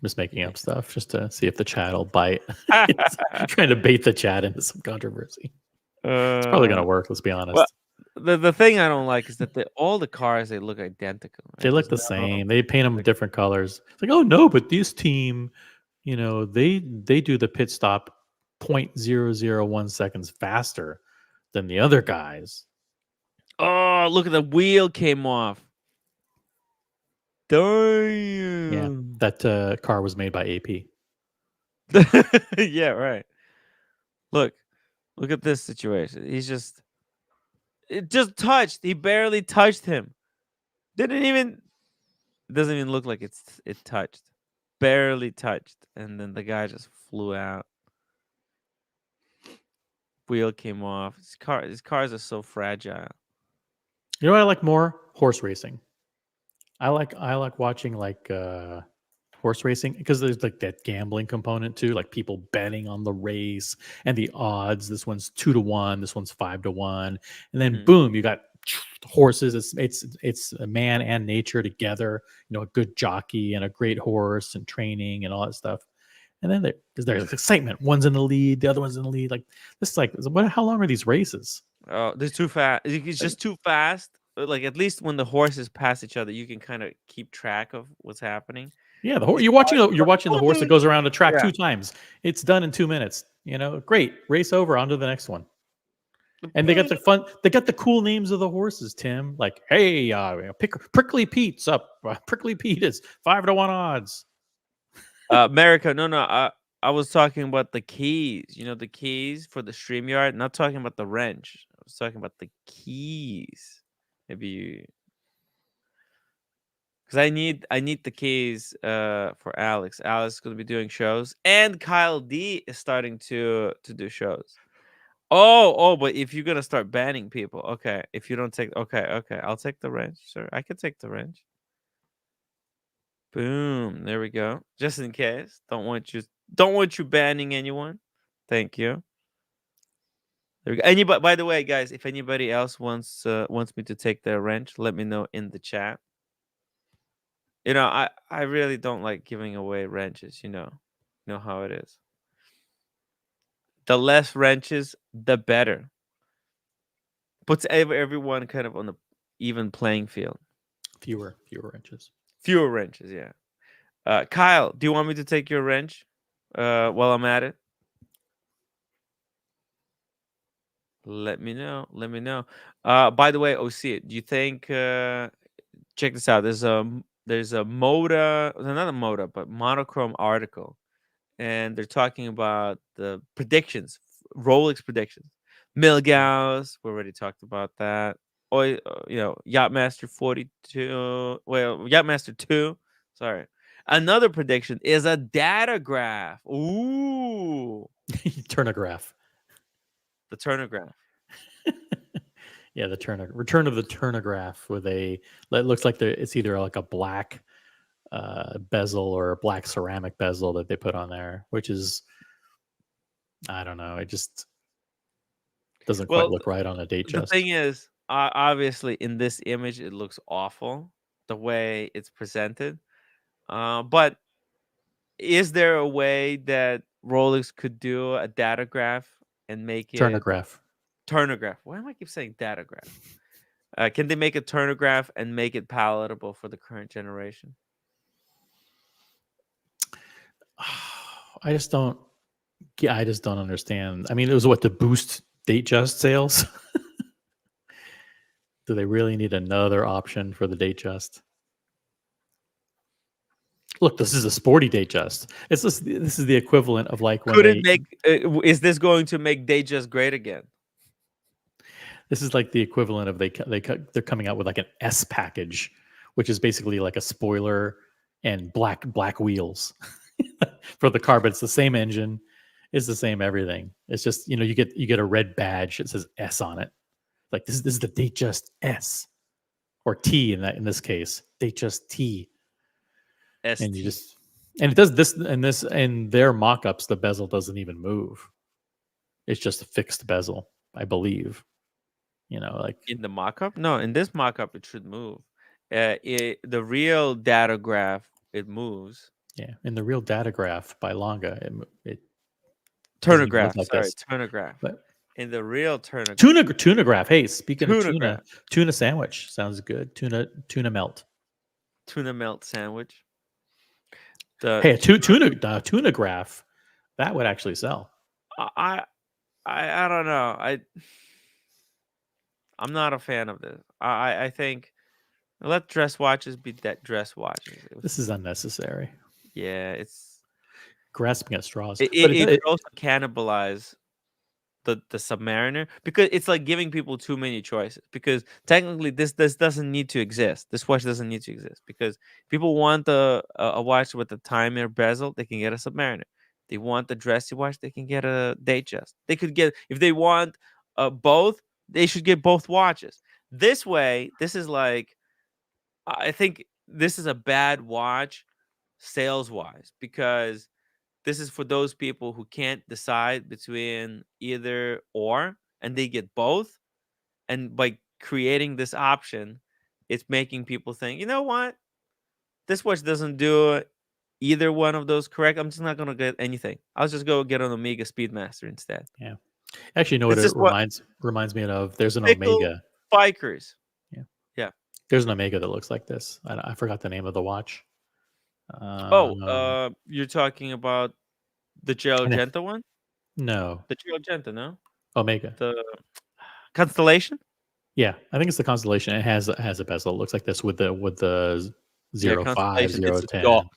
Just making up stuff just to see if the chat will bite. Trying to bait the chat into some controversy. It's probably gonna work. Let's be honest. Well, the thing I don't like is that all the cars, they look identical. Right? They look the same. They paint them different colors. It's like, oh no, but this team, they do the pit stop 0.001 seconds faster than the other guys. Oh, look at the wheel came off. Damn. Yeah, that car was made by AP. Yeah, right. Look at this situation. It just touched. He barely touched him. It doesn't even look like it touched. Barely touched. And then the guy just flew out. wheel came off. These cars are so fragile. You know what I like more? Horse racing. I like watching like horse racing because there's like that gambling component too, like people betting on the race and the odds. This one's 2-1, this one's 5-1, and then Mhm. boom, you got horses. It's a man and nature together. You know, a good jockey and a great horse and training and all that stuff. And then there's excitement. One's in the lead, the other one's in the lead. Like this, is like how long are these races? Oh, they're too fast. It's just too fast. Like at least when the horses pass each other, you can kind of keep track of what's happening. Yeah, These you're cars watching the horse that goes around the track Yeah. 2 times. It's done in 2 minutes. You know, great. Race over, on to the next one. And they got the fun. They got the cool names of the horses, Tim. Like, hey, Prickly Pete's up. Prickly Pete is 5-1 odds. America. No. I was talking about the keys. You know, the keys for the StreamYard. Not talking about the wrench. I was talking about the keys. Maybe you, because I need the keys for Alex. Alex is gonna be doing shows, and Kyle D is starting to do shows. Oh, but if you're gonna start banning people, okay. If you don't take, okay, I'll take the wrench, sir. I can take the wrench. Boom. There we go. Just in case. Don't want you banning anyone. Thank you. There we go. Anybody, by the way, guys, if anybody else wants me to take their wrench, let me know in the chat. You know, I really don't like giving away wrenches, you know how it is. The less wrenches, the better. Puts everyone kind of on the even playing field. Fewer wrenches. Fewer wrenches, yeah. Kyle, do you want me to take your wrench while I'm at it? Let me know. By the way, OC, do you think check this out. There's a Moda, not a Moda, but Monochrome article, and they're talking about the predictions, Rolex predictions. Milgauss, we already talked about that. Yachtmaster 42. Well, Yachtmaster 2. Sorry. Another prediction is a datograph. Ooh. Turnograph. The turnograph. Yeah, the return of the turnograph with it looks like it's either like a black bezel or a black ceramic bezel that they put on there, which is, I don't know, it just doesn't quite look right on a date The chest. thing is, obviously in this image it looks awful the way it's presented. But is there a way that Rolex could do a datograph and make it Turnograph. Why am I keep saying datograph? Can they make a turnograph and make it palatable for the current generation? I just don't understand. I mean, it was what, to boost date just sales? Do they really need another option for the date just? Look, this is a sporty date just. This is the equivalent of like when is this going to make date just great again? This is like the equivalent of they're coming out with like an S package, which is basically like a spoiler and black wheels for the car, but it's the same engine, it's the same everything. It's just, you get a red badge that says S on it. Like this is the date just S or T in this case, date just T. ST. And it does this in their mock-ups, the bezel doesn't even move. It's just a fixed bezel, I believe. Like in the mock-up? No, in this mock-up it should move. The real datograph, it moves. Yeah, in the real datograph by Longa, it turnograph. Like sorry, this. Turnograph. But in the real turnograph. Tunograph. Hey, speaking of tuna sandwich sounds good. Tuna melt. Tuna melt sandwich. Hey, tunograph. That would actually sell. I don't know. I'm not a fan of this. I think let dress watches be dress watches. This is unnecessary. Yeah, it's grasping at straws. It could also cannibalize the Submariner, because it's like giving people too many choices, because technically this doesn't need to exist. This watch doesn't need to exist, because people want a watch with a timer bezel, they can get a Submariner. They want the dressy watch, they can get a Datejust. They could get, if they want both, they should get both watches. This way, this is like, I think this is a bad watch sales wise, because this is for those people who can't decide between either or, and they get both. And by creating this option, it's making people think, you know what? This watch doesn't do either one of those correct. I'm just not going to get anything. I'll just go get an Omega Speedmaster instead. Yeah. Actually, you know what It's it just what reminds me of? There's an fickle Omega. bikers. Yeah. Yeah. There's an Omega that looks like this. I forgot the name of the watch. You're talking about the and it- Genta one? no, The Genta, no? Omega. The Constellation? Yeah, I think it's the Constellation. It has a bezel. It looks like this with the 05, Constellation. It's 010. dog.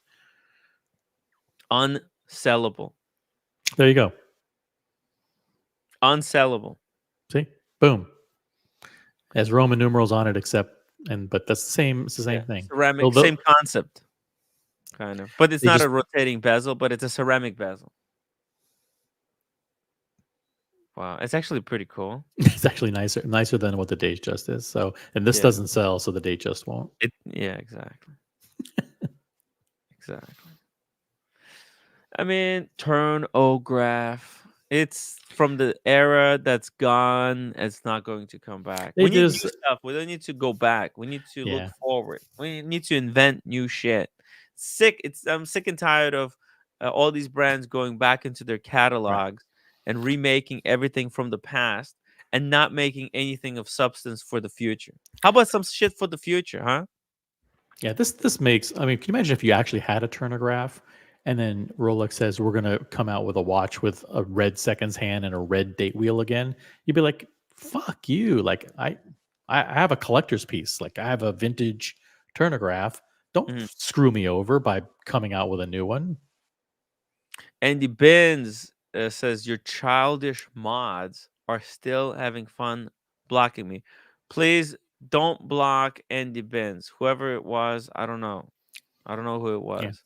Unsellable. There you go. Unsellable. See, boom. It has Roman numerals on it, but that's the same. It's the same thing. Ceramic, Well, same concept, kind of. But it's They not just- a rotating bezel, but it's a ceramic bezel. Wow, it's actually pretty cool. It's actually nicer than what the Datejust is. So, and this Yeah. doesn't sell, so the Datejust won't. Yeah, exactly. Exactly. I mean, turnograph. It's from the era that's gone. It's not going to come back. They We need new just- stuff. We don't need to go back. We need to Yeah. look forward. We need to invent new shit. I'm sick and tired of all these brands going back into their catalogs and remaking everything from the past and not making anything of substance for the future. How about some shit for the future, huh? Yeah, this makes. I mean, can you imagine if you actually had a turnograph, and then Rolex says we're going to come out with a watch with a red seconds hand and a red date wheel again? You'd be like, "Fuck you!" Like I have a collector's piece. Like I have a vintage turnograph. Don't Mhm. screw me over by coming out with a new one. Andy Benz says your childish mods are still having fun blocking me. Please don't block Andy Benz. Whoever it was, I don't know. I don't know who it was.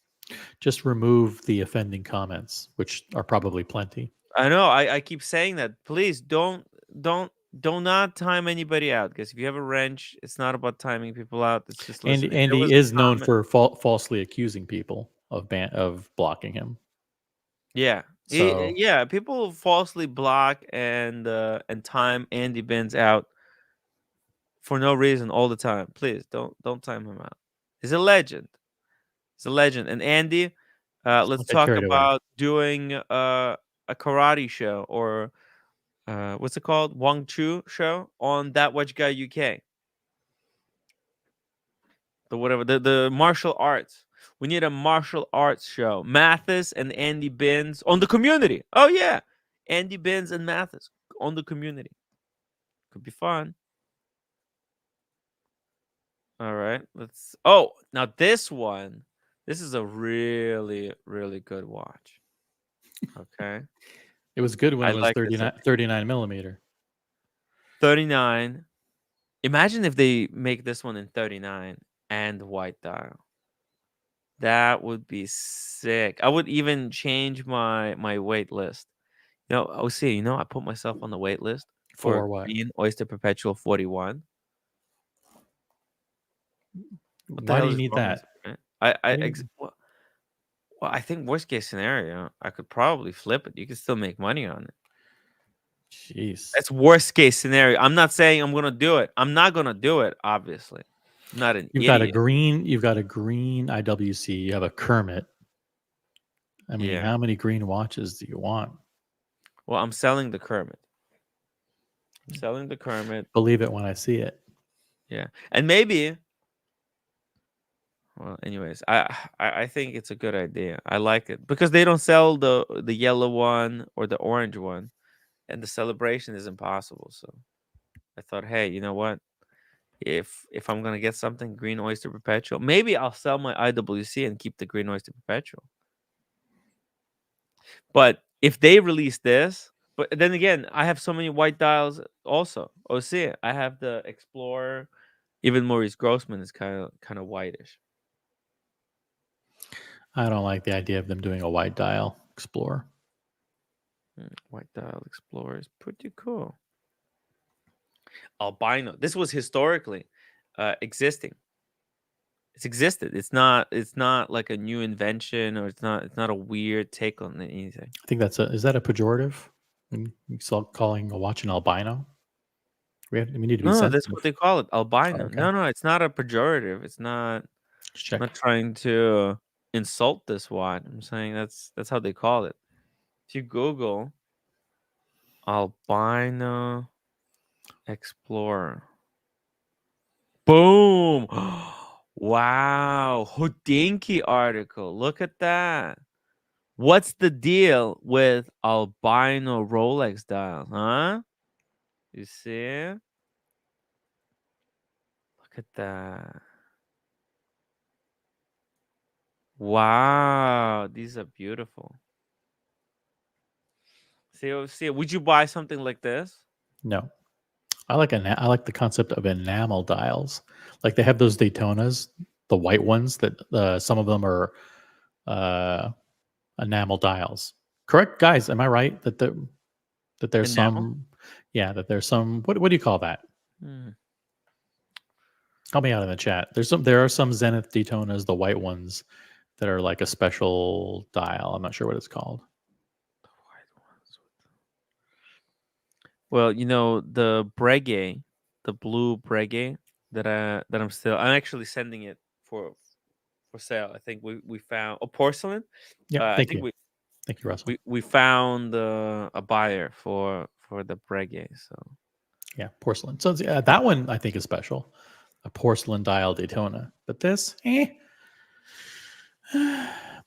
Just remove the offending comments, which are probably plenty. I know. I keep saying that. Please do not time anybody out, because if you have a wrench, it's not about timing people out. It's just listen. If there was Andy a is known comment- for falsely accusing people of blocking him. Yeah. So- Yeah, people falsely block and time Andy Benz out for no reason all the time. Please don't time him out. He's a legend. He's a legend. And Andy, let's get talk carried away. about doing a karate show, or what's it called? Wong Chu show on That Watch Guy UK. The martial arts. We need a martial arts show. Mathis and Andy Benz on the community. Oh yeah. Andy Benz and Mathis on the community. Could be fun. All right. Now this one. This is a really, really good watch. Okay. It was good when I it was like this 39 millimeter. 39. Imagine if they make this one in 39 and white dial. That would be sick. I would even change my wait list. I put myself on the wait list For what? Green Oyster Perpetual 41. What the Why hell do you is need wrong that? with you, man? What do you- Well, I think worst case scenario, I could probably flip it. You could still make money on it. Jeez. That's worst case scenario. I'm not saying I'm gonna do it. I'm not gonna do it. Obviously, I'm not an You've idiot. got a green IWC. You have a Kermit. I mean, Yeah. how many green watches do you want? Well, I'm selling the Kermit. I'm selling the Kermit. Believe it when I see it. Yeah, and maybe. Well, anyways, I think it's a good idea. I like it because they don't sell the yellow one or the orange one, and the celebration is impossible. So I thought, hey, you know what? If I'm gonna get something Green Oyster Perpetual, maybe I'll sell my IWC and keep the Green Oyster Perpetual. But if they release this, but then again, I have so many white dials also. Oh, see, I have the Explorer. Even Maurice Grossman is kind of whitish. I don't like the idea of them doing a white dial. Explorer. White dial Explorer is pretty cool. Albino. This was historically existing. It's existed. It's not like a new invention, or it's not a weird take on anything. I think is that a pejorative? You saw calling a watch an albino? We need to be No, sensitive. that's what they call it, albino. Okay. No, it's not a pejorative. It's not. Just check. I'm not trying to insult this watch. I'm saying that's how they call it. If you Google albino Explorer, boom! Wow, Houdinki article. Look at that. What's the deal with albino Rolex dials, huh? You see? Look at that. Wow, these are beautiful. See, would you buy something like this? No. I like the concept of enamel dials. Like they have those Daytonas, the white ones that some of them are enamel dials. Correct, guys? Am I right that there's Enamel? that there's some what do you call that? Help me out in the chat. There are some Zenith Daytonas, the white ones, that are like a special dial. I'm not sure what it's called. Well, the Breguet, the blue Breguet that I'm actually sending it for sale. I think we found porcelain. Yeah, I think thank you, Russell. we found a buyer for the Breguet. So yeah, porcelain. So that one I think is special, a porcelain dial Daytona. But this,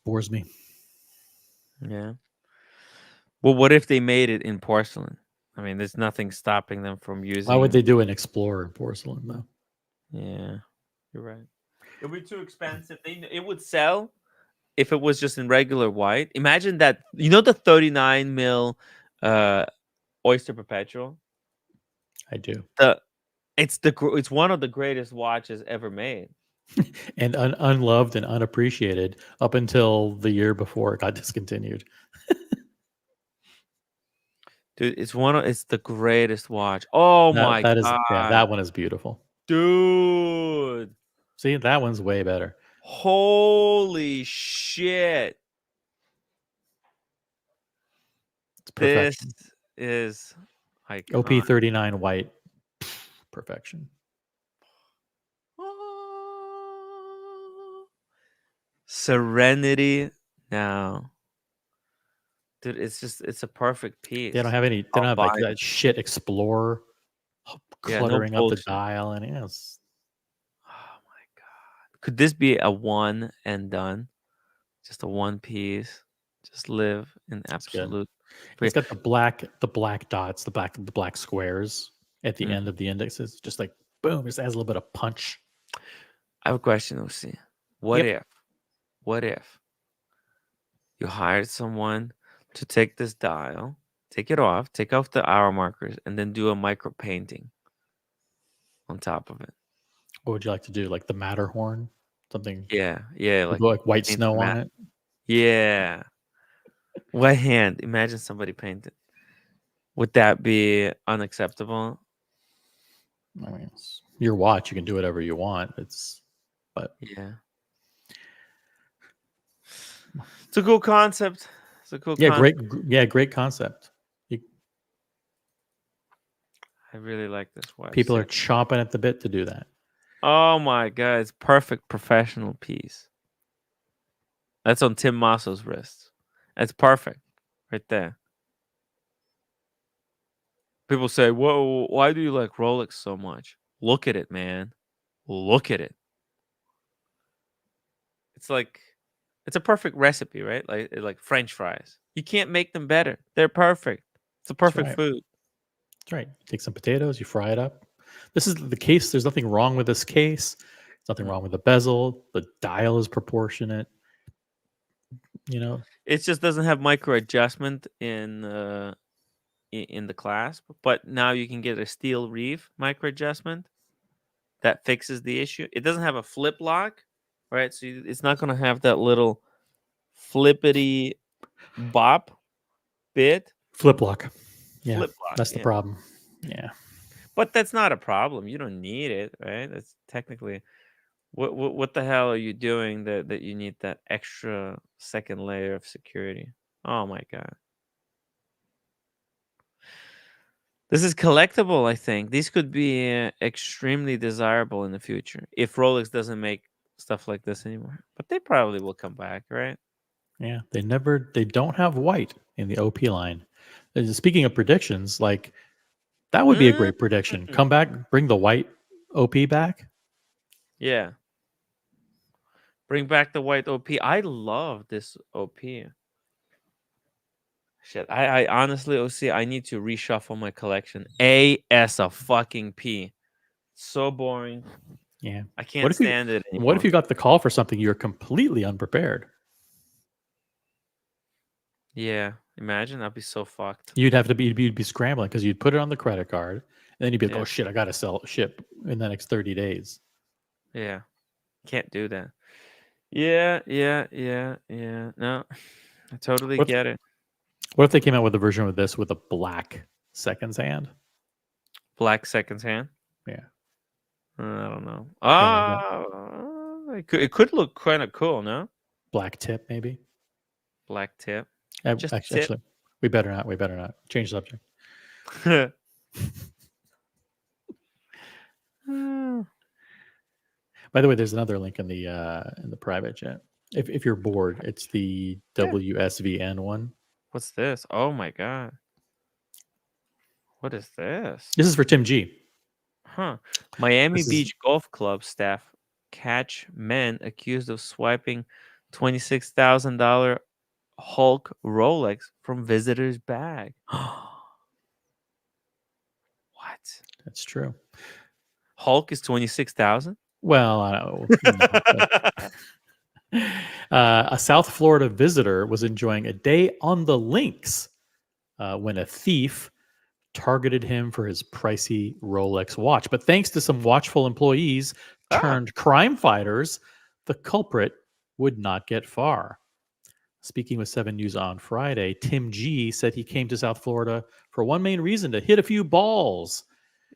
bores me. yeah. Well, what if they made it in porcelain? I mean, there's nothing stopping them from using. Why would they do an Explorer in porcelain though? Yeah, you're right. It would be too expensive. It would sell if it was just in regular white. Imagine that. The 39 mil Oyster Perpetual. I do. It's one of the greatest watches ever made, and unloved and unappreciated up until the year before it got discontinued. Dude, it's the greatest watch. Oh my god. That one is beautiful. Dude. See, that one's way better. Holy shit. It's perfection. This is iconic. OP39 white. Perfection. Serenity now. Dude, it's a perfect piece. They don't have like that shit Explorer cluttering up the dial, and yes. Oh my god. Could this be a one and done? Just a one piece. Just live in absolute. It's got the black dots, the black squares at the end of the indexes. Just like boom, just adds a little bit of punch. I have a question, OC. What if you hired someone to take this dial, take off the hour markers, and then do a micro painting on top of it? What would you like to do? Like the Matterhorn? Something? Yeah. Like white snow on it? Yeah. White hand. Imagine somebody painted. Would that be unacceptable? I mean, it's your watch. You can do whatever you want. Yeah. It's a cool concept. Great concept. I really like this watch. People are chomping at the bit to do that. Oh my god, it's perfect professional piece. That's on Tim Masso's wrist. That's perfect. Right there. People say, whoa, why do you like Rolex so much? Look at it, man. Look at it. It's a perfect recipe, right? Like French fries. You can't make them better. They're perfect. It's a perfect food. That's right. You take some potatoes, you fry it up. This is the case. There's nothing wrong with this case. There's nothing wrong with the bezel. The dial is proportionate. It just doesn't have micro adjustment in the clasp. But now you can get a steel reef micro adjustment that fixes the issue. It doesn't have a flip lock, right? So it's not going to have that little flippity Bop, bit, Flip lock. Yeah, flip block. that's the Yeah. problem. Yeah. But that's not a problem. You don't need it, right? That's technically what the hell are you doing that you need that extra second layer of security? Oh my god. This is collectible, I think. These could be extremely desirable in the future if Rolex doesn't make stuff like this anymore. But they probably will come back, right? Yeah. They don't have white in the OP line. Speaking of predictions, like that would be a great prediction. Mm. Come back, bring the white OP back. Yeah. Bring back the white OP. I love this OP. Shit, I honestly, OC, I need to reshuffle my collection. A fucking P. So boring. Yeah. I can't stand it anymore. What if you got the call for something you're completely unprepared? Yeah, imagine I'd be so fucked. You'd be scrambling because you'd put it on the credit card, and then you'd be like, Yeah. "Oh shit, I gotta ship in the next 30 days." Yeah, can't do that. Yeah. No, I totally What- get it. What if they came out with a version of this with a black seconds hand? Black seconds hand. Yeah. I don't know. like It could look kind of cool, no? Black tip, maybe. Black tip. Just Actually, we better not. We better not change subject. By the way, there's another link in the private chat. If you're bored, it's the WSVN one. What's this? Oh my god. What is this? This is for Tim G. Huh. Miami This is- Beach Golf Club staff catch men accused of swiping $26,000 Hulk Rolex from visitor's bag. What? That's true. Hulk is 26,000? Well, I don't know. A South Florida visitor was enjoying a day on the links when a thief targeted him for his pricey Rolex watch. But thanks to some watchful employees turned crime fighters, the culprit would not get far. Speaking with 7 News on Friday, Tim G said he came to South Florida for one main reason: to hit a few balls.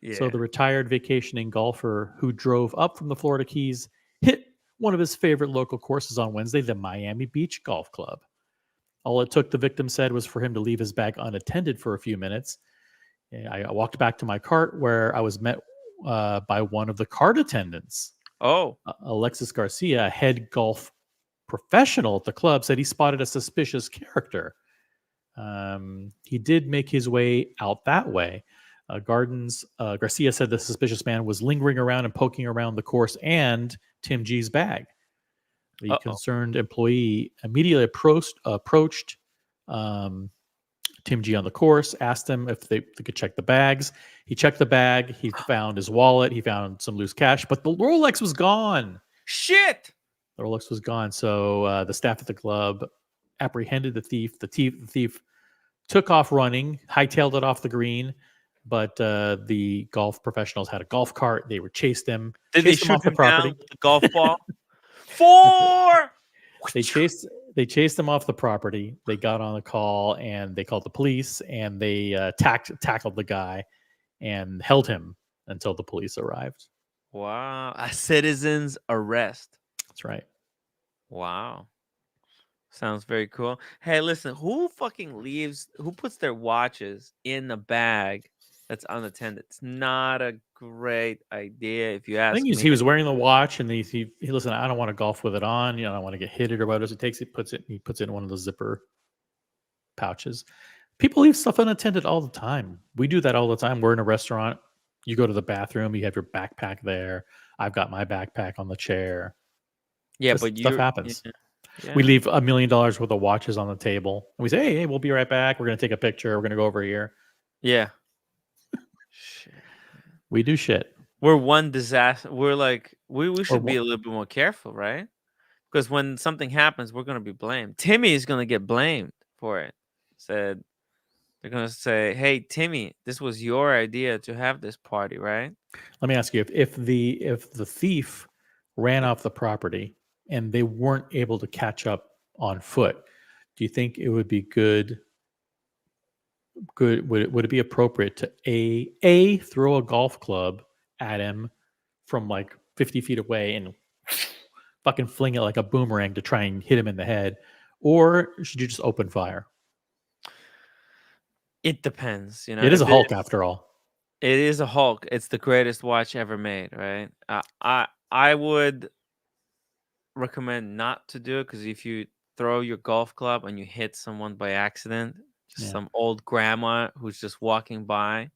Yeah. So the retired vacationing golfer who drove up from the Florida Keys hit one of his favorite local courses on Wednesday, the Miami Beach Golf Club. All it took, the victim said, was for him to leave his bag unattended for a few minutes. I walked back to my cart where I was met by one of the cart attendants. Oh. Alexis Garcia, a head golf professional at the club, said he spotted a suspicious character. He did make his way out that way. Garcia said the suspicious man was lingering around and poking around the course and Tim G's bag. The concerned employee immediately approached Tim G on the course, asked him if they could check the bags. He checked the bag. He found his wallet. He found some loose cash, but the Rolex was gone. Shit! The Rolex was gone. So the staff at the club apprehended the thief. The thief took off running, hightailed it off the green. But the golf professionals had a golf cart. They chased him. Did they chased him shoot off the him property? down with the golf ball? 4! They chased him off the property. They got on a call and they called the police, and they tackled the guy and held him until the police arrived. Wow. A citizen's arrest. That's right. Wow. Sounds very cool. Hey, listen, who puts their watches in a bag that's unattended? It's not a great idea if you ask I think me. he was wearing the watch, and he listen, I don't want to golf with it on. I don't want to get hit it or whatever. So he puts it in one of the zipper pouches. People leave stuff unattended all the time. We do that all the time. We're in a restaurant. You go to the bathroom. You have your backpack there. I've got my backpack on the chair. Yeah, This but stuff happens. Yeah. We leave $1 million worth of watches on the table, and we say, "Hey, we'll be right back. We're going to take a picture. We're going to go over here." Yeah. Shit. We do shit. We're one disaster. We're like, we should be one- a little bit more careful, right? Because when something happens, we're going to be blamed. Timmy is going to get blamed for it. They're going to say, "Hey, Timmy, this was your idea to have this party, right?" Let me ask you: if the thief ran off the property and they weren't able to catch up on foot, do you think it would be good? Would it be appropriate to a throw a golf club at him from like 50 feet away and fucking fling it like a boomerang to try and hit him in the head, or should you just open fire? It depends, It is a Hulk after all. It is a Hulk. It's the greatest watch ever made, right? I would recommend not to do it because if you throw your golf club and you hit someone by accident, just Yeah. some old grandma who's just walking by,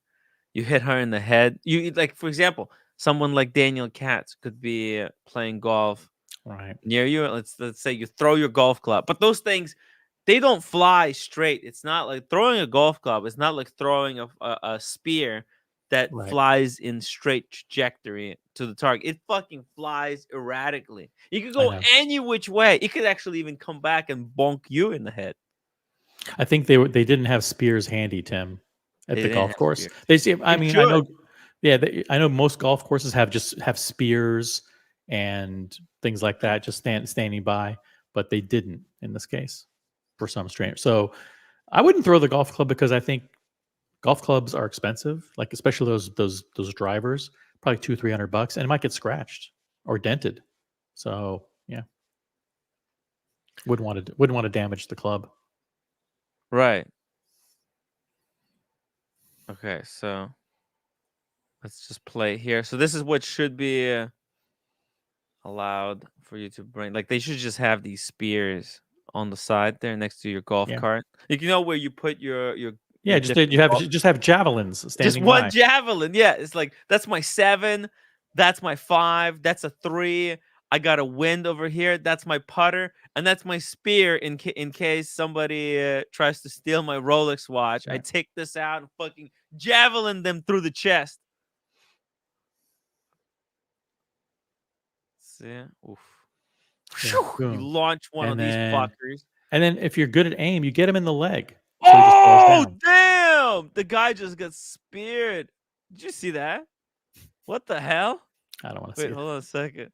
you hit her in the head. You like, for example, someone like Daniel Katz could be playing golf Right. near you. Let's say you throw your golf club, but those things, they don't fly straight. It's not like throwing a golf club. It's not like throwing a spear that Right. flies in straight trajectory to the target. It fucking flies erratically. You could I go know. any which way. It could actually even come back and bonk you in the head. I think they didn't have spears handy, Tim, at They the didn't golf have course. spears. They see. I They mean, should. I know. Yeah, I know most golf courses have spears and things like that, just standing by, but they didn't in this case for some strange. So I wouldn't throw the golf club because I think golf clubs are expensive, like especially those drivers, probably $200-300, and it might get scratched or dented. So yeah, wouldn't want to damage the club. Right. Okay, so let's just play here. So this is what should be allowed for you to bring. Like they should just have these spears on the side there next to your golf Yeah. cart. Like, you know where you put your Yeah, different just have javelins just standing one by. javelin. Yeah, it's like that's my 7, that's my 5, that's a 3. I got a wind over here. That's my putter, and that's my spear in case somebody tries to steal my Rolex watch. I Right. take this out and fucking javelin them through the chest. See? Oof. Yeah, Phew, you boom. launch one And of these then- fuckers. And then if you're good at aim, you get him in the leg. So he just falls Oh, down. damn! The guy just got speared. Did you see that? What the hell? I don't want to see Wait, it. hold on a second.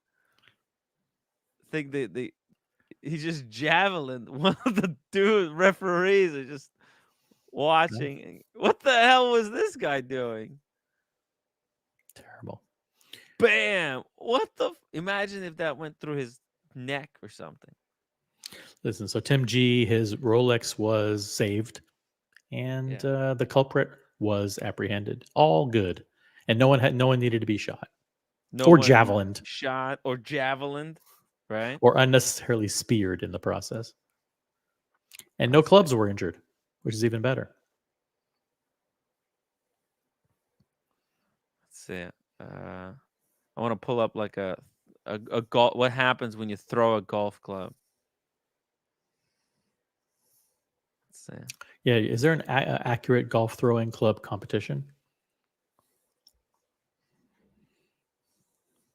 I think he just javelined one of the referees are just watching. What the hell was this guy doing? Terrible. Bam! What the? Imagine if that went through his neck or something. Listen, so Tim G, his Rolex was saved, and the culprit was apprehended. All good, and no one needed to be shot No or one javelined shot or javelined, right? or unnecessarily speared in the process. And no clubs were injured, which is even better. Let's see. I want to pull up like a golf. What happens when you throw a golf club? Let's see. Yeah, is there an accurate golf throwing club competition?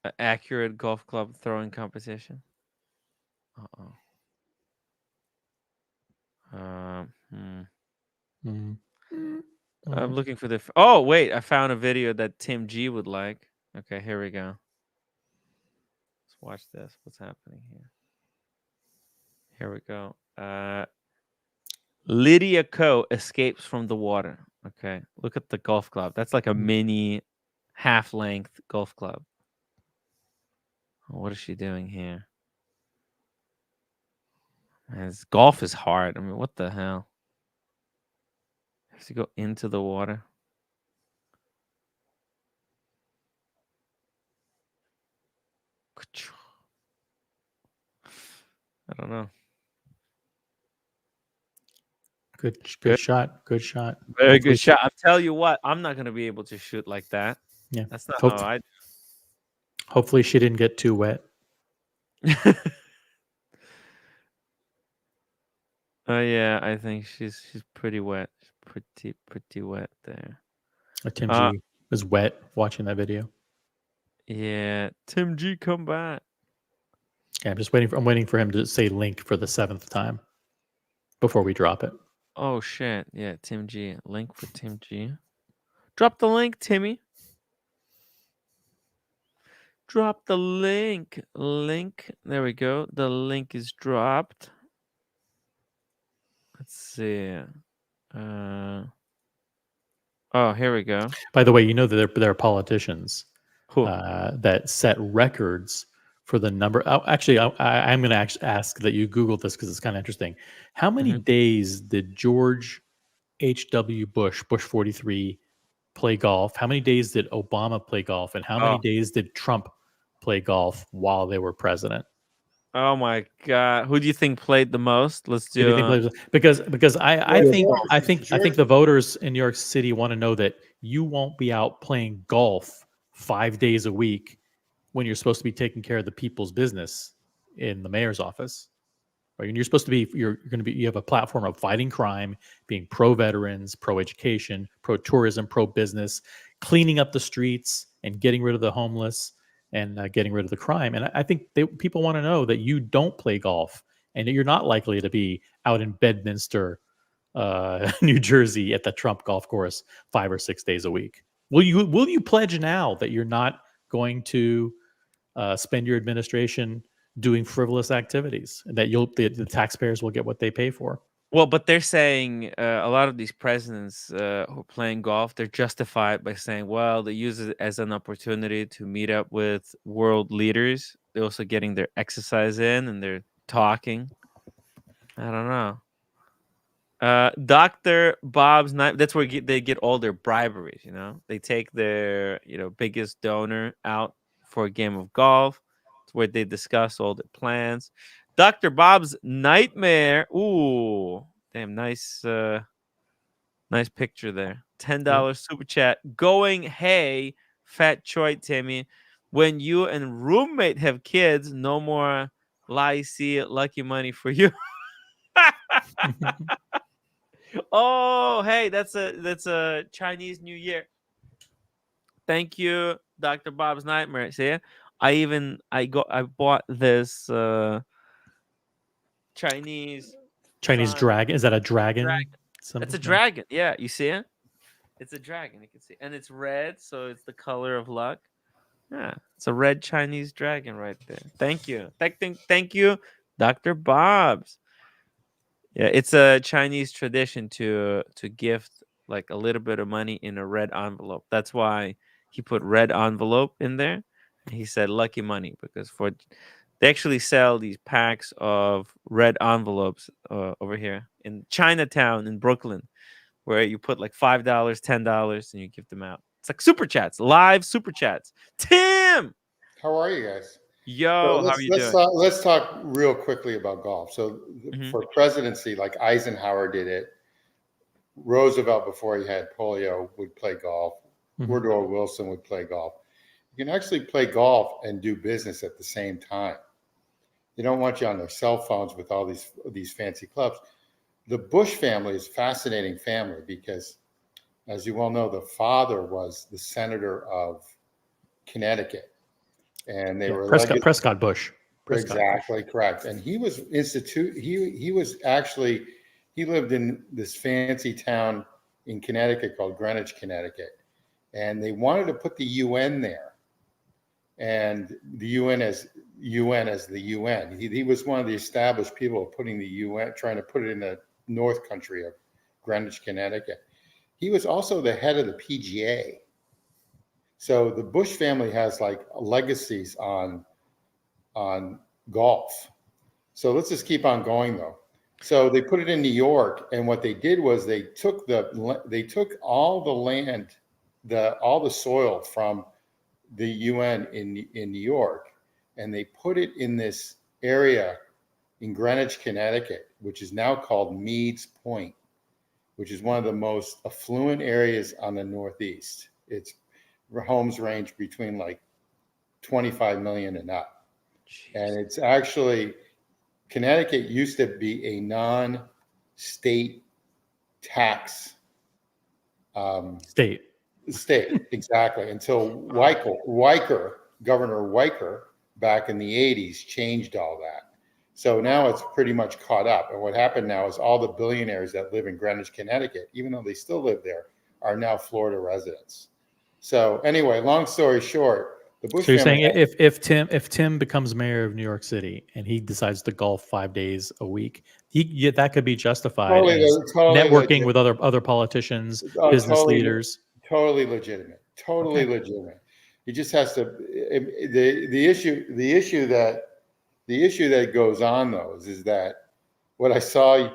An accurate golf club throwing competition. I'm looking for the. Oh wait, I found a video that Tim G would like. Okay, here we go. Let's watch this. What's happening here? Here we go. Lydia Ko escapes from the water. Okay, look at the golf club. That's like a mini half-length golf club. What is she doing here? Man, golf is hard. I mean, what the hell? Has to go into the water. I don't know. Good shot. Good shot. Very good shot. I'll tell you what, I'm not going to be able to shoot like that. Yeah. That's not how I do. Hopefully she didn't get too wet. Oh yeah, I think she's pretty wet. She's pretty wet there. Tim G was wet watching that video. Yeah, Tim G, come back. Yeah, I'm waiting for him to say link for the 7th time before we drop it. Oh shit. Yeah, Tim G. Link for Tim G. Drop the link, Timmy. Drop the link. Link. There we go. The link is dropped. Let's see. Oh, here we go. By the way, you know that there are politicians Who? that set records for the number. Oh, actually, I'm going to ask that you Google this because it's kind of interesting. How many Mhm. days did George H.W. Bush 43, play golf? How many days did Obama play golf? And how many Oh. days did Trump play golf while they were president? Oh my God! Who do you think played the most? Let's Who do you do. think plays? Because I George- think George- the voters in New York City want to know that you won't be out playing golf 5 days a week when you're supposed to be taking care of the people's business in the mayor's office. Right? And you're supposed to be you're going to be you have a platform of fighting crime, being pro veterans, pro education, pro tourism, pro business, cleaning up the streets and getting rid of the homeless and getting rid of the crime. And I think people want to know that you don't play golf and that you're not likely to be out in Bedminster, New Jersey at the Trump golf course 5 or 6 days a week. Will you pledge now that you're not going to spend your administration doing frivolous activities, and that the taxpayers will get what they pay for? Well, but they're saying a lot of these presidents who are playing golf, they're justified by saying, well, they use it as an opportunity to meet up with world leaders. They're also getting their exercise in and they're talking. I don't know. Dr. Bob's Night. That's where they get all their briberies. You know, they take their biggest donor out for a game of golf. It's where they discuss all their plans. Dr. Bob's Nightmare. Ooh, damn nice, nice picture there. $10 super chat. Going hey, Fat Choi Timmy. When you and roommate have kids, no more lie. See lucky money for you. Oh, hey, that's a Chinese New Year. Thank you, Dr. Bob's Nightmare. See, I bought this Chinese Chinese sun dragon. Is that a dragon? dragon. Symbol? That's a No. dragon. Yeah, you see it? It's a dragon. You can see, and it's red, so it's the color of luck. Yeah, it's a red Chinese dragon right there. Thank you, thank you, Dr. Bob's. Yeah, it's a Chinese tradition to gift like a little bit of money in a red envelope. That's why he put red envelope in there. And he said lucky money because they actually sell these packs of red envelopes over here in Chinatown in Brooklyn, where you put like $5, $10, and you give them out. It's like super chats, live super chats. Tim, How are you guys? yo, how are you doing? Let's talk real quickly about golf. So Mhm. for presidency, like Eisenhower did it. Roosevelt, before he had polio, would play golf. Mhm. Woodrow Wilson would play golf. You can actually play golf and do business at the same time. They don't want you on their cell phones with all these fancy clubs. The Bush family is a fascinating family because, as you well know, the father was the senator of Connecticut. And they Yeah, were Prescott Bush. Exactly correct. And he was he lived in this fancy town in Connecticut called Greenwich, Connecticut. And they wanted to put the UN there. And the UN as the UN. He was one of the established people putting the UN, trying to put it in the north country of Greenwich, Connecticut. He was also the head of the PGA. So the Bush family has like legacies on golf. So let's just keep on going though. So they put it in New York, and what they did was they took all the land, all the soil from the UN in New York, and they put it in this area in Greenwich, Connecticut, which is now called Meads Point, which is one of the most affluent areas on the Northeast. Its homes range between like 25 million and up. And it's actually, Connecticut used to be a non-state tax State. exactly, until Governor Weicker, back in the 80s, changed all that. So now it's pretty much caught up. And what happened now is all the billionaires that live in Greenwich, Connecticut, even though they still live there, are now Florida residents. So anyway, long story short, The Bush So you're saying family. if Tim becomes mayor of New York City and he decides to golf 5 days a week, that could be justified Totally, as totally networking legit. with other politicians, Oh, business leaders. Totally legitimate. Totally Okay. legitimate. He just has to. The issue that goes on though is that what I saw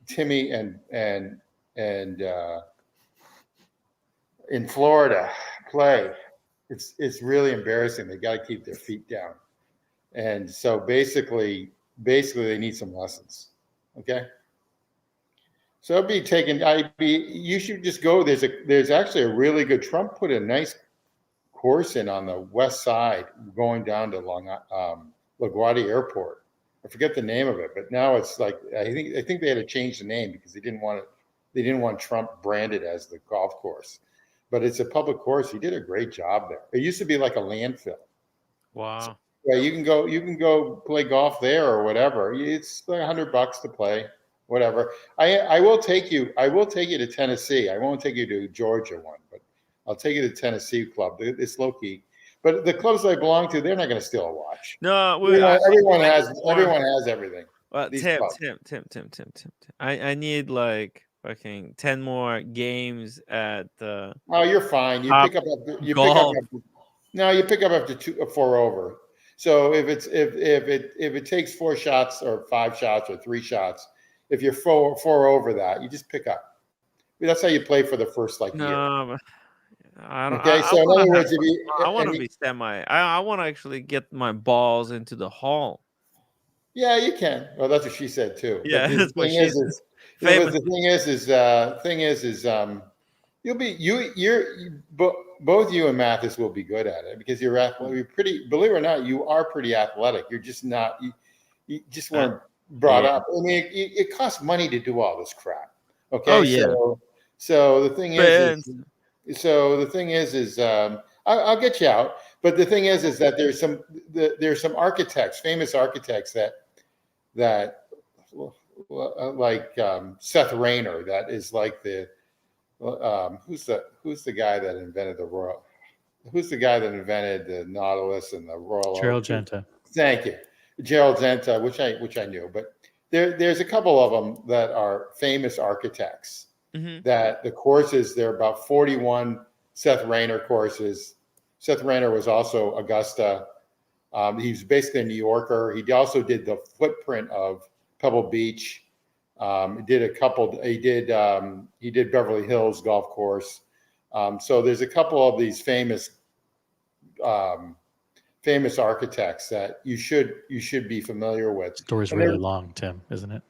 Timmy and in Florida play, it's really embarrassing. They got to keep their feet down, and so basically they need some lessons. Okay. So it'd be taken. You should just go. There's actually a really good. Trump put a nice course in on the west side, going down to LaGuardia Airport. I forget the name of it, but now it's like I think they had to change the name because they didn't want Trump branded as the golf course. But it's a public course. He did a great job there. It used to be like a landfill. Wow. Yeah, you can go play golf there or whatever. It's like $100 to play. Whatever. I will take you to Tennessee. I won't take you to Georgia one, but I'll take you to Tennessee club. It's low key. But the clubs I belong to, they're not going to steal a watch. No, Everyone has everything. Tim, These clubs. Tim. I need like fucking 10 more games at the. Oh, you're fine. You pick up after 2 or 4 over. So if it takes 4 shots or 5 shots or 3 shots, if you're 4 over that, you just pick up. That's how you play for the first year. No, I don't. Okay, so in other words, I want to be semi. I want to actually get my balls into the hall. Yeah, you can. Well, that's what she said too. Yeah, but that's what she said. The thing is, both you and Mathis will be good at it because you're athletic. You're pretty. Believe it or not, you are pretty athletic. You're just not. You just weren't brought up. I mean, it costs money to do all this crap. Okay. Oh yeah. So the thing is, I'll get you out. But the thing is that there's some architects, famous architects that like Seth Rayner, that is like the who's the guy that invented the Royal? Who's the guy that invented the Nautilus and the Royal? Gerald Genta. Thank you, Gerald Genta, which I knew, but there's a couple of them that are famous architects. Mm-hmm. That the courses, there are about 41 Seth Rayner courses. Seth Rayner was also Augusta. He's basically a New Yorker. He also did the footprint of Pebble Beach. He did Beverly Hills golf course. So there's a couple of these famous architects that you should be familiar with. The story's really long, Tim, isn't it?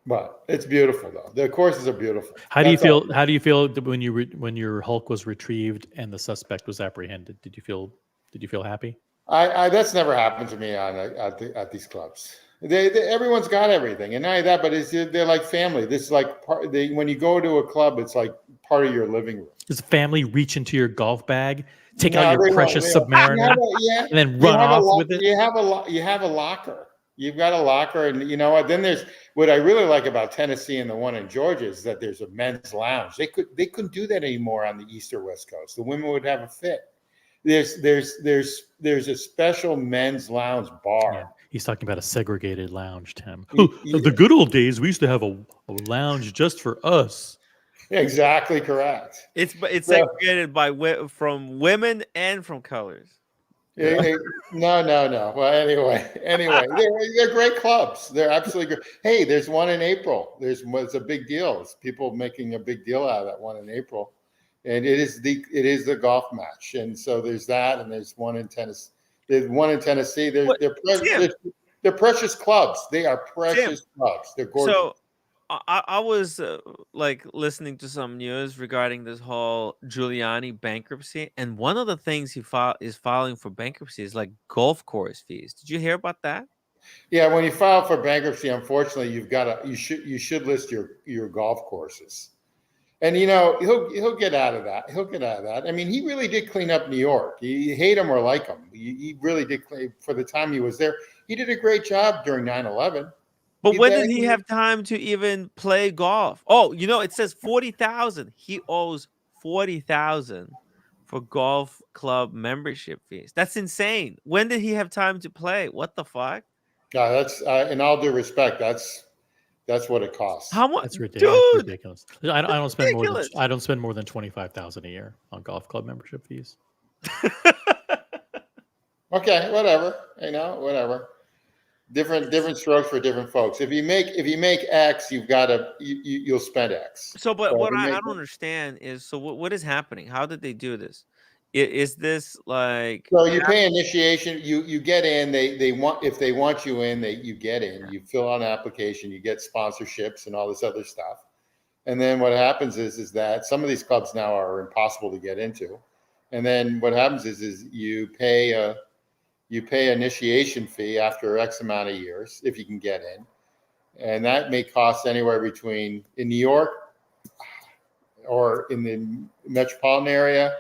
But it's beautiful though. The courses are beautiful. How do you feel? How do you feel when your Hulk was retrieved and the suspect was apprehended? Did you feel happy? That's never happened to me at these clubs. Everyone's got everything, and not that, but they're like family. This is like when you go to a club, it's like part of your living room. Does family reach into your golf bag, take out your precious Submariner, and then run off with it? You have a locker. You've got a locker, and you know what? Then there's what I really like about Tennessee and the one in Georgia is that there's a men's lounge. They couldn't do that anymore on the East or West Coast. The women would have a fit. There's a special men's lounge bar. Yeah, he's talking about a segregated lounge, Tim. The good old days, we used to have a lounge just for us. Exactly correct. It's segregated from women and from colors. No. Well, anyway, they're great clubs. They're absolutely great. Hey, there's one in April. It's a big deal. It's people making a big deal out of that one in April, and it is the golf match. And so there's that, and there's one in Tennessee. There's one in Tennessee. They're precious clubs. They are precious clubs. They're gorgeous. So I was like listening to some news regarding this whole Giuliani bankruptcy, and one of the things he is filing for bankruptcy is like golf course fees. Did you hear about that? Yeah, when you file for bankruptcy, unfortunately, you should list your golf courses, and you know he'll get out of that. He'll get out of that. I mean, he really did clean up New York. You hate him or like him, he really did. For the time he was there, he did a great job during 9/11. But when did he have time to even play golf? Oh, it says 40,000. He owes 40,000 for golf club membership fees. That's insane. When did he have time to play? What the fuck? Yeah, that's in all due respect, that's what it costs. How much, That's dude? ridiculous. I don't spend more than Ridiculous. $25,000 a year on golf club membership fees. Okay, whatever. Whatever. Different strokes for different folks. If you make X, you'll spend X. So, but So what if you I make- don't understand is, so what is happening? How did they do this? Is this like, So you pay initiation. You get in. They want, if they want you in, you get in. You fill out an application. You get sponsorships and all this other stuff. And then what happens is that some of these clubs now are impossible to get into. And then what happens is you pay initiation fee after X amount of years if you can get in, and that may cost anywhere between, in New York or in the metropolitan area,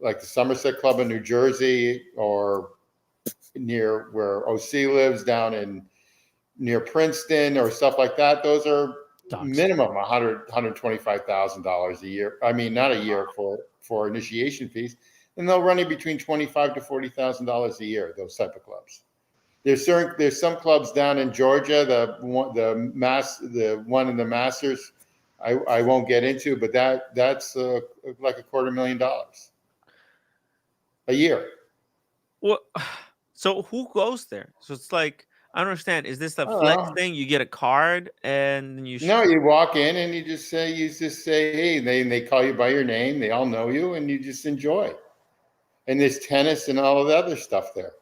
like the Somerset Club in New Jersey, or near where OC lives down near Princeton or stuff like that. Those are minimum $125,000 a year. I mean, not a year for initiation fees. And they'll run you between $25,000 to $40,000 a year. Those type of clubs. There's some clubs down in Georgia. The one in the Masters, I won't get into, but that's like $250,000 a year. what? So who goes there? So it's like, I don't understand. Is this a flex thing? You get a card and you No, you walk in and you just say, hey, they call you by your name. They all know you, and you just enjoy. And there's tennis and all of the other stuff there.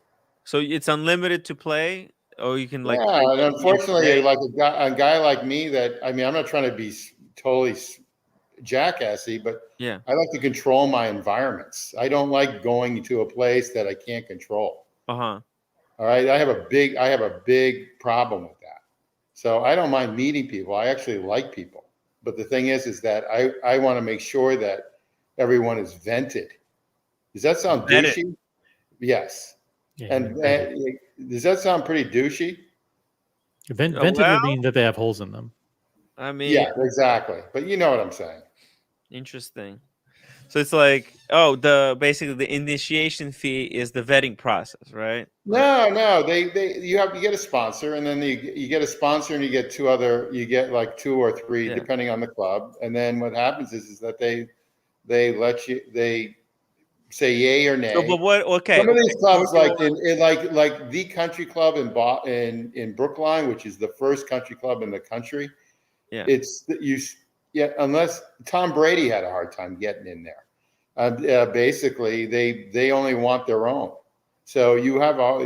So it's unlimited to play, or you can like. Yeah, and unfortunately, like a guy like me, I'm not trying to be totally jackassy, but yeah, I like to control my environments. I don't like going to a place that I can't control. Uh-huh. All right, I have a big problem with that. So I don't mind meeting people. I actually like people, but the thing is that I want to make sure that everyone is vented. Does that sound douchey? Yes. Yeah, And does that sound pretty douchey? Vented would mean that they have holes in them. I mean, yeah, exactly. But you know what I'm saying. Interesting. So it's like, basically the initiation fee is the vetting process, right? No, you get a sponsor, and then you get a sponsor, and you get like 2 or 3 depending on the club. And then what happens is that they say yay or nay. So, but what? Okay. Some of these clubs, like the Country Club in Brookline, which is the first country club in the country. Yeah. Unless Tom Brady had a hard time getting in there. Basically, they only want their own. So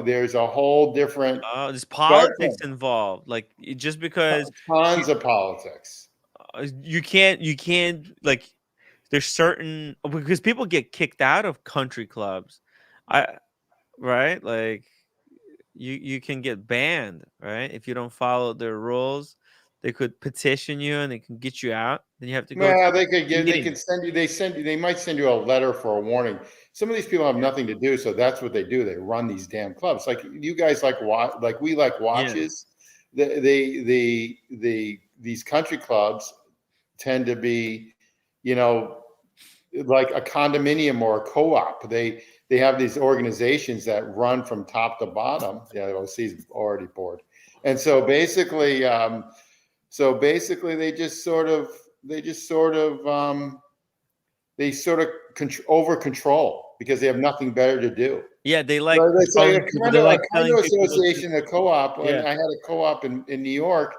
there's a whole different. There's politics involved. Like, just because tons of politics. You can't like. There's certain, because people get kicked out of country clubs, right? Like you can get banned, right? If you don't follow their rules, they could petition you and they can get you out. Then you have to go. Yeah, they might send you a letter for a warning. Some of these people have nothing to do, so that's what they do. They run these damn clubs. Like you guys like we like watches. Yeah. These country clubs tend to be, like a condominium or a co-op. They have these organizations that run from top to bottom. Yeah, OC's already bored. And so basically, they just sort of over control because they have nothing better to do. Yeah, they like. So they say a condo association, a co-op. Yeah. And I had a co-op in New York.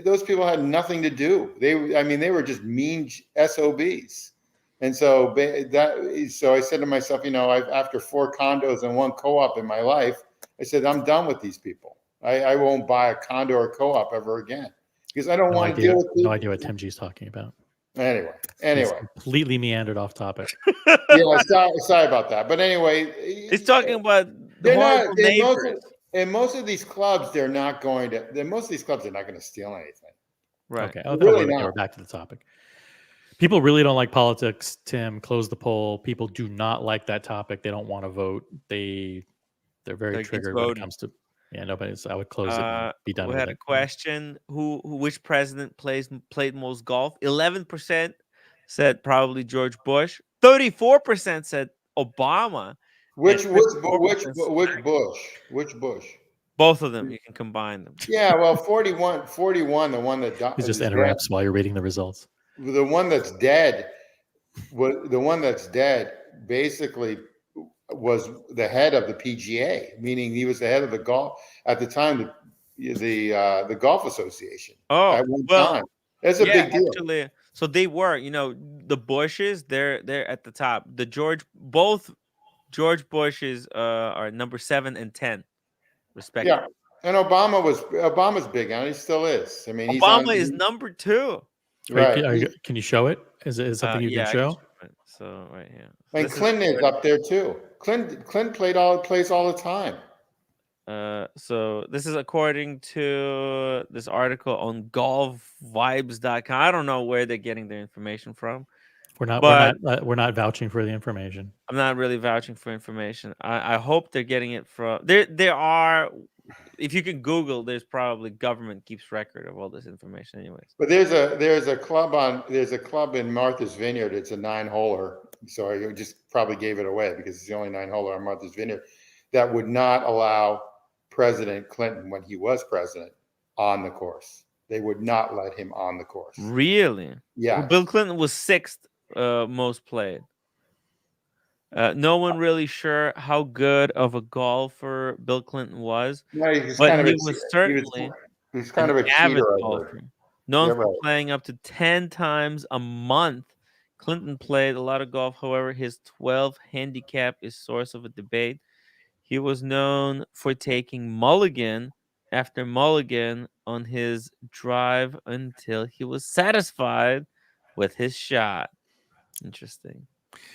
Those people had nothing to do. They were just mean SOBs. And so I said to myself, after 4 condos and 1 co-op in my life, I said, I'm done with these people. I won't buy a condo or co-op ever again because I don't want to deal with people. No idea what Tim G's talking about. Anyway. He's completely meandered off topic. Yeah, sorry about that. But anyway, he's talking about most of these clubs, they're not going to steal anything. Right. Okay. We're back to the topic. People really don't like politics, Tim. Close the poll. People do not like that topic. They don't want to vote. They're very triggered when it comes to. Yeah, I would close it and be done with it. We had a question. Which president played most golf? 11% said probably George Bush. 34% said Obama. Which and which 54% which Bush? Which Bush? Both of them. You can combine them. Yeah, well, 41, the one that It just is dead, interrupts while you're reading the results. the one that's dead, the one that's dead basically was the head of the PGA, meaning he was the head of the golf at the time, the golf association Oh, at one well, time. That's a yeah, big deal. actually. So they were, the Bushes, they're at the top. Both George Bushes are number 7 and 10, respectively. Yeah, and Obama's big on it. He still is. I mean, he's on. Obama is number 2. Right. Can you show it? Is it something you can Yeah, I can show? show it. So right here. And This is Clinton is according- up there too. Clinton plays all the time. So this is according to this article on golfvibes.com. I don't know where they're getting their information from. We're But- not vouching for the information. I'm not really vouching for information. I hope they're getting it from there are, if you can Google, there's probably government keeps record of all this information anyways. But there's a club in Martha's Vineyard. It's a 9-holer. So I just probably gave it away because it's the only 9-holer on Martha's Vineyard that would not allow President Clinton, when he was president, on the course. They would not let him on the course. Really? Yeah. Well, Bill Clinton was 6th most played. No one really sure how good of a golfer Bill Clinton was, No, he was but kind of he a- was certainly he was kind of a an avid cheater. I heard. golfer, known Yeah, for right. playing up to 10 times a month. Clinton played a lot of golf. However, his 12 handicap is source of a debate. He was known for taking mulligan after mulligan on his drive until he was satisfied with his shot. Interesting.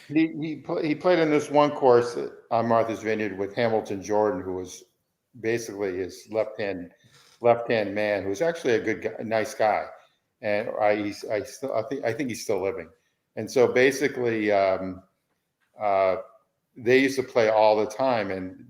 He played in this one course on Martha's Vineyard with Hamilton Jordan, who was basically his left hand man, who's actually a good guy, nice guy, and I think he's still living. And so basically, they used to play all the time, and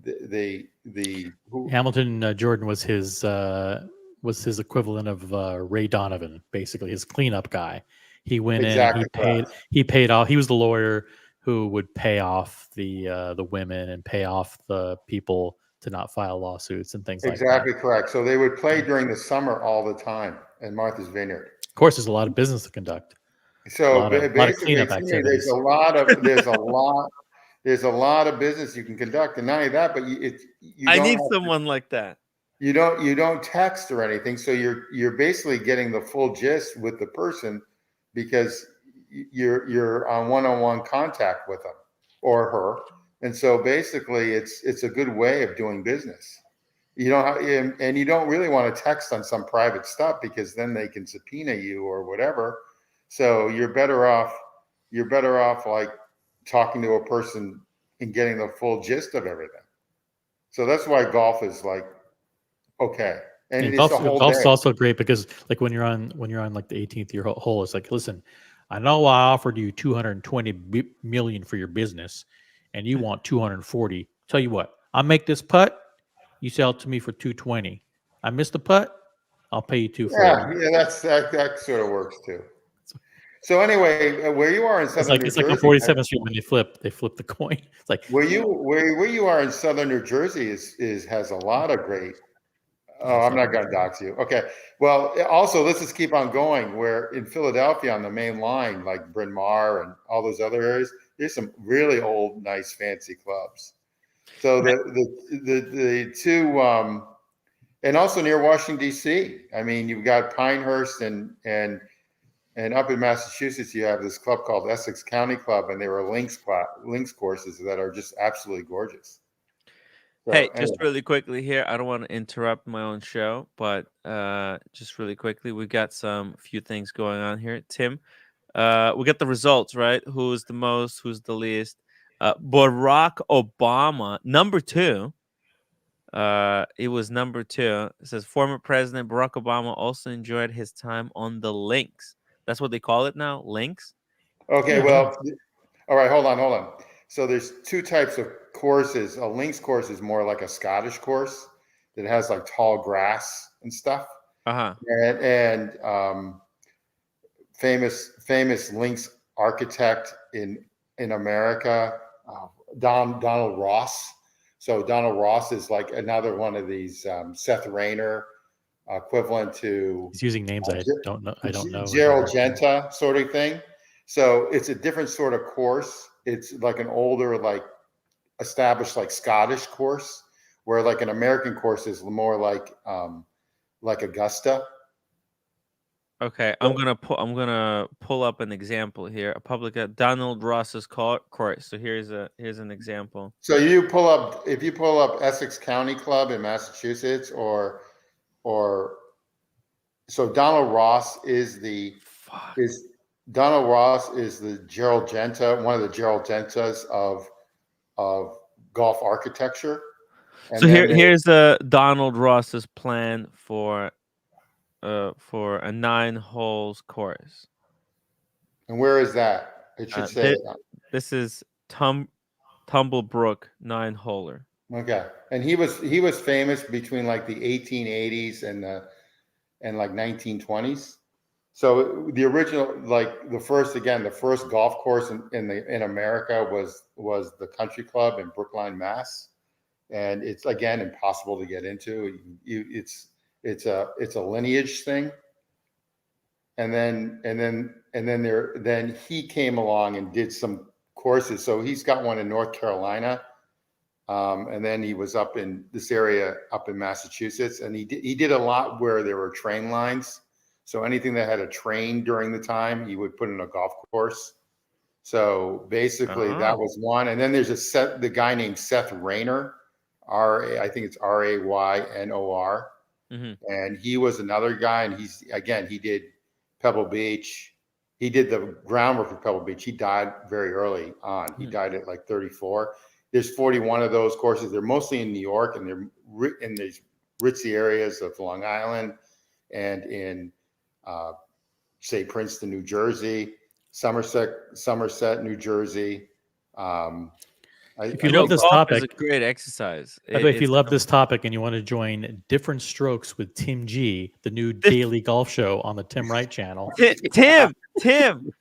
Hamilton Jordan was his equivalent of Ray Donovan, basically his cleanup guy. He went Exactly in, he paid off. He was the lawyer who would pay off the women and pay off the people to not file lawsuits and things like that. Exactly correct. So they would play during the summer all the time in Martha's Vineyard. Of course, there's a lot of business to conduct. So lot of basically, cleanup there's activities. a lot of business you can conduct, and not only that, but you I don't need have to- someone like that. you don't text or anything, so you're basically getting the full gist with the person because you're on one-on-one contact with them or her, and so basically it's a good way of doing business. You don't and you don't really want to text on some private stuff because then they can subpoena you or whatever. So you're better off like talking to a person and getting the full gist of everything. So that's why golf is like okay. And it's golf's, a whole golf's day. also great because like when you're on like the 18th year hole, it's like, listen, I know I offered you 220 million for your business, and you want 240. Tell you what, I'll make this putt. You sell it to me for 220. I missed the putt. I'll pay you 240. Yeah, that sort of works too. So anyway, where you are in southern New It's Jersey, like on 47th Street when they flip the coin. It's like where you are in southern New Jersey has a lot of great. Oh, I'm not going to dox you. Okay. Well, also let's just keep on going. Where in Philadelphia on the main line, like Bryn Mawr and all those other areas, there's some really old, nice, fancy clubs. So the two, and also near Washington D.C. I mean, you've got Pinehurst and up in Massachusetts, you have this club called Essex County Club, and there are links courses that are just absolutely gorgeous. So, Hey, just anyway. really quickly here. I don't want to interrupt my own show, but just really quickly, we got some few things going on here. Tim, we got the results, right? Who's the most? Who's the least? Barack Obama, number 2. It was number 2. It says former President Barack Obama also enjoyed his time on the links. That's what they call it now, links. Okay, Yeah. well, all right, hold on. So there's two types of courses. A links course is more like a Scottish course that has like tall grass and stuff. Uh-huh. And famous links architect in in America, Donald Ross. So Donald Ross is like another one of these Seth Rayner equivalent to He's using names I don't know. I don't know. Gerald Genta sort of thing. So it's a different sort of course. It's like an older, like established, like Scottish course, where like an American course is more like Augusta. Okay, I'm gonna pull up an example here. A public Donald Ross's course. So here's an example. So if you pull up Essex County Club in Massachusetts, or so Donald Ross is the Gerald Genta, one of the Gerald Gentas of golf architecture. And So here's Donald Ross's plan for a 9 holes course. And where is that? It should say this is Tumblebrook 9-holer. Okay, and he was famous between like the 1880s and like 1920s. So the original, like the first golf course in America was the Country Club in Brookline, Mass. And it's again impossible to get into. It's a lineage thing. And then he came along and did some courses. So he's got one in North Carolina. And then he was up in this area up in Massachusetts, and he did a lot where there were train lines. So anything that had a train during the time, he would put in a golf course. So basically that was one. And then there's the guy named Seth Rayner, I think it's Raynor. Mm-hmm. And he was another guy. And he did Pebble Beach. He did the groundwork for Pebble Beach. He died very early on. He died at like 34. There's 41 of those courses. They're mostly in New York, and they're in these ritzy areas of Long Island and in, say, Princeton, New Jersey, Somerset, New Jersey. If you love this topic, it's a great exercise. If you love this topic and you want to join Different Strokes with Tim G, the new daily golf show on the Tim Wright channel, Tim,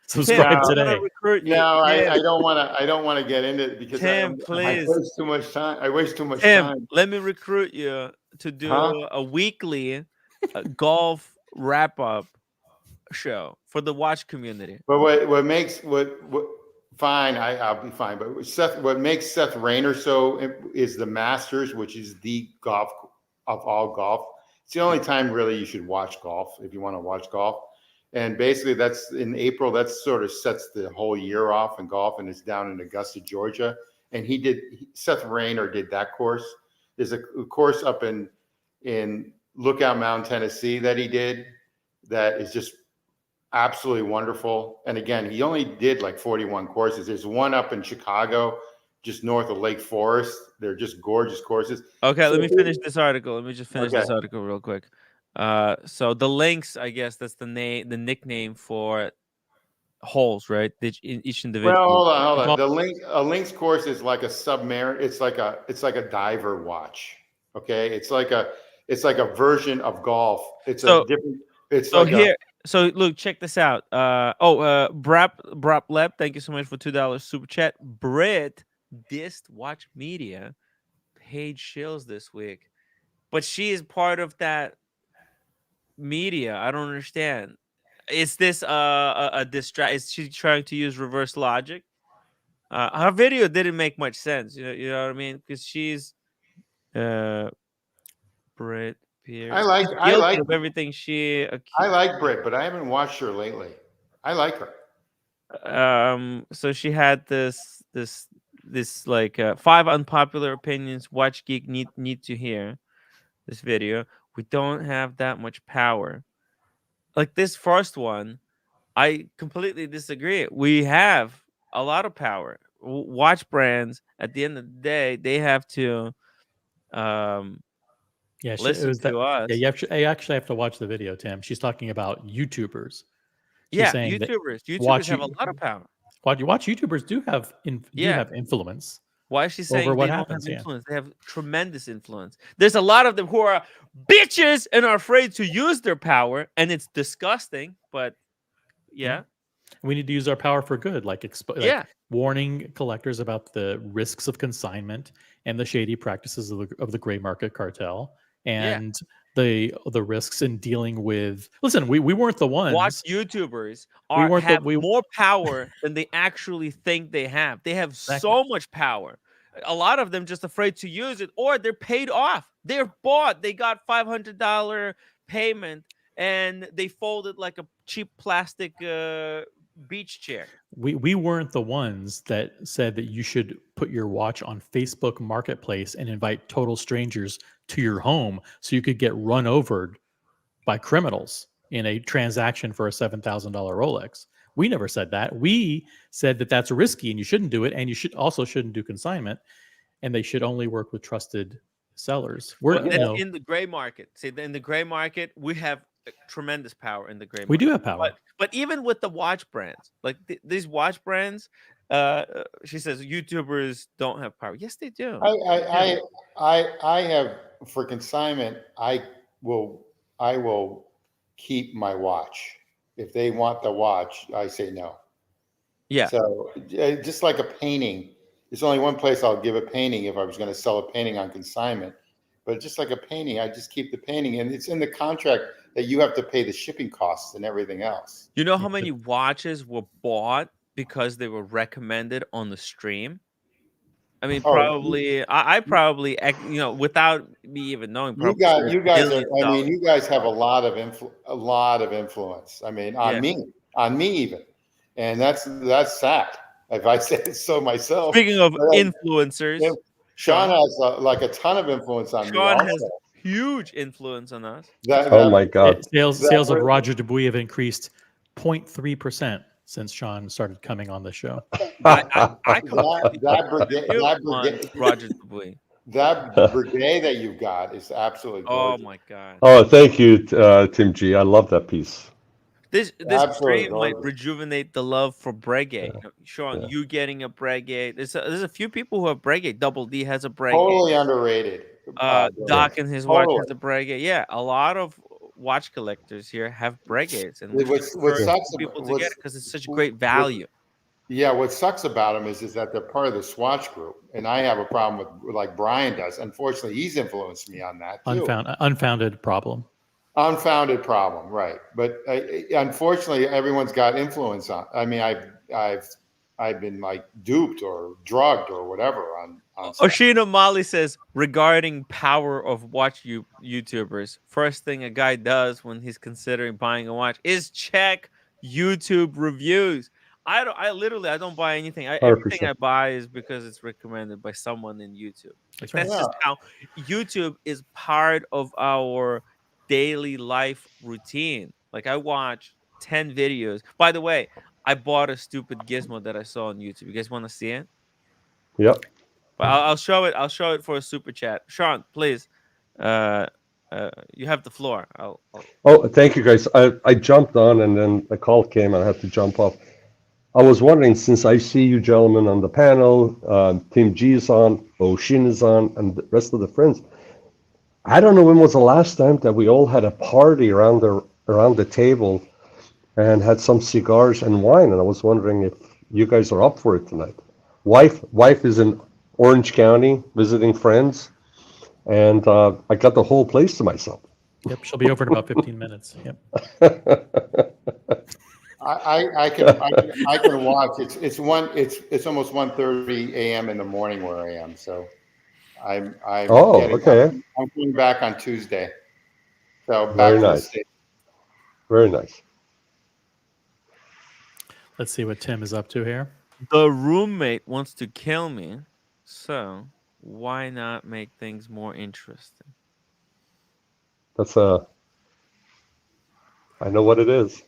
subscribe today. I don't want to get into it because please. I waste too much time. Let me recruit you to do a weekly golf wrap-up show for the watch community. But fine, I'll be fine. But what makes Seth Rayner so is the Masters, which is the golf of all golf. It's the only time really you should watch golf if you want to watch golf. And basically that's in April. That sort of sets the whole year off in golf, and it's down in Augusta, Georgia. And Seth Rayner did that course. There's a course up in Lookout Mountain, Tennessee that he did that is just absolutely wonderful. And again, he only did like 41 courses. There's one up in Chicago, just north of Lake Forest. They're just gorgeous courses. Okay, let me finish this article. Let me just finish this article real quick. So the links, I guess that's the nickname for holes, right? Each individual. Well, hold on. A links course is like a submarine. It's like a diver watch. Okay, it's like a version of golf. So look, check this out. Brap thank you so much for $2 super chat. Brit dissed Watch Media paid shills this week, but she is part of that media. I don't understand. Is this a distract? Is she trying to use reverse logic? Her video didn't make much sense. You know what I mean? Because she's Brit. I like everything she. I like Brit, but I haven't watched her lately. I like her. So she had this like 5 unpopular opinions Watch Geek need to hear. This video. We don't have that much power. Like this first one, I completely disagree. We have a lot of power. Watch brands, at the end of the day, they have to. Listen to us. Yeah, you actually have to watch the video, Tim. She's talking about YouTubers. She's saying YouTubers have a lot of power. Watch YouTubers do have influence. Why is she saying over what they happens? Don't have influence? They have tremendous influence. There's a lot of them who are bitches and are afraid to use their power, and it's disgusting. But yeah. We need to use our power for good, like Yeah. warning collectors about the risks of consignment and the shady practices of the gray market cartel, and the risks in dealing with. Listen, we weren't the Watch ones. YouTubers We weren't have the more power than they actually think they have. They have Exactly. so much power. A lot of them just afraid to use it, or they're paid off. They're bought. They got $500 payment, and they folded like a cheap plastic beach chair. we weren't the ones that said that you should put your watch on Facebook Marketplace and invite total strangers to your home so you could get run over by criminals in a transaction for a $7,000 Rolex. We never said that. We said that that's risky and you shouldn't do it, and you shouldn't do consignment, and they should only work with trusted sellers. Well, that's in the gray market. See, in the gray market, we have tremendous power in the gray market. We do have power. But even with the watch brands, like these watch brands, she says YouTubers don't have power. Yes, they do. I have, for consignment, I will keep my watch. If they want the watch, I say no. Yeah. So just like a painting, there's only one place I'll give a painting if I was going to sell a painting on consignment. But just like a painting, I just keep the painting, and it's in the contract that you have to pay the shipping costs and everything else. You know how many watches were bought because they were recommended on the stream? I mean, probably I probably, without me even knowing. You guys have a lot of influence. I mean, on me even, and that's sad. If I say it so myself. Speaking of influencers, Sean has like a ton of influence on me. Sean has huge influence on us. Oh my God! Sales of Roger Dubuis have increased 0.3% since Sean started coming on the show. That Roger Dubuis. That brigade that you've got is absolutely gorgeous. Oh my God! Oh, thank you, Tim G. I love that piece. This stream might rejuvenate the love for Breguet. Sean, you getting a Breguet. There's a few people who have Breguet. Double D has a Breguet. Totally underrated. Doc and his watch has a Breguet. Yeah, a lot of watch collectors here have Breguets, and what sucks people to get it because it's such great value. What sucks about them is that they're part of the Swatch group, and I have a problem with like Brian does. Unfortunately, he's influenced me on that too. Unfounded problem. Unfounded problem, right? But unfortunately, everyone's got influence on. I mean, I've been like duped or drugged or whatever on Oshino Mali says regarding power of watch YouTubers, first thing a guy does when he's considering buying a watch is check YouTube reviews. I don't buy anything. Everything I buy is because it's recommended by someone in YouTube. That's just how YouTube is part of our daily life routine. Like I watch 10 videos. By the way, I bought a stupid gizmo that I saw on YouTube. You guys want to see it? Yep. But I'll show it. I'll show it for a super chat. Sean, please. You have the floor. Oh, thank you, guys. I jumped on, and then the call came, and I had to jump off. I was wondering, since I see you gentlemen on the panel, Tim G is on, Oshin is on, and the rest of the friends. I don't know when was the last time that we all had a party around the table and had some cigars and wine, and I was wondering if you guys are up for it tonight. Wife is in Orange County visiting friends, and I got the whole place to myself. Yep, she'll be over in about 15 minutes. Yep. I can watch. It's almost 1:30 a.m. in the morning where I am. So I'm okay. I'm coming back on Tuesday. So back Very to nice. the States. Very nice. Let's see what Tim is up to here. The roommate wants to kill me, so why not make things more interesting? I know what it is.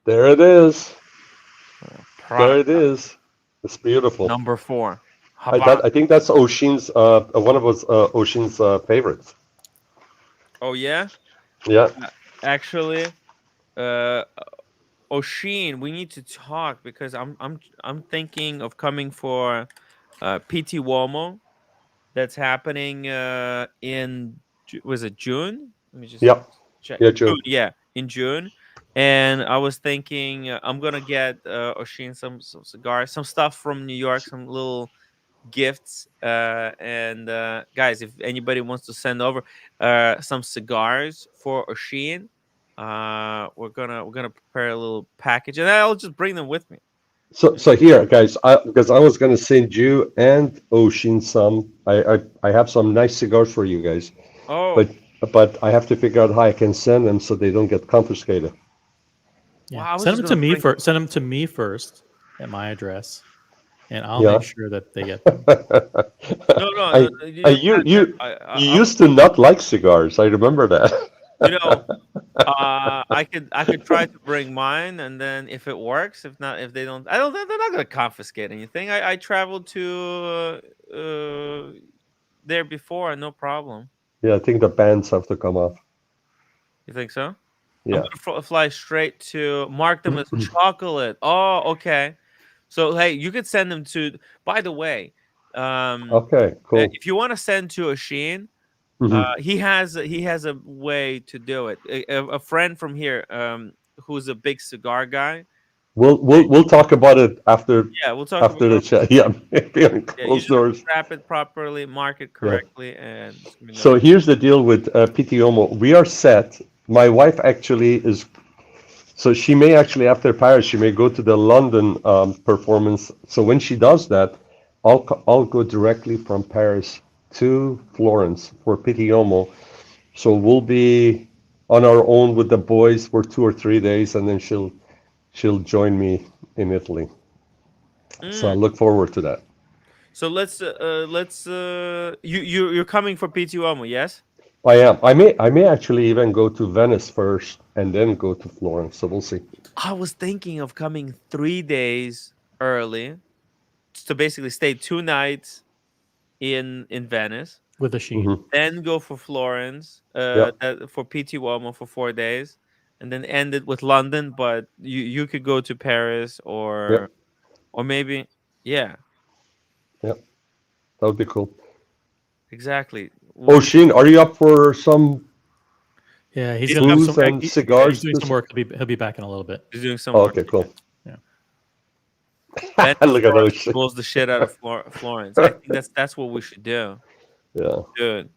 There it is. There it is. It's beautiful. Number 4. I think that's Oshin's. One of Oshin's favorites. Oh yeah. Yeah. Actually, Oshin, we need to talk because I'm thinking of coming for PT Uomo. That's happening in was it June? Let me just check. Yeah, June. Yeah, in June. and I was thinking I'm gonna get Oshin some cigars, some stuff from New York, some little gifts. And guys, if anybody wants to send over some cigars for Oshin, we're gonna prepare a little package, and I'll just bring them with me. So here, guys, because I was gonna send you and Ocean some. I have some nice cigars for you guys, Oh, but but I have to figure out how I can send them so they don't get confiscated. Yeah. wow, I was Send just them to gonna me bring. first. Send them to me first at my address, and I'll Yeah. make sure that they get them. No, no, I, no, I you you I you was, used to not like cigars. I remember that. you know, I could try to bring mine, and then if it works, if not, if they don't, I don't. They're not gonna confiscate anything. I traveled to there before, no problem. Yeah, I think the bands have to come off. You think so? I'm Yeah. gonna fly straight to mark them as chocolate. Oh, okay. So hey, you could send them to. By the way, Okay. Cool. if you want to send to Oshin, Hmm. he has a way to do it. A friend from here, who's a big cigar guy. We'll talk about it after Yeah, we'll talk about after the it. chat. Yeah, behind Yeah, you closed just have to doors. wrap it properly, mark it Yeah. correctly, and it's gonna be So nice. here's the deal with PTOMO. We are set. My wife actually is. So she may actually, after Paris, she may go to the London performance. So when she does that, I'll go directly from Paris to Florence for Pitiomo. So we'll be on our own with the boys for 2 or 3 days, and then she'll join me in Italy. So I Mm. look forward to that. So you're coming for PTUomo, yes? I am. I may actually even go to Venice first and then go to Florence. So we'll see. I was thinking of coming 3 days early to basically stay 2 nights in Venice, With a sheen. Hmm. then go for Florence, Yeah. for PT Uomo for 4 days, and then end it with London. But you could go to Paris Yeah. or maybe, yeah, Yeah. That would be cool. exactly. Oh, Sheen, are you up for some Yeah, he's He's gonna do coming. booze some. and He's cigars? doing some work. He'll be back in a little bit. He's doing some Oh, work. okay, cool. Venice, Look at those. Florence blows the shit out of Florence. I think that's what we should do, Yeah. dude.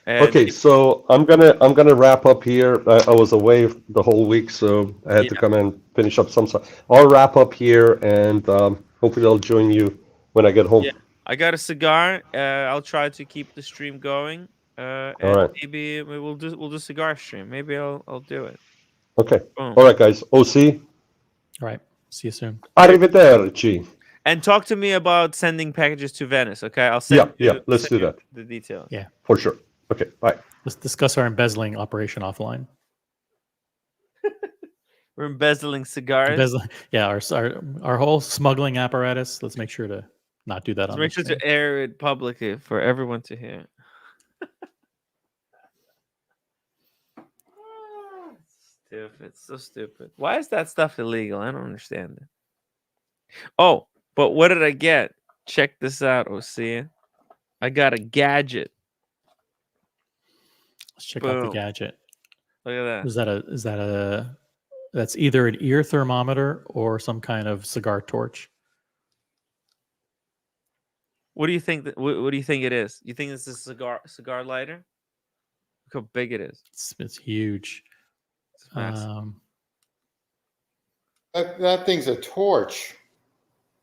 And Okay, so I'm gonna wrap up here. I was away the whole week, so I had to yeah, come and finish up some stuff. I'll wrap up here, and hopefully I'll join you when I get home. yeah, I got a cigar. I'll try to keep the stream going. All And right. maybe we'll do cigar stream. Maybe I'll do it. Okay. Boom. All right, guys. OC. All right. See you soon. Arrivederci. And talk to me about sending packages to Venice. Okay, I'll Yeah, send yeah. you Let's send do you that the details. Yeah. for sure. Okay. Bye. Let's discuss our embezzling operation offline. We're embezzling cigars. Embezzling. Yeah, our whole smuggling apparatus. Let's make sure to not do that Let's on make the sure stream. to air it publicly for everyone to hear. Stupid, so stupid. Why is that stuff illegal? I don't understand it. Oh, but what did I get? Check this out, OC. I got a gadget. Let's check out the Boom. gadget. Look at that. That's either an ear thermometer or some kind of cigar torch. What do you think? What do you think it is? You think it's a cigar lighter? Look how big it is. It's huge. It's massive. That thing's a torch.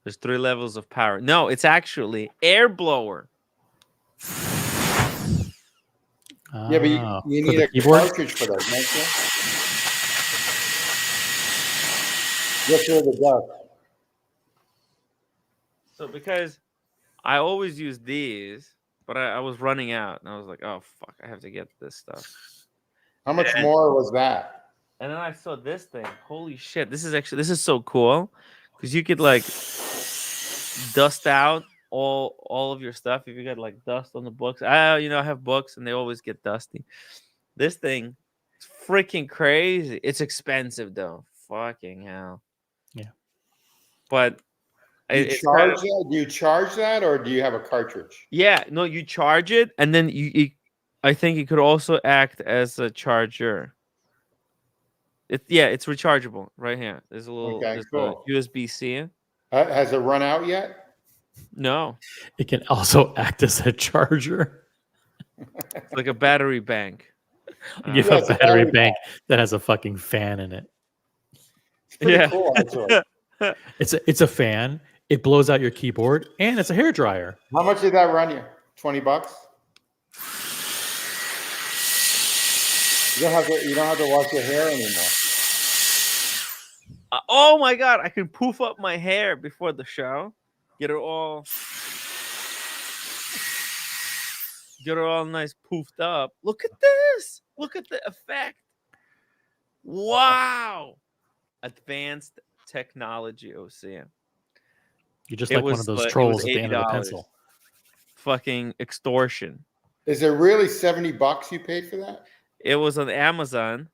There's 3 levels of power. No, it's actually air blower. Yeah, but you for need the a keyboard? cartridge for that, don't you? Get rid of the dust. So because I always use these, but I was running out, and I was like, "Oh fuck, I have to get this stuff." How much And- more was that? And then I saw this thing. Holy shit! This is so cool because you could like dust out all of your stuff if you got like dust on the books. I have books and they always get dusty. This thing is freaking crazy. It's expensive though. Fucking hell. Yeah. But Do you it's charge kind of, that? Do you charge that, or do you have a cartridge? yeah, no, you charge it and then I think it could also act as a charger. It's rechargeable right here. There's a little Okay, there's cool. a USB-C. Has it run out yet? No, It can also act as a charger. it's like a battery bank. You have Yeah, a it's a battery battery bank that has a fucking fan in it. It's pretty Yeah. cool, actually. It's a fan. It blows out your keyboard, and it's a hair dryer. How much did that run you? $20? You don't have to wash your hair anymore. Oh my god, I can poof up my hair before the show. Get it all nice poofed up. Look at this. Look at the effect. Wow. Advanced technology, OCM. You're just It like one was of those like- it trolls was at the end of the $80. pencil. Fucking extortion. Is it really $70 you paid for that? It was on Amazon,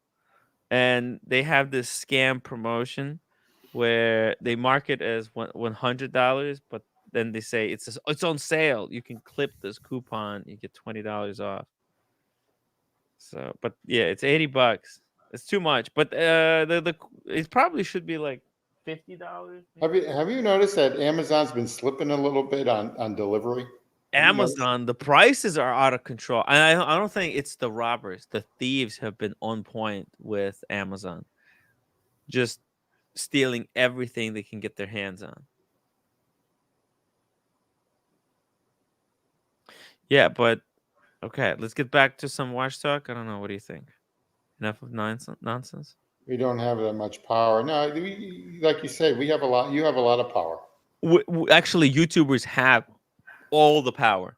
and they have this scam promotion where they mark it as $100, but then they say it's on sale. You can clip this coupon, you get $20 off. So, but yeah, it's $80. It's too much, but it probably should be like $50. Have you noticed that Amazon's been slipping a little bit on delivery? Amazon, the prices are out of control. And I don't think it's the robbers. The thieves have been on point with Amazon. Just stealing everything they can get their hands on. Yeah, but okay, let's get back to some watch talk. I don't know. What do you think? Enough of nonsense? We don't have that much power. No, like you said, we have a lot. You have a lot of power. Actually, YouTubers have all the power.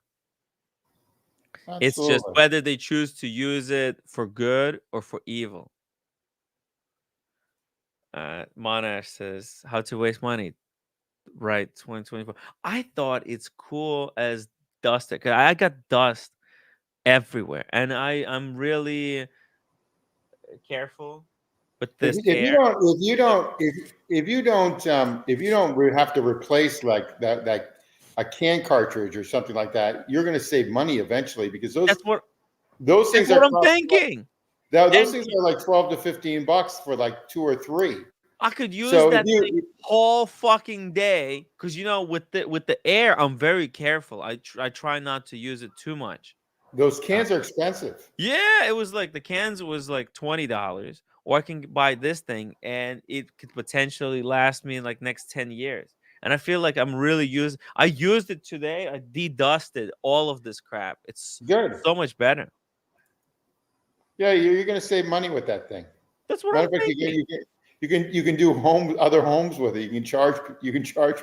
Absolutely. It's just whether they choose to use it for good or for evil. Monash says, how to waste money. Right, 2024. I thought it's cool as dust. I got dust everywhere, and I'm really careful with this If hair. you don't have to replace like that a can cartridge or something like that, you're going to save money eventually because those things That's what are I'm thinking. Those things are like $12 to $15 for like 2 or 3. I could use that thing all fucking day because with the air, I'm very careful. I try not to use it too much. Those cans are expensive. Yeah, it was like the cans was like $20, or I can buy this thing and it could potentially last me like next 10 years. And I feel like I'm really I used it today. I de-dusted all of this crap. It's good, so much better. Yeah, you're going to save money with that thing. That's what I'm thinking. You can do other homes with it. You can charge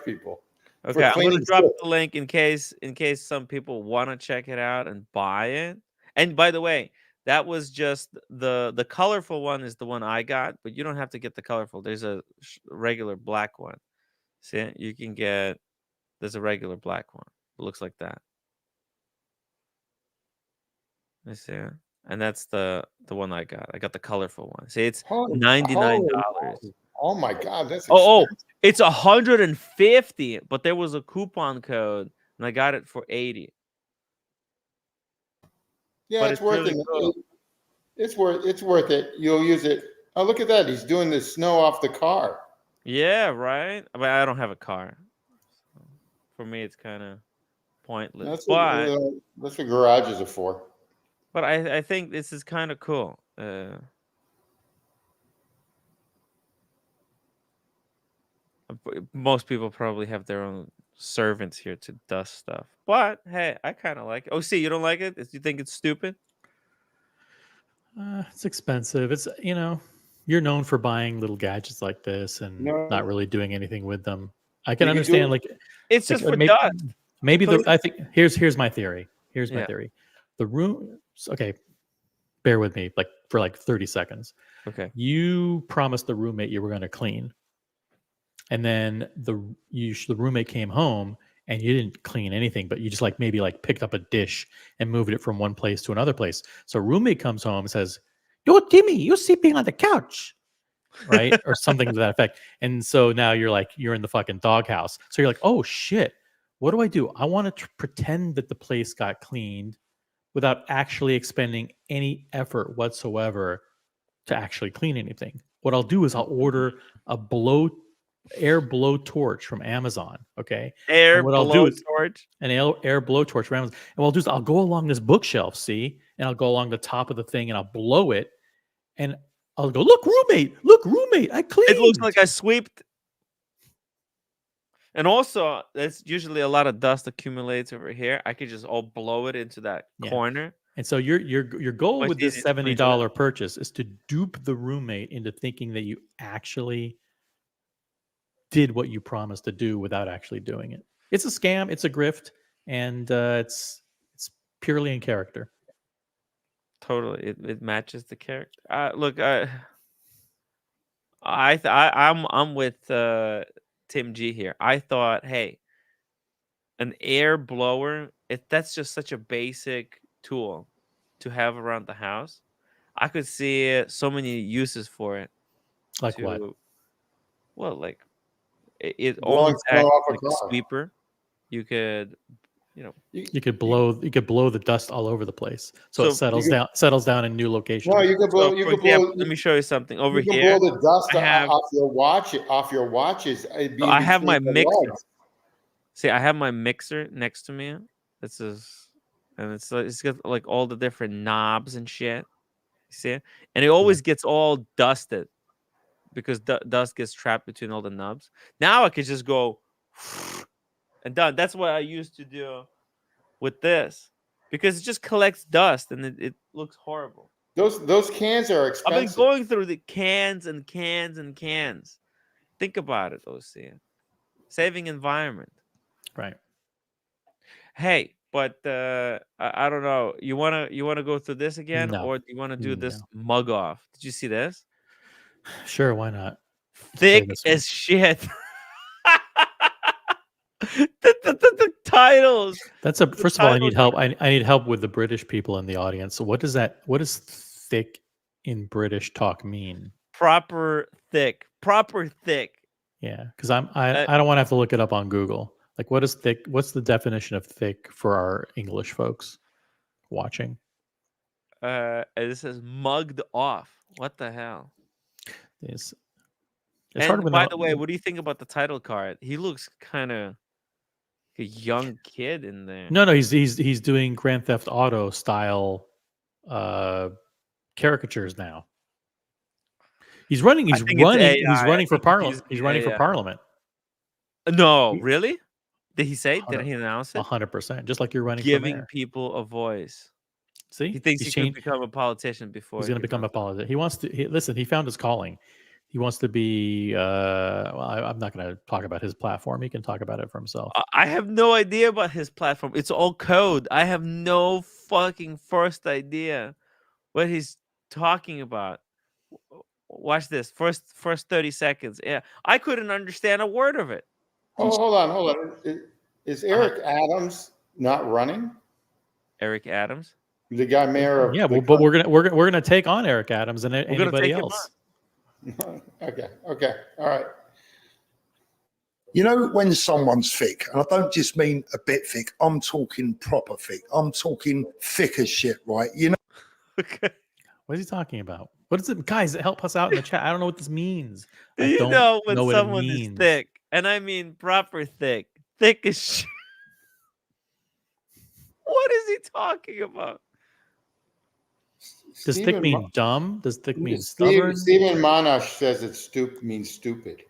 people. Okay, I'm gonna drop the link in case some people want to check it out and buy it. And by the way, that was just the colorful one is the one I got, but you don't have to get the colorful. There's a regular black one. See, there's a regular black one. It looks like that. Let's see. And that's the one I got. I got the colorful one. See, it's $99. Oh my God, that's it's $150, but there was a coupon code and I got it for $80. Yeah, but it's worth really it. Cool. It's worth it. You'll use it. Oh, look at that. He's doing the snow off the car. Yeah, right. But I don't have a car. So for me, it's kind of pointless. That's what garages are for. But I think this is kind of cool. Most people probably have their own servants here to dust stuff. But hey, I kind of like it. Oh, see, you don't like it? You think it's stupid? It's expensive. It's you're known for buying little gadgets like this and not really doing anything with them. I can understand it's just for dust. Maybe I think here's my theory. Here's my theory. The room. Okay, bear with me, for 30 seconds. Okay. You promised the roommate you were going to clean, and then the roommate came home and you didn't clean anything, but you just maybe picked up a dish and moved it from one place to another place. So roommate comes home and says, "Yo, Timmy, you're sleeping on the couch," right, or something to that effect. And so now you're in the fucking doghouse. So you're like, "Oh shit, what do I do? I want to pretend that the place got cleaned without actually expending any effort whatsoever to actually clean anything. what I'll do is I'll order a air blow torch from Amazon. Okay. Air And what I'll do is torch. an air blow torch from Amazon. And what I'll do is I'll go along this bookshelf, see, and I'll go along the top of the thing and I'll blow it. And I'll go, look, roommate, I cleaned. It looks like I swept. And also, that's usually a lot of dust accumulates over here. I could just all blow it into that corner. And so your goal Much with this easier to clean $70 purchase is to dupe the roommate into thinking that you actually did what you promised to do without actually doing it. It's a scam, it's a grift, and it's purely in character. Totally, it matches the character. Look, I'm with Tim G here. I thought, hey, an air blower, that's just such a basic tool to have around the house. I could see so many uses for it. Like what? Well, like it Blowing almost snow acts off a like a car. sweeper. You could, You could blow the dust all over the place, so it So settles down in new locations. No, you could blow. So, You for could example, blow. let me show you something over You can here. blow the dust I have- off your watches. It'd be So I have my between the mixer. legs. See, I have my mixer next to me. This is, and it's got like all the different knobs and shit. You see it? And it always gets all dusted because dust gets trapped between all the knobs. Now I could just go and done. That's what I used to do with this because it just collects dust and it looks horrible. Those cans are I've expensive. been going through the cans and cans and cans. Think about it, OC. Saving environment. Right. Hey, but I don't know. You wanna go through this again, No. or do you want to do this mug off? Did you see this? Sure, why not? Thick this one. as shit. the titles. That's a first of all, I need titles- help. I need help with the British people in the audience. So what does thick in British talk mean? Proper thick. Proper thick. Yeah, because I don't want to have to look it up on Google. Like, what is thick? What's the definition of thick for our English folks watching? It says mugged off. What the hell? It's And when by they're- the way, what do you think about the title card? He looks kind of a young kid in there. no, he's doing Grand Theft Auto style caricatures now. He's running. He's think it's running. He's AI. running I for think parliament. he's He's running for AI. parliament. No, really? Did he say? Did 100 he announce it? 100%. Just like you're running for Giving mayor. people a voice. See, He thinks he's he could changed. become a politician before He's going to become a becomes politician. He wants to listen. He found his calling. He wants to be. Well, I'm not going to talk about his platform. He can talk about it for himself. I have no idea about his platform. It's all code. I have no fucking first idea what he's talking about. Watch this. First 30 seconds. Yeah, I couldn't understand a word of it. Oh, hold on. Is Eric Adams not running? Eric Adams. The guy mayor of Yeah, well, but we're gonna take on Eric Adams and gonna anybody take him else. Okay, all right. You know, when someone's thick, and I don't just mean a bit thick, I'm talking proper thick. I'm talking thick as shit, right? You know, Okay. What is he talking about? What is it, guys? Help us out in the chat. I don't know what this means. I You don't know when what it someone is means. thick, and I mean proper thick as shit. What is he talking about? Does thick Stephen mean dumb? Does thick mean stubborn? Stephen Monash says it means stupid.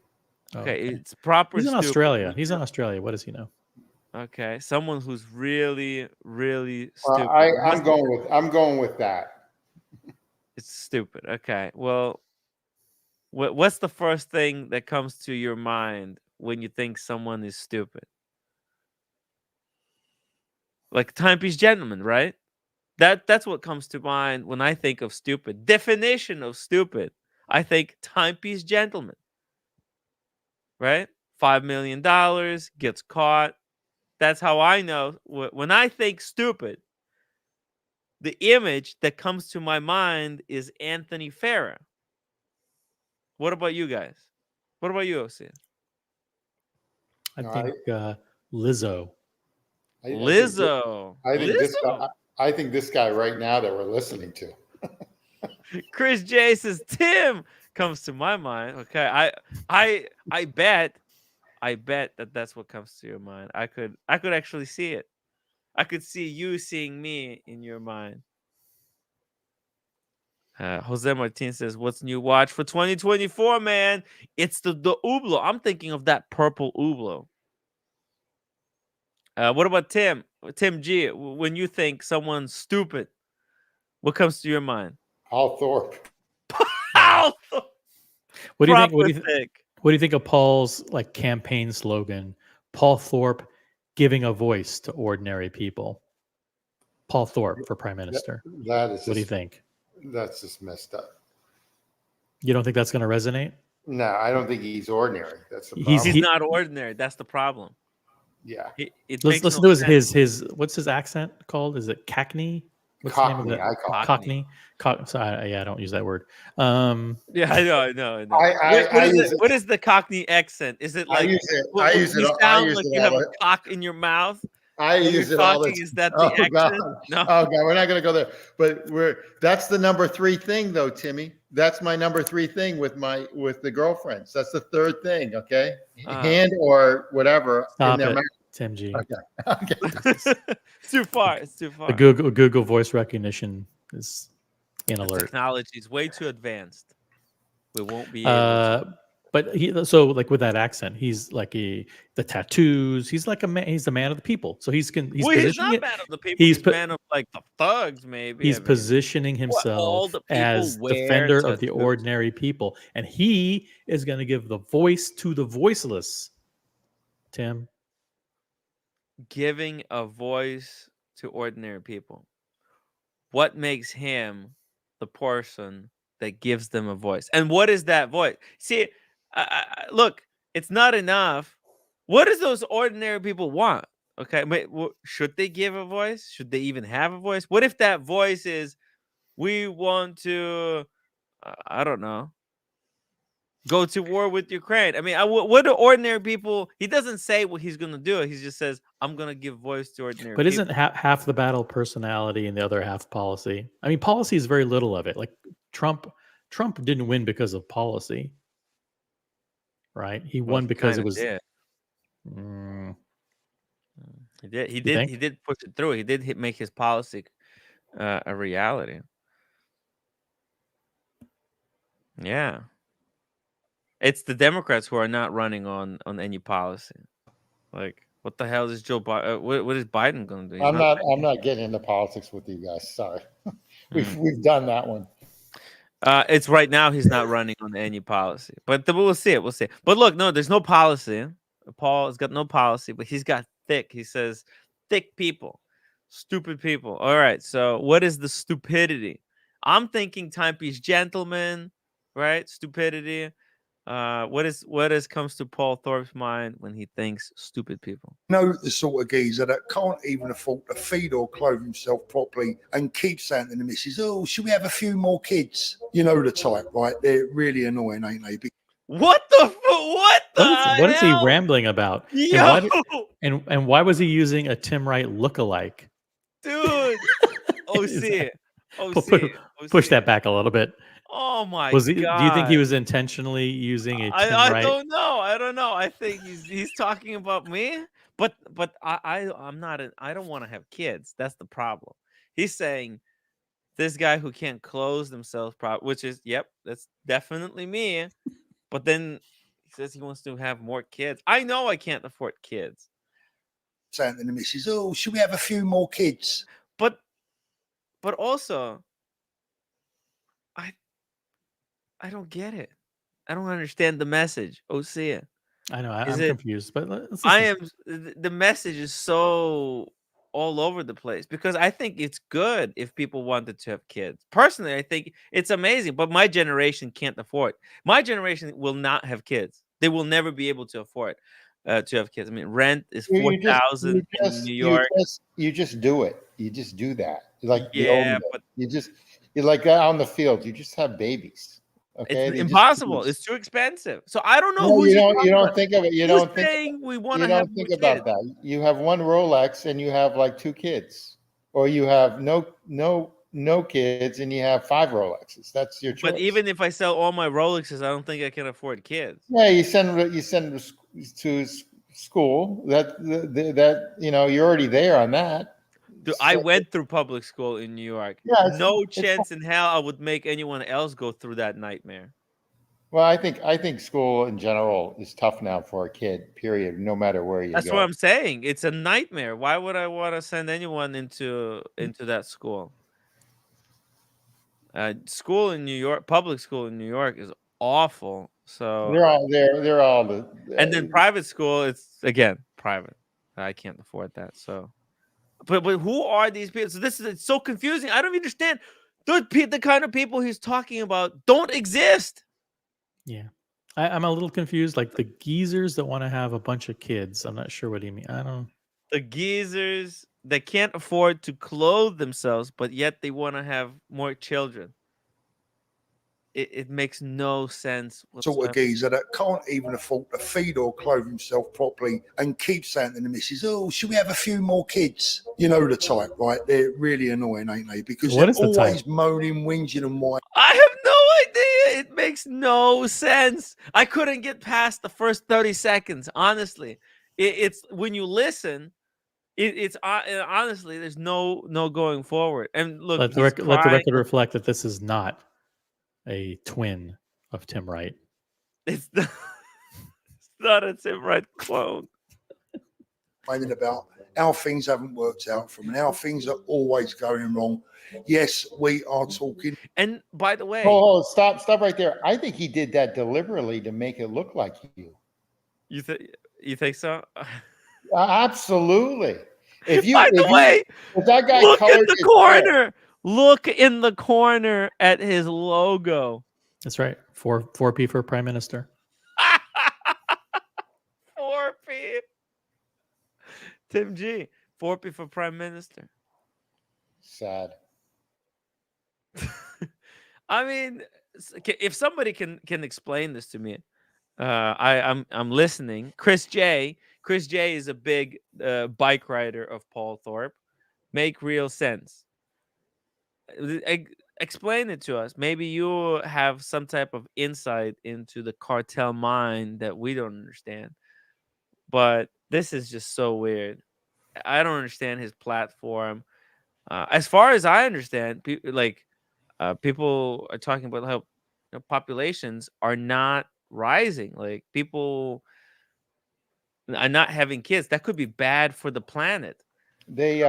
Okay, it's proper. He's in stupid. Australia. He's in Australia. What does he know? Okay, someone who's really, really stupid. I'm going with that. It's stupid. Okay, well, what's the first thing that comes to your mind when you think someone is stupid? Like timepiece gentleman, right? That's what comes to mind when I think of stupid. Definition of stupid. I think timepiece gentleman. Right? $5 million gets caught. That's how I know. When I think stupid, the image that comes to my mind is Anthony Farah. What about you guys? What about you, OC? I No, think Lizzo. Lizzo. I think this guy right now that we're listening to. Chris J says, Tim, comes to my mind. Okay, I bet that that's what comes to your mind. I could actually see it. I could see you seeing me in your mind. Jose Martin says, "What's new watch for 2024, man? It's the Hublot. I'm thinking of that purple Hublot." What about Tim? Tim G, when you think someone's stupid, what comes to your mind? Paul Thorpe. How What do you think? prophetic. What do you think of Paul's like campaign slogan? Paul Thorpe giving a voice to ordinary people. Paul Thorpe for prime minister. That is. What do you think? That's just messed up. You don't think that's going to resonate? No, I don't think he's ordinary. That's the He's- problem. He's not ordinary. That's the problem. Yeah. It Let's makes do no sense. his what's his accent called? Is it Cockney? What's Cockney, the name of I that? call it. Cockney. I don't use that word. Yeah, I know. I What is the Cockney accent? Is it like use it. you I use it sound like all you have a the- cock in your mouth? I when use you're it all the talking? Is that the Oh, accent? God. No. Oh God, we're not going to go there. But that's the number 3 thing, though, Timmy. That's my number 3 thing with the girlfriends. That's the third thing. Okay, hand or whatever Stop in their it, mouth. Tim G. Okay. It's too far. It's too far. The Google voice recognition is in The alert. technology is way too advanced. We won't be able to. But like with that accent, he's like the tattoos. He's like a man. He's the man of the people. So he's He's positioning not it. man of the people. he's He's put- man of like the thugs, maybe. He's I mean, positioning all himself the people as wear defender of the tattoos. ordinary people, and he is going to give the voice to the voiceless. Tim, giving a voice to ordinary people. What makes him the person that gives them a voice? And what is that voice? See, look, it's not enough. What does those ordinary people want? Okay, but should they give a voice? Should they even have a voice? What if that voice is, we want to, I don't know, go to war with Ukraine? I mean, what do ordinary people? He doesn't say what he's going to do. He just says, I'm going to give voice to ordinary but people. isn't half the battle personality and the other half policy? I mean, policy is very little of it. Like Trump didn't win because of policy, right? He Well, won he because it kinda was. did. He did. He did. think? He did push it through. He did make his policy a reality. Yeah, it's the Democrats who are not running on any policy. Like, what the hell is Joe Biden? What is Biden going to do? He's I'm not getting into politics with you guys. Sorry. We've done that one. It's right now he's not running on any policy, but we'll see it. We'll see. But look, no, there's no policy. Paul has got no policy, but he's got thick. He says, thick people, stupid people. All right. So what is the stupidity? I'm thinking timepiece gentleman, right? Stupidity. What comes to Paul Thorpe's mind when he thinks stupid people? Know the sort of geezer that can't even afford to feed or clothe himself properly and keeps saying to the missus, "Oh, should we have a few more kids?" You know the type, right? They're really annoying, ain't they? What What is he hell? rambling about? Yo, And why was he using a Tim Wright lookalike? dude. Is OC. that- Push that back a little bit. Oh my God. Do you think he God. was intentionally using a Tim I Wright? don't know. I don't know. I think he's talking about me, but I'm not. I don't want to have kids. That's the problem. He's saying this guy who can't clothe themselves, which is that's definitely me. But then he says he wants to have more kids. I know I can't afford kids. Saying to the missus, "Oh, should we have a few more kids?" But also, I don't get it. I don't understand the message. OC. I know. I'm Is it- confused, but let's I listen. am. The message is so all over the place because I think it's good if people wanted to have kids. Personally, I think it's amazing, but my generation can't afford. My generation will not have kids. They will never be able to afford to have kids. I mean, rent is $4,000 in New York. You just do it. You just do that. Like the Yeah, old but you're like on the field. You just have babies. Okay, it's impossible. It's too expensive. So I don't know No, who's you talking don't about. think of it. You Who's don't think. saying we want You to have don't think more about kids? that. You have one Rolex and you have like 2 kids, or you have no no kids, and you have 5 Rolexes. That's your choice. But even if I sell all my Rolexes, I don't think I can afford kids. Yeah, you send them to school. That you're already there on that. Dude, I So- went through public school in New York. Yeah, No it's chance in hell I would make anyone else go through that nightmare. Well, I think school in general is tough now for a kid. Period. No matter where you That's go. what I'm saying. It's a nightmare. Why would I want to send anyone into that school? School in New York, public school in New York is awful. So They're all the. and then private school, it's again private. I can't afford that. So, but who are these people? So it's so confusing. I don't understand. The kind of people he's talking about don't exist. Yeah. I'm a little confused. Like the geezers that want to have a bunch of kids. I'm not sure what he mean. I don't. The geezers that can't afford to clothe themselves, but yet they want to have more children. It makes no sense Sort whatsoever. of geezer that can't even afford to feed or clothe himself properly and keep saying to the missus, "Oh, should we have a few more kids?" You know the type, right? They're really annoying, ain't they? Because What they're is the type? always moaning, whinging, and whining. I have no idea. It makes no sense. I couldn't get past the first 30 seconds. Honestly, it's when you listen. It's honestly, there's no going forward. And look, Let the record reflect that this is not a twin of Tim Wright. It's not a Tim Wright clone. Complaining about how things haven't worked out for him and how things are always going wrong. Yes, we are talking. And by the way, Oh, stop right there. I think he did that deliberately to make it look like you. you think so? Absolutely. If that guy look in colored the his corner. hair- Look in the corner at his logo. That's right. 4P for Prime Minister. 4P. Tim G. 4P for Prime Minister. Sad. I mean, if somebody can explain this to me, I'm listening. Chris J is a big bike rider of Paul Thorpe. Make real sense. Explain it to us. Maybe you have some type of insight into the cartel mind that we don't understand. But this is just so weird. I don't understand his platform. As far as I understand, people are talking about how populations are not rising. Like people are not having kids. That could be bad for the planet. They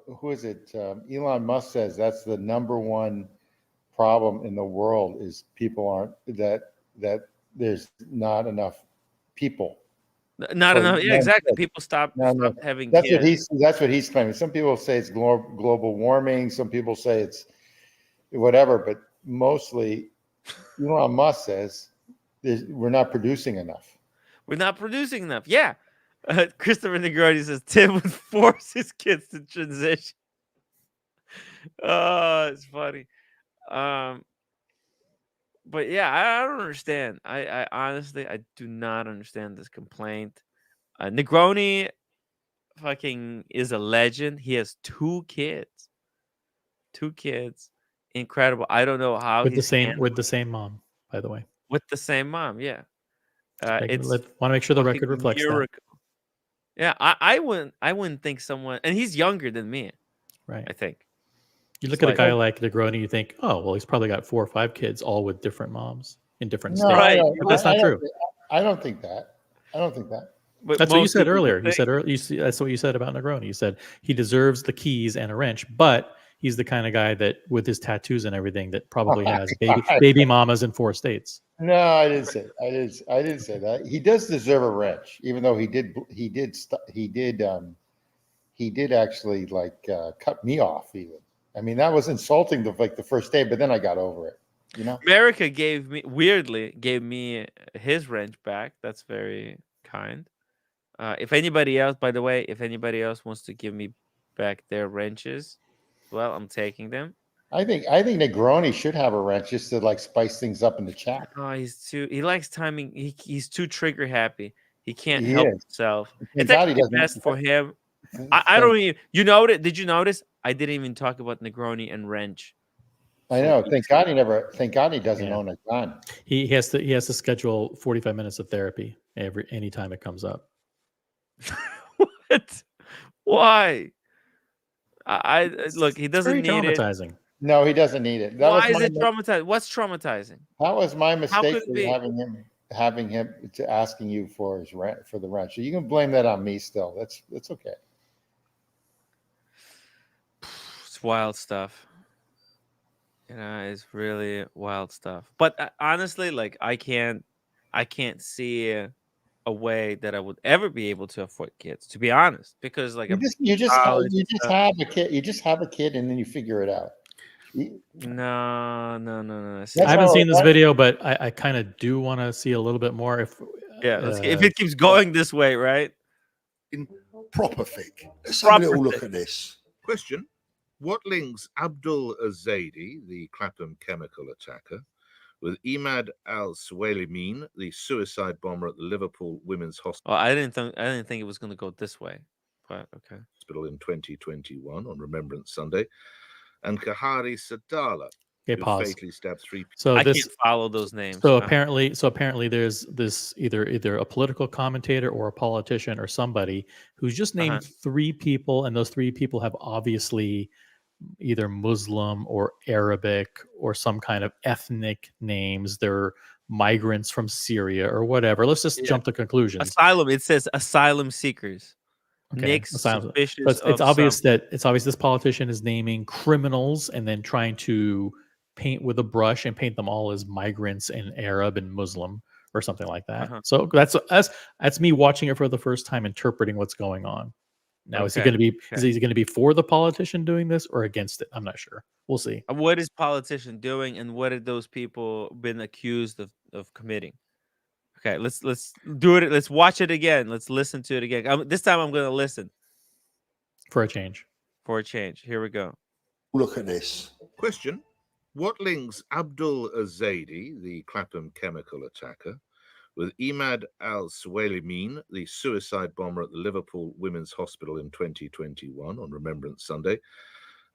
who is it? Elon Musk says that's the number one problem in the world is people aren't that there's not enough people. Not enough. Yeah, exactly. kids. People stop No. having That's kids. what he's claiming. Some people say it's global warming. Some people say it's whatever, but mostly Elon Musk says we're not producing enough. We're not producing enough. Yeah. Christopher Negroni says Tim would force his kids to transition. Oh, it's funny. But yeah, I don't understand. I honestly, I do not understand this complaint. Negroni fucking is a legend. He has 2 kids. 2 kids. Incredible. I don't know how With the he's same mom, by the way. with the same mom. Yeah. Want It's to make sure the fucking record reflects that. miracle. Yeah, I wouldn't think someone, and he's younger than me. Right. I think. You look It's at a guy like Negroni, you think, oh, well, he's probably got 4 or 5 kids, all with different moms in different states. Right. But that's not true. I don't think that. But That's what you most said people earlier. think- That's what you said about Negroni. You said he deserves the keys and a wrench, but he's the kind of guy that, with his tattoos and everything, that probably has baby mamas in 4 states. No, I didn't say. I didn't say that. He does deserve a wrench, even though he did actually cut me off. Even I mean, that was insulting the first day, but then I got over it. You know, America gave me his wrench back. That's very kind. If anybody else, by the way, if anybody else wants to give me back their wrenches, well, I'm taking them. I think Negroni should have a wrench just to spice things up in the chat. Oh, he likes timing. He's too trigger happy. He can't He help is. himself. Thank It's God he actually doesn't- best for him. I don't even. You notice? Did you notice? I didn't even talk about Negroni and Wrench. I know. Thank God he doesn't Yeah. own a gun. He has to schedule 45 minutes of therapy anytime it comes up. What? Why? I look. He It's doesn't very need it. traumatizing. No, he doesn't need it. That Why was is my it traumatizing? What's traumatizing? that was my mistake could it for be? having him to asking you for his rent for the rent. So you can blame that on me still. That's okay. It's wild stuff. It's really wild stuff. But honestly, like I can't see a way that I would ever be able to afford kids. To be honest, because like You I'm just college and stuff. have a kid. You just have a kid and then you figure it out. No. See, I haven't how- seen this that- video, but I kind of do want to see a little bit more. If if it keeps going this way, right? In proper thick. Let's have a little Proper look thick. at this. Question: what links Abdul Azadi, the Clapham chemical attacker, with Imad al-Suwailimeen, the suicide bomber at the Liverpool Women's Well, I didn't think it was going to go this way, but okay. Hospital in 2021 on Remembrance Sunday, and Kahari Sadala, Okay, who pause. fatally stabbed 3 people? So I this can't follow those names. So apparently there's this either a political commentator or a politician or somebody who's just named 3 people, and those 3 people have obviously either Muslim or Arabic or some kind of ethnic names. They're migrants from Syria or whatever. Let's just jump to conclusions. Asylum. It says asylum seekers. Okay, Nick's asylum. suspicious. But it's obvious that this politician is naming criminals and then trying to paint with a brush and paint them all as migrants and Arab and Muslim or something like that. So that's me watching it for the first time, interpreting what's going on. Now, is he going to be for the politician doing this or against it? I'm not sure. We'll see. What is politician doing, and what have those people been accused of committing? Okay, let's do it. Let's watch it again. Let's listen to it again. This time I'm going to listen for a change. Here we go. Look at this. Question: what links Abdul Azadi, the Clapham chemical attacker, with Imad al-Suwailimeen, the suicide bomber at the Liverpool Women's Hospital in 2021 on Remembrance Sunday,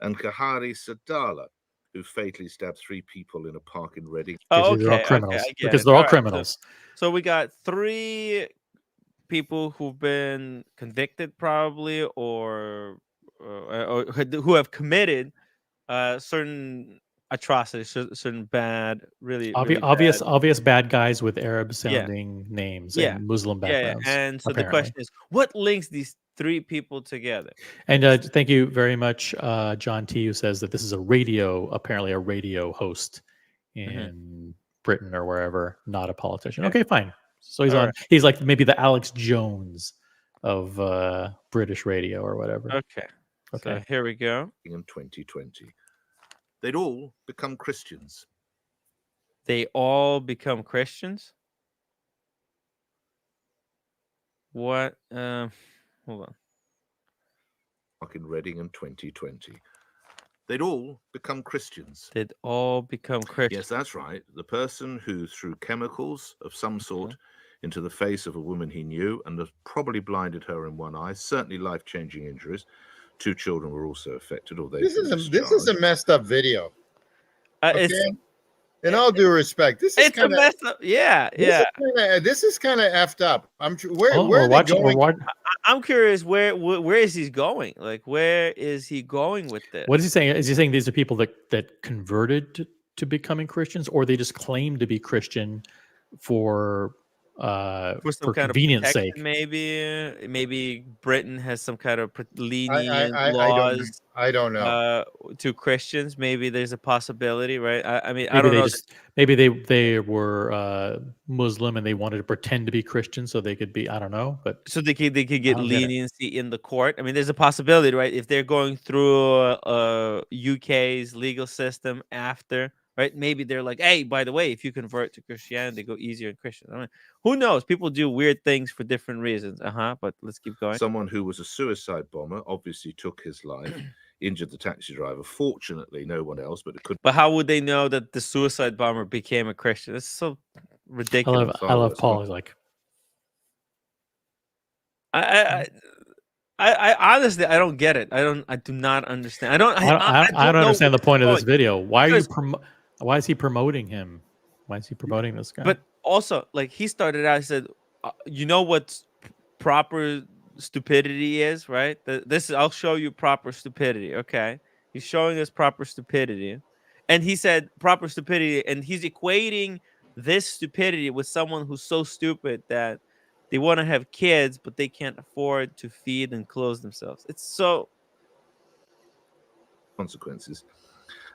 and Kahari Sadala, who fatally stabbed 3 people in a park in Reading? Oh, They're all okay, criminals. I get Because it. they're all right, criminals. So we got 3 people who've been convicted, probably, or who have committed certain atrocities, certain bad, really obvious bad guys with Arab sounding names and Muslim backgrounds. And so apparently. the question is, what links these 3 people together? And thank you very much, John T, who says that this is apparently a radio host in Britain or wherever, not a politician. Okay, fine. So he's he's like maybe the Alex Jones of British radio or whatever. Okay. So here we go. In 2020, they'd all become Christians. They all become Christians? What? Hold on. In Reading in 2020. They'd all become Christians. They'd all become Christians. Yes, that's right. The person who threw chemicals of some sort into the face of a woman he knew and has probably blinded her in one eye, certainly life-changing injuries. 2 children were also affected, or This is a messed up video. Okay? In all due respect, this is a messed up. Yeah. This is kind of effed up. Where are they going? I'm curious where is he going? Like, where is he going with this? What is he saying? Is he saying these are people that converted to becoming Christians, or they just claim to be Christian for some kind convenience of sake? Maybe Britain has some kind of lenient laws. I don't know. To Christians, maybe there's a possibility, right? I mean, I don't know. Maybe they were Muslim and they wanted to pretend to be Christian so they could be. I don't know, but so they could get leniency in the court. I mean, there's a possibility, right? If they're going through UK's legal system after. Right? Maybe they're like, hey, by the way, if you convert to Christianity, they go easier in Christian. I mean, who knows? People do weird things for different reasons. But let's keep going. Someone who was a suicide bomber obviously took his life, injured the taxi driver. Fortunately, no one else, but it could. But how would they know that the suicide bomber became a Christian? It's so ridiculous. I love Paul. He's like, I honestly I don't get it. I do not understand. I don't I don't know understand the where point of it's this going. video. Why are you Because- why is he promoting him? Why is he promoting this guy? But also, like he started out, he said, "You know what proper stupidity is, right? I'll show you proper stupidity." Okay, he's showing us proper stupidity, and he said proper stupidity, and he's equating this stupidity with someone who's so stupid that they want to have kids, but they can't afford to feed and clothe themselves. It's so consequences.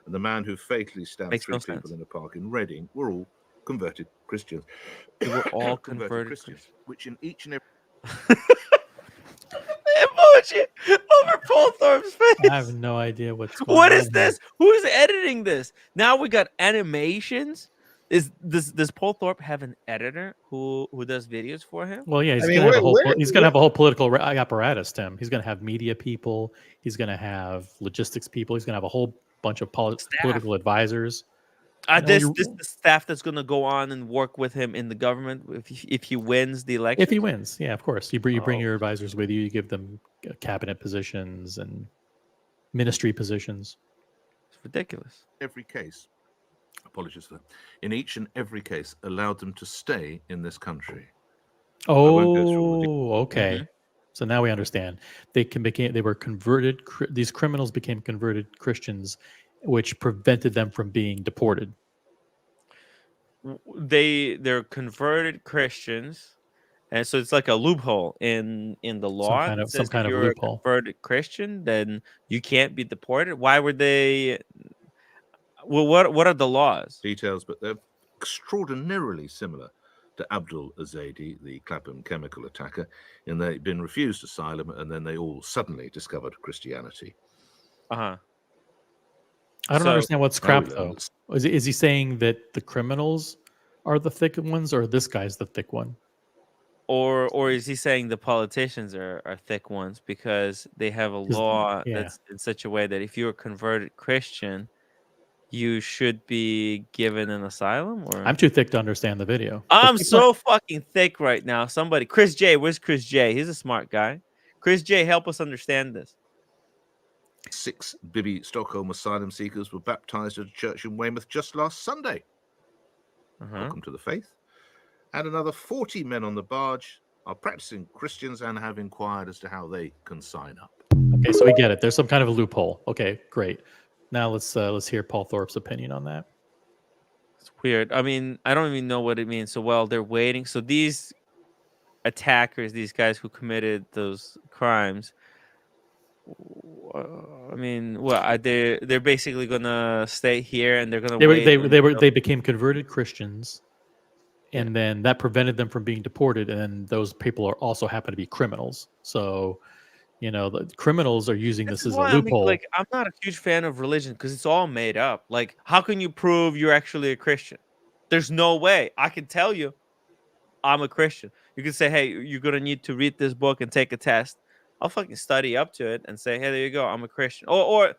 And the man who fatally stabbed Makes 3 no people sense. in a park in Reading were all converted Christians. They were all converted Christians, which in each and every emoji over Paul Thorpe's face. I have no idea what's going on. What is here. this? Who's editing this? Now we got animations. Does Paul Thorpe have an editor who does videos for him? Well, yeah, he's I mean, gonna have where- he's gonna have a whole political apparatus, Tim. He's gonna have media people. He's gonna have logistics people. He's gonna have a whole bunch of political advisors. This the staff that's gonna go on and work with him in the government if he wins the election. If he wins, yeah, of course. You bring Oh. your advisors with you. You give them cabinet positions and ministry positions. It's ridiculous. every case, apologies for that, in each and every case allowed them to stay in this country. won't go through all the Oh, okay. So now we understand. They were converted. These criminals became converted Christians, which prevented them from being deported. They're converted Christians, and so it's like a loophole in the law. kind It of- says some kind if of you're loophole. a converted Christian, then you can't be deported. Why were they? Well, what are the laws? details, but they're extraordinarily similar to Abdul Azadi, the Clapham chemical attacker, in they'd been refused asylum and then they all suddenly discovered Christianity. Uh huh. I don't So- understand what's Now we crap learn though. that Is he saying that the criminals are the thick ones, or this guy's the thick one? Or is he saying the politicians are thick ones because they have a law yeah. that's in such a way that if you're a converted Christian, you should be given an asylum? Or I'm too thick to understand the video. I'm But keep so fucking thick right now. Somebody, Chris J, where's Chris J? He's a smart guy. Chris J, help us understand this. 6 Bibi Stockholm asylum seekers were baptized at a church in Weymouth just last Sunday. Uh-huh. Welcome to the faith. And another 40 men on the barge are practicing Christians and have inquired as to how they can sign up. Okay, so we get it. There's some kind of a loophole. Okay, great. Now let's hear Paul Thorpe's opinion on that. It's weird. I mean, I don't even know what it means. So, well, they're waiting. So these attackers, these guys who committed those crimes, I mean, what they're basically gonna stay here and they're gonna wait. They became converted Christians, and then that prevented them from being deported. And then those people also happen to be criminals. So, the criminals are using this as a why I mean, loophole. like, I'm not a huge fan of religion because it's all made up. Like, how can you prove you're actually a Christian? There's no way. I can tell you I'm a Christian. You can say, hey, you're gonna need to read this book and take a test. I'll fucking study up to it and say, hey, there you go, I'm a Christian. Or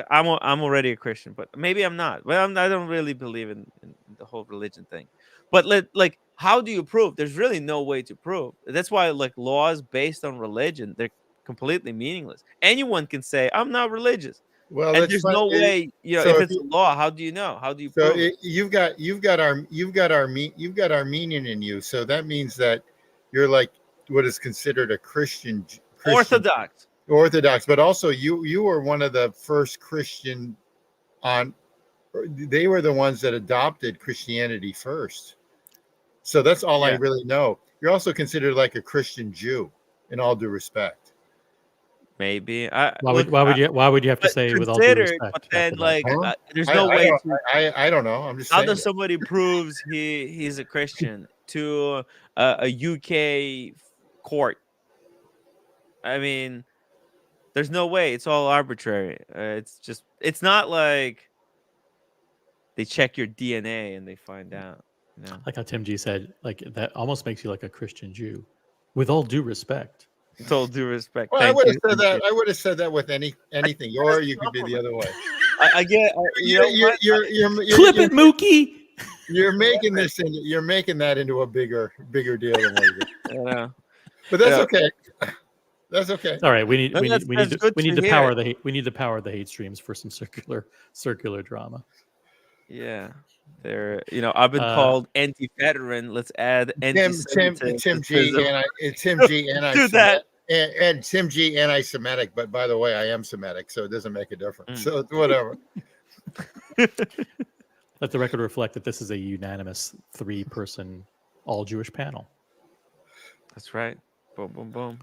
I'm already a Christian, but maybe I'm not. Well, I don't really believe in the whole religion thing. But how do you prove? There's really no way to prove. That's why laws based on religion, they're completely meaningless. Anyone can say I'm not religious. Well, And that's there's fine. no way, so if if it's you- a law, how do you know? How do you So prove it? you've got Armenian in you. So that means that you're like what is considered a Christian Orthodox, but also you were one of the first Christian they were the ones that adopted Christianity first. So that's all I Yeah. really know. You're also considered like a Christian Jew in all due respect. Maybe. Why would you have to but say with all due considered, respect? but then after that? Huh? there's no way to. I don't know. I'm just How saying. does somebody proves he's a Christian to a UK court? I mean, there's no way. It's all arbitrary. It's not like they check your DNA and they find out. Like how Tim G said, like that almost makes you like a Christian Jew. With all due respect. With all due respect. Well, I Thank would have you. said that. I would have said that with anything, or you could be the other way. I get. You're Clip it, Mookie. You're making that into a bigger deal than what it is. I know. But that's Yeah. okay. That's okay. All right, we need No, that's good to hear. power the hate. We need to power the hate streams for some circular drama. Yeah. I've been called anti-veteran. Let's add Tim G Do that. and Tim G anti-Semitic, but by the way, I am Semitic, so it doesn't make a difference. So whatever. Let the record reflect that this is a unanimous 3-person all Jewish panel. That's right. Boom, boom, boom.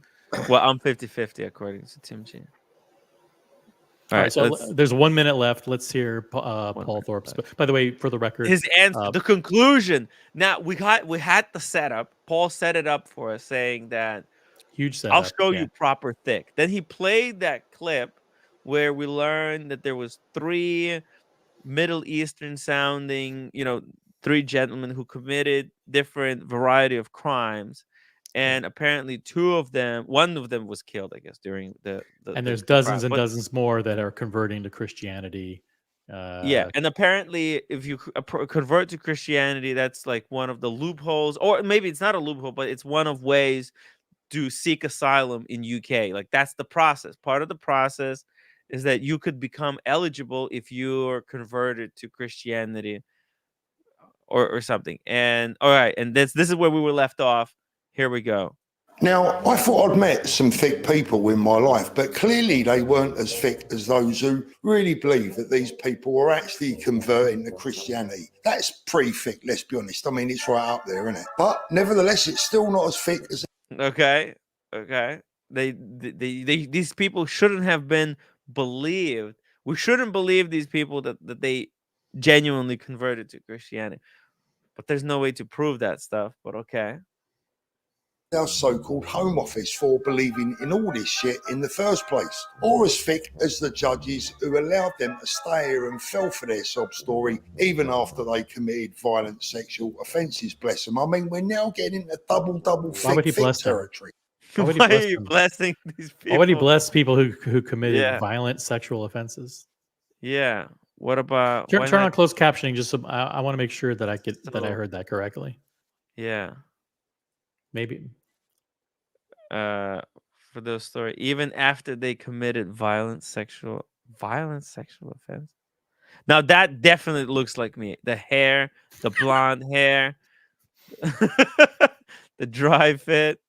Well, I'm 50-50 according to Tim G. All right, so there's 1 minute left. Let's hear Paul Thorpe's. By the way, for the record, his answer, the conclusion. Now we had the setup. Paul set it up for us, saying that huge setup. I'll show you proper thick. Then he played that clip where we learned that there was 3 Middle Eastern sounding, 3 gentlemen who committed different variety of crimes. And apparently one of them was killed, I guess, during the and there's dozens and dozens more that are converting to Christianity. Yeah, and apparently if you convert to Christianity, that's like one of the loopholes, or maybe it's not a loophole, but it's one of ways to seek asylum in UK. Like that's the process. Part of the process is that you could become eligible if you're converted to Christianity or something. And all right, and this is where we were left off. Here we go. Now, I thought I'd met some thick people in my life, but clearly they weren't as thick as those who really believe that these people were actually converting to Christianity. That's pretty thick, let's be honest. I mean, it's right up there, isn't it? But nevertheless, it's still not as thick as... Okay. These people shouldn't have been believed. We shouldn't believe these people that they genuinely converted to Christianity. But there's no way to prove that stuff, but okay. Our so-called Home Office for believing in all this shit in the first place, or as thick as the judges who allowed them to stay here and fell for their sob story even after they committed violent sexual offences, bless them. I mean, we're now getting into double thick territory. Why are you blessing these people? Why would he bless people who committed violent sexual offenses? Yeah. What about turn on closed captioning? Just so I want to make sure that that I heard that correctly. Yeah. Maybe. For those story, even after they committed violent sexual offense. Now that definitely looks like me. The hair, the blonde hair, the dry fit.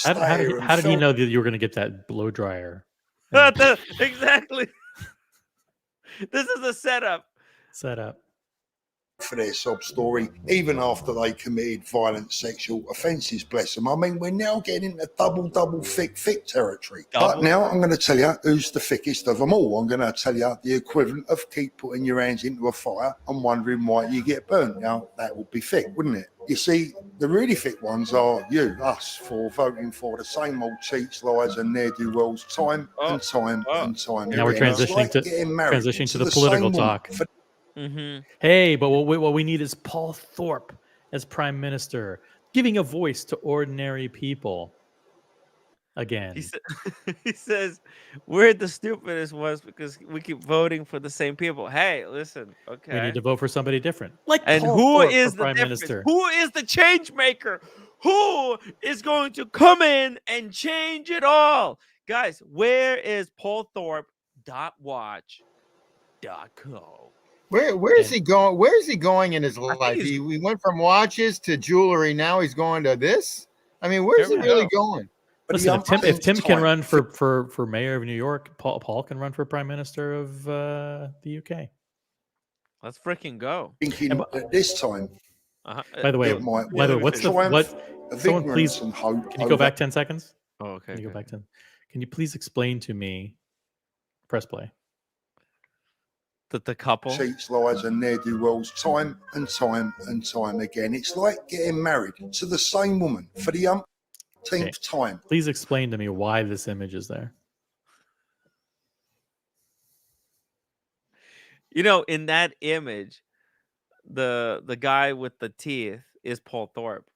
How did he know that you were going to get that blow dryer? Exactly. This is a setup. For their sob story, even after they committed violent sexual offences, bless them. I mean, we're now getting into double thick territory. But now I'm going to tell you who's the thickest of them all. I'm going to tell you the equivalent of keep putting your hands into a fire and wondering why you get burnt. Now, that would be thick, wouldn't it? You see, the really thick ones are us, for voting for the same old cheats, lies and ne'er-do-wells time and time. Now we're transitioning to the political talk. Hey, but what we need is Paul Thorpe as Prime Minister, giving a voice to ordinary people. Again, he says we're the stupidest ones because we keep voting for the same people. Hey, listen, okay, we need to vote for somebody different. Like, and Paul who Thorpe is for the Prime difference? Minister? Who is the change maker? Who is going to come in and change it all, guys? Where is PaulThorpe.watch.co? Where is he going? Where is he going in his life? He went from watches to jewelry. Now he's going to this. I mean, where's he really going? Listen, if Tim can run for mayor of New York, Paul can run for prime minister of the UK. Let's freaking go! Thinking at this time. By the way, what's someone please? Can you go back 10 seconds? Oh, okay. Can you go back 10? Can you please explain to me? Press play. That the couple cheats, lies, and ne'er-do-wells time and time again. It's like getting married to the same woman for the umpteenth time. Please explain to me why this image is there. In that image, the guy with the teeth is Paul Thorpe,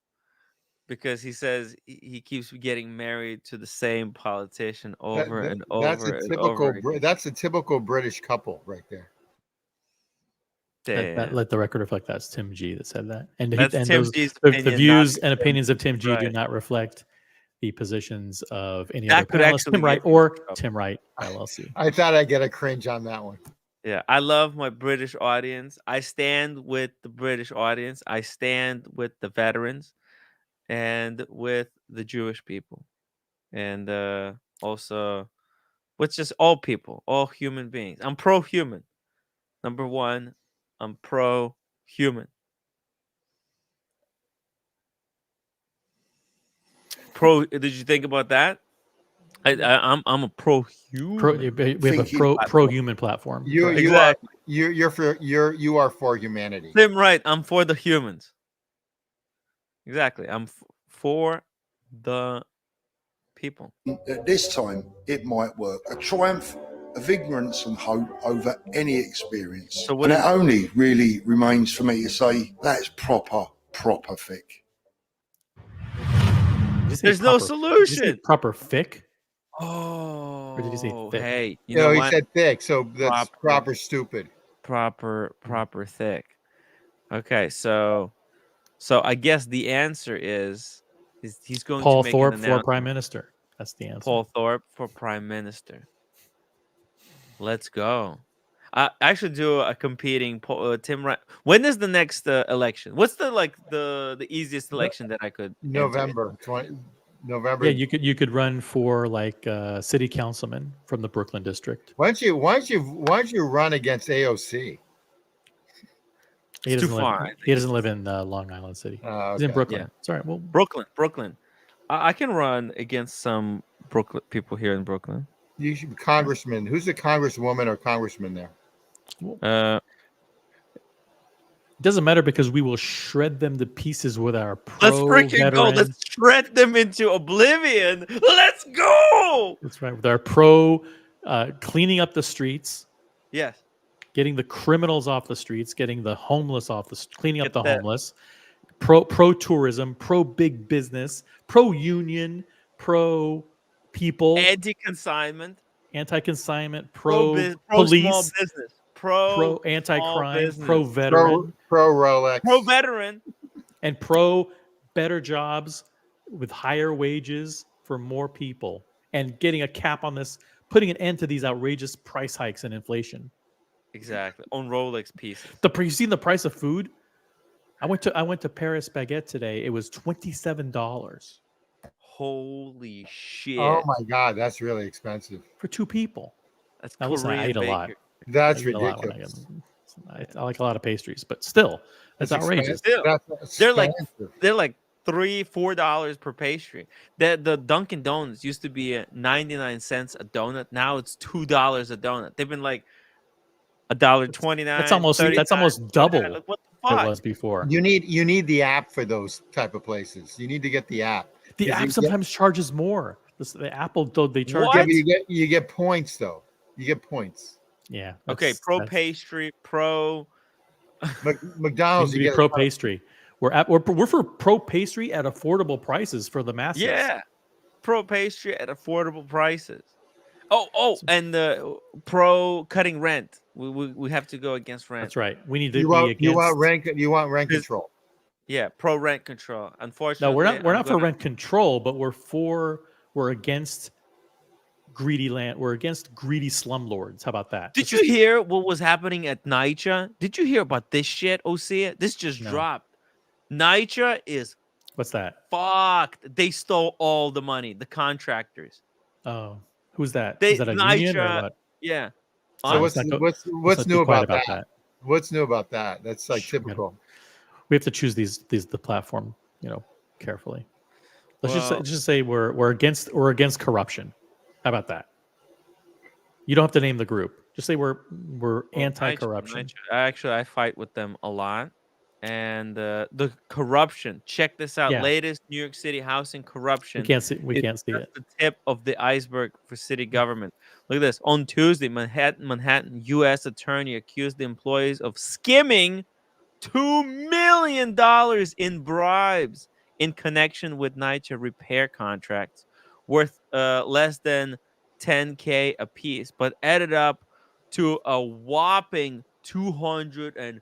because he says he keeps getting married to the same politician over and over. That's a typical British couple right there. Let the record reflect that's Tim G that said that, and the views and opinions of Tim G do not reflect the positions of any That other could panelist, actually Tim Wright get me in or trouble. Tim Wright LLC. I thought I'd get a cringe on that one. Yeah, I love my British audience. I stand with the British audience. I stand with the veterans and with the Jewish people. And also with just all people, all human beings. I'm pro-human. Number one, I'm pro-human. Did you think about that? I'm a pro-human. We have a Thinking- pro-human platform. You correct. you Exactly. you are for humanity. Tim Wright, I'm for the humans. Exactly. I'm for the people. At this time, it might work. A triumph of ignorance and hope over any experience. So what And is it it? only really remains for me to say that's proper thick. Did you say There's no proper- did you say solution. proper fic? Oh, did you say thick? hey, you No, know he what? said thick, so that's Proper. proper stupid. Proper thick. Okay, so I guess the answer is he's going Paul to make Thorpe an for announcement. prime minister. That's the answer. Paul Thorpe for prime minister. Let's go. I should do a competing Tim Wright. When is the next election? What's the easiest election that I could enter? November 20. November. Yeah, you could run for like city councilman from the Brooklyn district. Why don't you run against AOC? It's too far. He doesn't live in Long Island City. He's in Okay. Brooklyn. Yeah. Sorry, well, Brooklyn. I can run against some Brooklyn people here in Brooklyn. You should be congressman. Who's the congresswoman or congressman there? Uh, it doesn't matter because we will shred them to pieces with our let's freaking go. veteran. Let's shred them into oblivion. Let's go. That's right. With our pro cleaning up the streets, Yes. getting the criminals off the streets, getting the homeless off the cleaning up Get the that. homeless, pro tourism, pro big business, pro union, pro people, Anti-consignment. anti-consignment, pro Pro police, small business. Pro anti-crime, business. pro veteran, Pro Rolex. pro veteran. and pro better jobs with higher wages for more people, and getting a cap on this, putting an end to these outrageous price hikes and inflation. Exactly. On Rolex pieces. You seen the price of food? I went to Paris Baguette today. It was $27 Holy shit. Oh my God, that's really expensive. for 2 people. That's Now listen, I Korean ate a lot. baker. That's I eat a lot when ridiculous. I like a lot of pastries, but still, that's outrageous. Still, That's they're like expensive. $3-4 per pastry. The Dunkin' Donuts used to be at 99 cents a donut. Now it's $2 a donut. They've been like $1.29. That's almost double Like, what the what it fuck? was before. You need the app for those type of places. You need to get the app. The app sometimes charges more. The Apple, though, they charge. What? Yeah, but you get points though. You get points. Yeah. Okay, pro pastry, pro. McDonald's, Needs to you be get pro pastry. We're for pro pastry at affordable prices for the masses. Yeah, pro pastry at affordable prices. Oh, and the pro cutting rent. We have to go against rent. That's right. We need to You be want against. you want rent control. Yeah, pro rent control. Unfortunately, No, we're not for rent control, but we're against greedy land. We're against greedy slumlords. How about that? Did you hear what was happening at NYCHA? Did you hear about this shit, Osea? This just dropped. NYCHA is What's that? fucked. They stole all the money, the contractors. Oh, who's that? They Is that a union or what? Yeah. So let's not go- what's let's not new be quiet about that? What's new about that? That's like typical. We have to choose the platform, carefully. Let's Well- just say we're against corruption. How about that? You don't have to name the group. Just say we're anti-corruption. Actually, I fight with them a lot. And the corruption. Check this out. Yeah. Latest New York City housing corruption. We can't see It's it. just the tip of the iceberg for city government. Look at this. On Tuesday, Manhattan U.S. attorney accused the employees of skimming $2 million in bribes in connection with NYCHA repair contracts worth less than $10K a piece, but added up to a whopping $250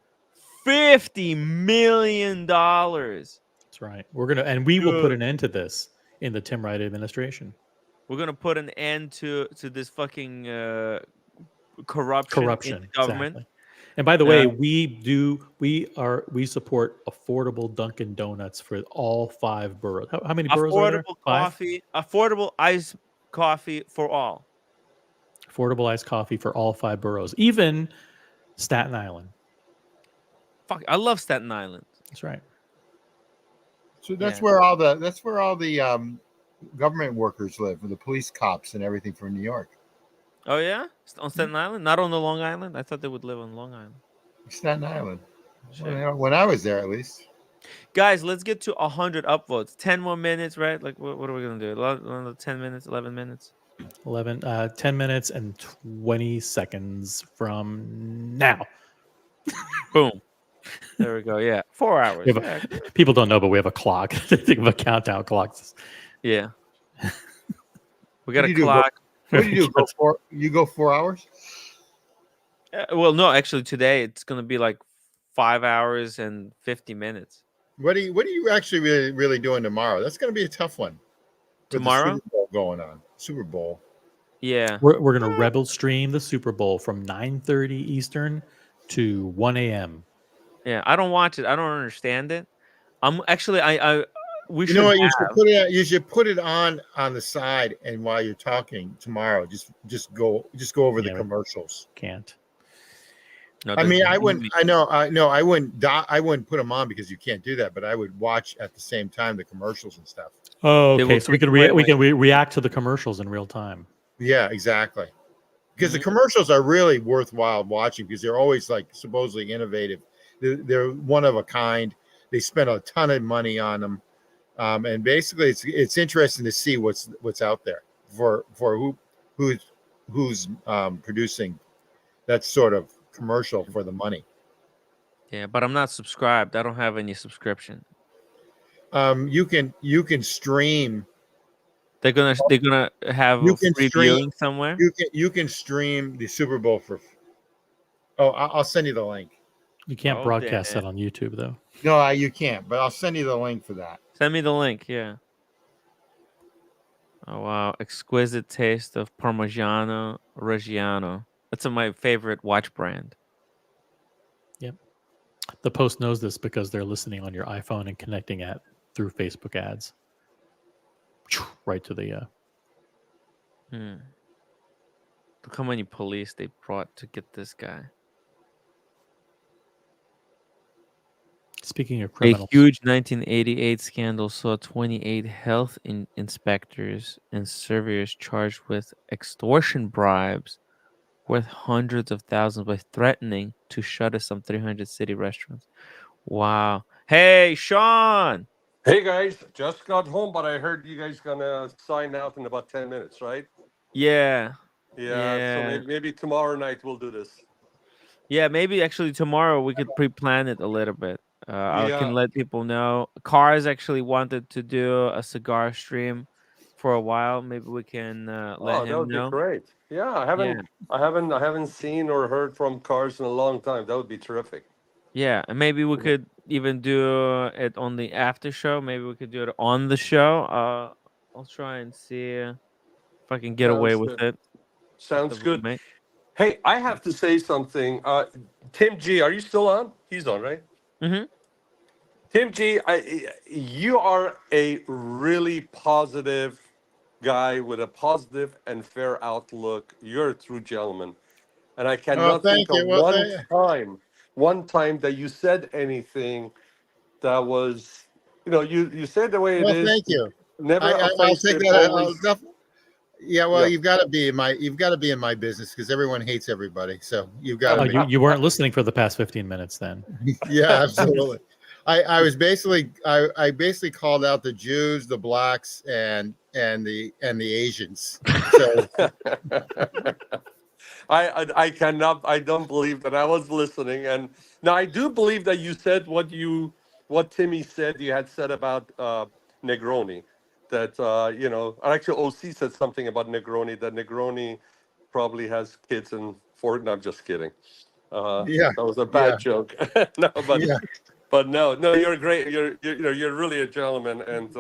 million. That's right. We will put an end to this in the Tim Wright administration. We're gonna put an end to this fucking corruption in the government. Exactly. And by the way, Uh, we support affordable Dunkin' Donuts for all 5 boroughs. How many boroughs are there? affordable 5? coffee, affordable iced coffee for all. Affordable iced coffee for all 5 boroughs, even Staten Island. Fuck, I love Staten Island. That's right. So that's Yeah. where all the government workers live, the police cops and everything from New York. Oh yeah, on Staten Island, not on the Long Island. I thought they would live on Long Island. Staten Island. Shit. When I was there, at least. Guys, let's get to 100 upvotes. 10 more minutes, right? Like, what are we gonna do? Another 10 minutes, 11 minutes. 10 minutes and 20 seconds from now. Boom. There we go. Yeah, 4 hours. Yeah. People don't know, but we have a clock. They think of a countdown clock. Yeah. We got What a do you do? clock. What do you do? You go 4 hours? Well, no, actually, today it's gonna be like 5 hours and 50 minutes. What are you actually really doing tomorrow? That's going to be a tough one. With the Tomorrow? Super Bowl going on. Super Bowl. Yeah. We're gonna Rebel stream the Super Bowl from 9:30 Eastern to 1 a.m. Yeah, I don't watch it. I don't understand it. I'm actually we You should know what? have. You should put it on the side, and while you're talking tomorrow, just go over the Yeah, commercials. Can't. No, I mean, there's I no wouldn't. need. I wouldn't put them on because you can't do that. But I would watch at the same time the commercials and stuff. Oh, They okay. will So we take can react to the commercials in real time. Yeah, exactly. Because Mm-hmm. the commercials are really worthwhile watching because they're always like supposedly innovative. They're one of a kind. They spend a ton of money on them, and basically it's interesting to see what's out there for who's producing that sort of commercial for the money. Yeah, but I'm not subscribed. I don't have any subscription. You can stream. They're gonna have You a can free stream. viewing somewhere. You can stream the Super Bowl for. Oh, I'll send you the link. You can't Oh, broadcast damn. that on YouTube though. No, you can't. But I'll send you the link for that. Send me the link. Yeah. Oh wow, exquisite taste of Parmigiano Reggiano. That's my favorite watch brand. Yep. The Post knows this because they're listening on your iPhone and connecting it through Facebook ads. Right to the. Look how many police they brought to get this guy. Speaking of A criminals, huge 1988 scandal saw 28 health inspectors and surveyors charged with extortion bribes worth hundreds of thousands by threatening to shutter some 300 city restaurants. Wow. Hey, Sean. Hey guys, just got home, but I heard you guys gonna sign out in about 10 minutes, right? Yeah. Yeah. So maybe tomorrow night we'll do this. Yeah, maybe actually tomorrow we could pre-plan it a little bit. I Yeah. can let people know. Cars actually wanted to do a cigar stream for a while. Maybe we can let that him would know. be great. Yeah, I haven't seen or heard from Cars in a long time. That would be terrific. Yeah, and maybe we could even do it on the after show. Maybe we could do it on the show. I'll try and see if I can get away with it. Sounds The good. roommate. Hey, I have to say something. Tim G, are you still on? He's on, right? Mm-hmm. Tim G, you are a really positive guy with a positive and fair outlook. You're a true gentleman. And I cannot think thank of you. Well, one time that you said anything that was, you said the way it Well, is. thank you. Never I'll take offensive, that. always. Yeah, well, Yeah. you've got to be in my business because everyone hates everybody. So you've got to. you weren't listening for the past 15 minutes then. Yeah, absolutely. I was basically I basically called out the Jews, the blacks, and the Asians. So I don't believe that I was listening. And now I do believe that you said what Timmy said you had said about Negroni. That actually OC said something about Negroni, that Negroni probably has kids in Fort. No, I'm just kidding. Yeah, That was a bad joke. No, but yeah. But no, you're great. You're really a gentleman, and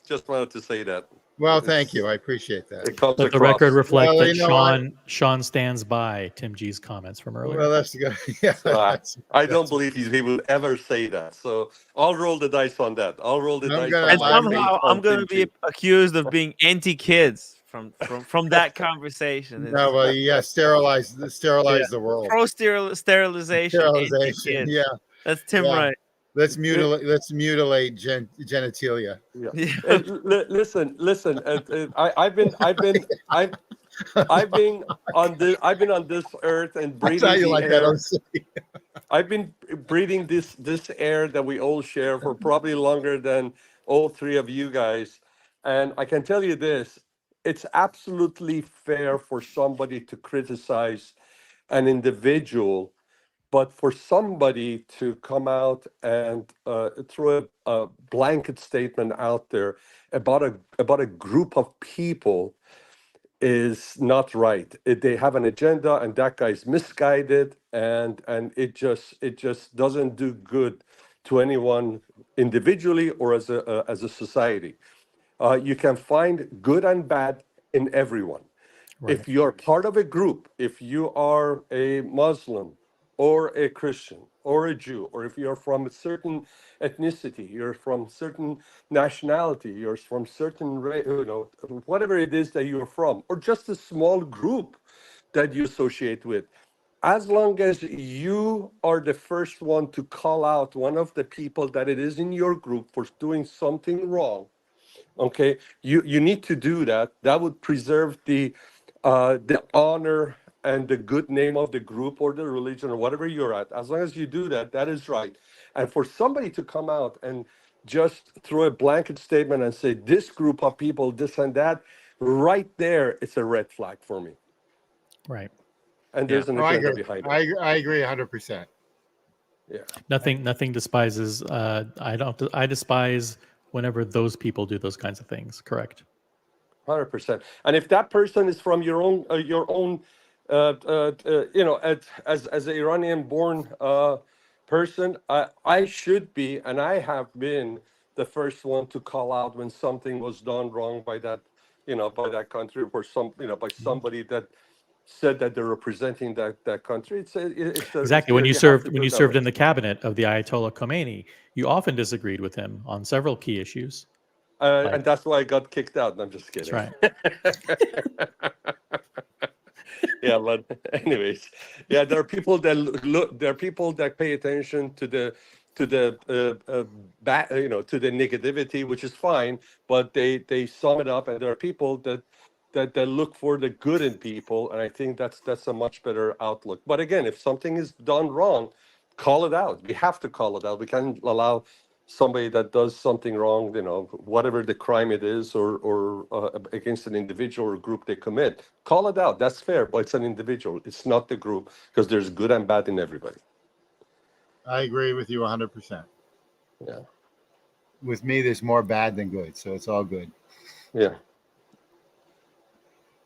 just wanted to say that. Well, thank you. I appreciate that. It comes Let the across. record reflect Well, that you know what? Sean stands by Tim G's comments from earlier. Well, that's good. Yeah, So I don't that's- believe he would ever say that. So I'll roll the dice on that. I'll roll the I'm dice gonna- on And my I'm- faith somehow I'm on gonna Tim be G. accused of being anti-kids from that conversation. No, well, yeah, sterilize the world. Sterilization, Sterilization. anti-kids. Yeah, That's Tim yeah. Wright. Let's mutilate genitalia. Yeah. Yeah. Listen. I've been on this earth and I breathing thought you the like that. air. I'm sorry. I've been breathing this air that we all share for probably longer than all three of you guys. And I can tell you this, it's absolutely fair for somebody to criticize an individual, but for somebody to come out and throw a blanket statement out there about a group of people is not right. They have an agenda, and that guy's misguided, and it just doesn't do good to anyone individually or as a society. You can find good and bad in everyone. Right. If you're part of a group, if you are a Muslim or a Christian or a Jew, or if you're from a certain ethnicity, you're from certain nationality, you're from certain, whatever it is that you're from, or just a small group that you associate with, as long as you are the first one to call out one of the people that it is in your group for doing something wrong, okay, you need to do that. That would preserve the honor and the good name of the group or the religion or whatever you're at. As long as you do that, that is right. And for somebody to come out and just throw a blanket statement and say this group of people, this and that, right there, it's a red flag for me. Right. And there's an No, I agenda agree. behind it. I agree 100%. Yeah. Nothing despises. I despise whenever those people do those kinds of things. Correct. 100%. And if that person is from your own, as an Iranian-born person, I should be, and I have been the first one to call out when something was done wrong by that, by that country, or by somebody that said that they're representing that country. Exactly. When you served in the cabinet of the Ayatollah Khomeini, you often disagreed with him on several key issues. And that's why I got kicked out. I'm just kidding. That's right. Yeah, but anyways, yeah, there are people that look. There are people that pay attention to the to the to the negativity, which is fine. But they sum it up, and there are people that look for the good in people, and I think that's a much better outlook. But again, if something is done wrong, call it out. We have to call it out. We can't allow somebody that does something wrong, whatever the crime it is, or against an individual or group they commit, call it out. That's fair, but it's an individual. It's not the group, because there's good and bad in everybody. I agree with you 100%. Yeah. With me, there's more bad than good, so it's all good. Yeah.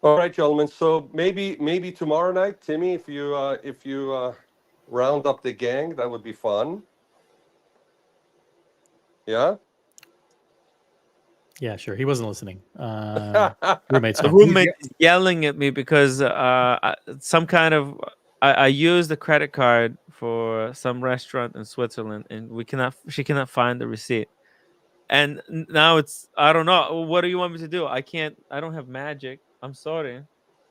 All right, gentlemen. So maybe tomorrow night, Timmy, if you round up the gang, that would be fun. Yeah. Yeah, sure. He wasn't listening. Roommate's The home. roommate is yelling at me because some kind of I used a credit card for some restaurant in Switzerland, and she cannot find the receipt. And now I don't know. What do you want me to do? I don't have magic. I'm sorry.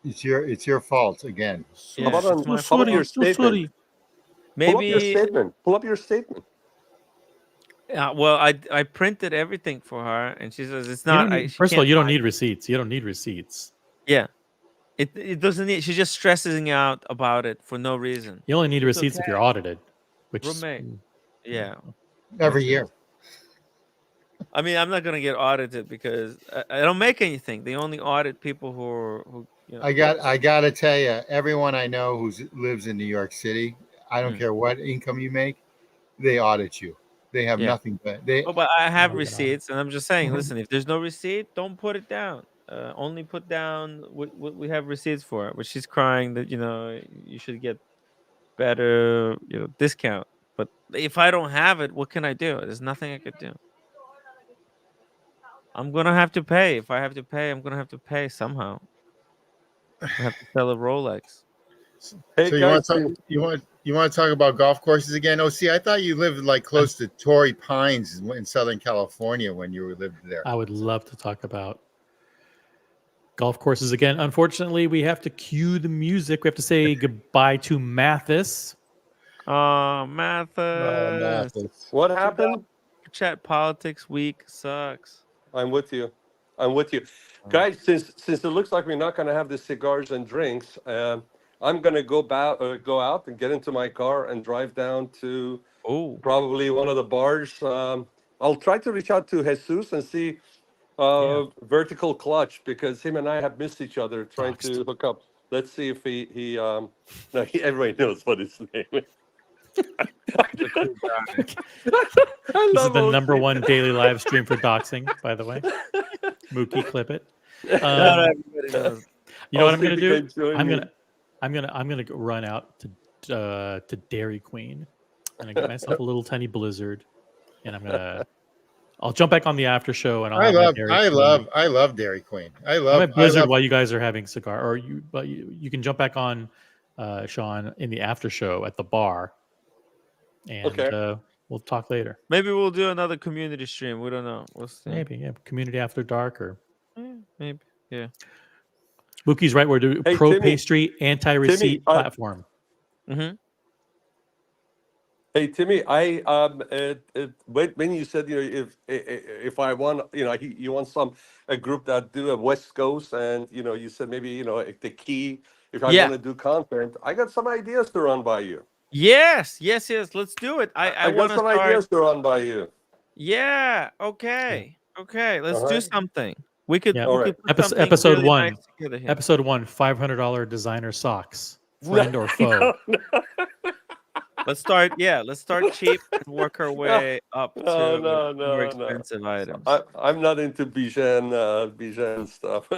It's your fault again. Yeah, How about, it's my how about your fault. statement? Pull up your Maybe. statement. Pull up your statement. Yeah, well, I printed everything for her, and she says it's You not. don't need, She first of all, can't you don't find need it. receipts. You don't need receipts. Yeah, it doesn't need. She's just stressing out about it for no reason. You only need It's receipts if okay. you're audited, which Roommate. Yeah. Every year. I mean, I'm not gonna get audited because I don't make anything. They only audit people who. I got to tell you, everyone I know who lives in New York City, I don't care what income you make, they audit you. They have nothing but they. Oh, but I have receipts, and I'm just saying. Listen, if there's no receipt, don't put it down. Only put down what we have receipts for. But she's crying that you should get better discount. But if I don't have it, what can I do? There's nothing I could do. I'm gonna have to pay. If I have to pay, I'm gonna have to pay somehow. I have to sell a Rolex. Hey So guys, you want to talk about golf courses again? Oh, see, I thought you lived like close to Torrey Pines in Southern California when you lived there. I would love to talk about golf courses again. Unfortunately, we have to cue the music. We have to say goodbye to Mathis. Mathis. what happened? Chat politics week sucks. I'm with you. I'm with you, guys. Since it looks like we're not going to have the cigars and drinks, I'm going to go out and get into my car and drive down to probably one of the bars. I'll try to reach out to Jesus and see Vertical Clutch, because him and I have missed each other trying to hook up. Let's see if he everybody knows what his name is. This is the number one daily live stream for doxing, by the way. Mookie, clip it. You know what I'm gonna do? I'm gonna run out to Dairy Queen, and I get myself a little tiny blizzard, and I'll jump back on the after show, and I love Dairy Queen. I love blizzard while you guys are having cigar, but you can jump back on, Sean, in the after show at the bar. And we'll talk later. Maybe we'll do another community stream. We don't know. We'll see. Maybe, community after dark, or maybe, yeah. Mookie's right. We're doing pro Timmy, pastry anti-receipt platform. Mm-hmm. Hey Timmy, when you said if I want you want a group that do a West Coast, and you said maybe the key if I want to do content, I got some ideas to run by you. Yes. Let's do it. I got some ideas to run by you. Yeah. Okay. Let's do something. We could. Yeah. We could put episode really 1. Nice together here. Episode 1. $500 designer socks. Friend or foe. Let's start cheap and work our way up to more expensive items. I'm not into Bijan stuff.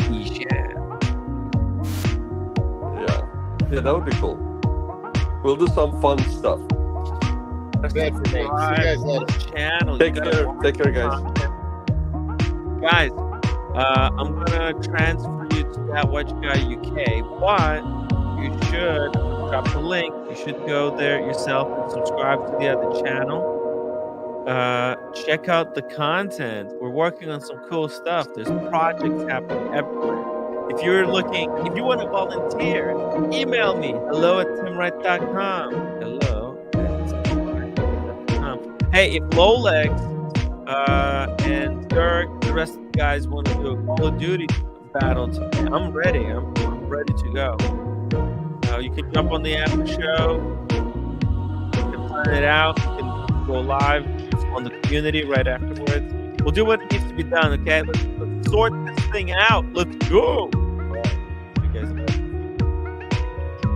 Bijan. Yeah, that would be cool. We'll do some fun stuff. Channel. Take care, guys. Guys, I'm gonna transfer you to that Watch Guy UK, but you should drop the link. You should go there yourself and subscribe to the other channel. Check out the content. We're working on some cool stuff. There's projects happening everywhere. If you want to volunteer, email me, hello@timwright.com. hello@timwright.com. Hey, if Rolex and Dirk, the rest of the guys want to do a Call of Duty battle today, I'm ready. I'm ready to go. You can jump on the after show. You can plan it out. You can go live on the community right afterwards. We'll do what needs to be done, okay? Let's sort this thing out. Let's go.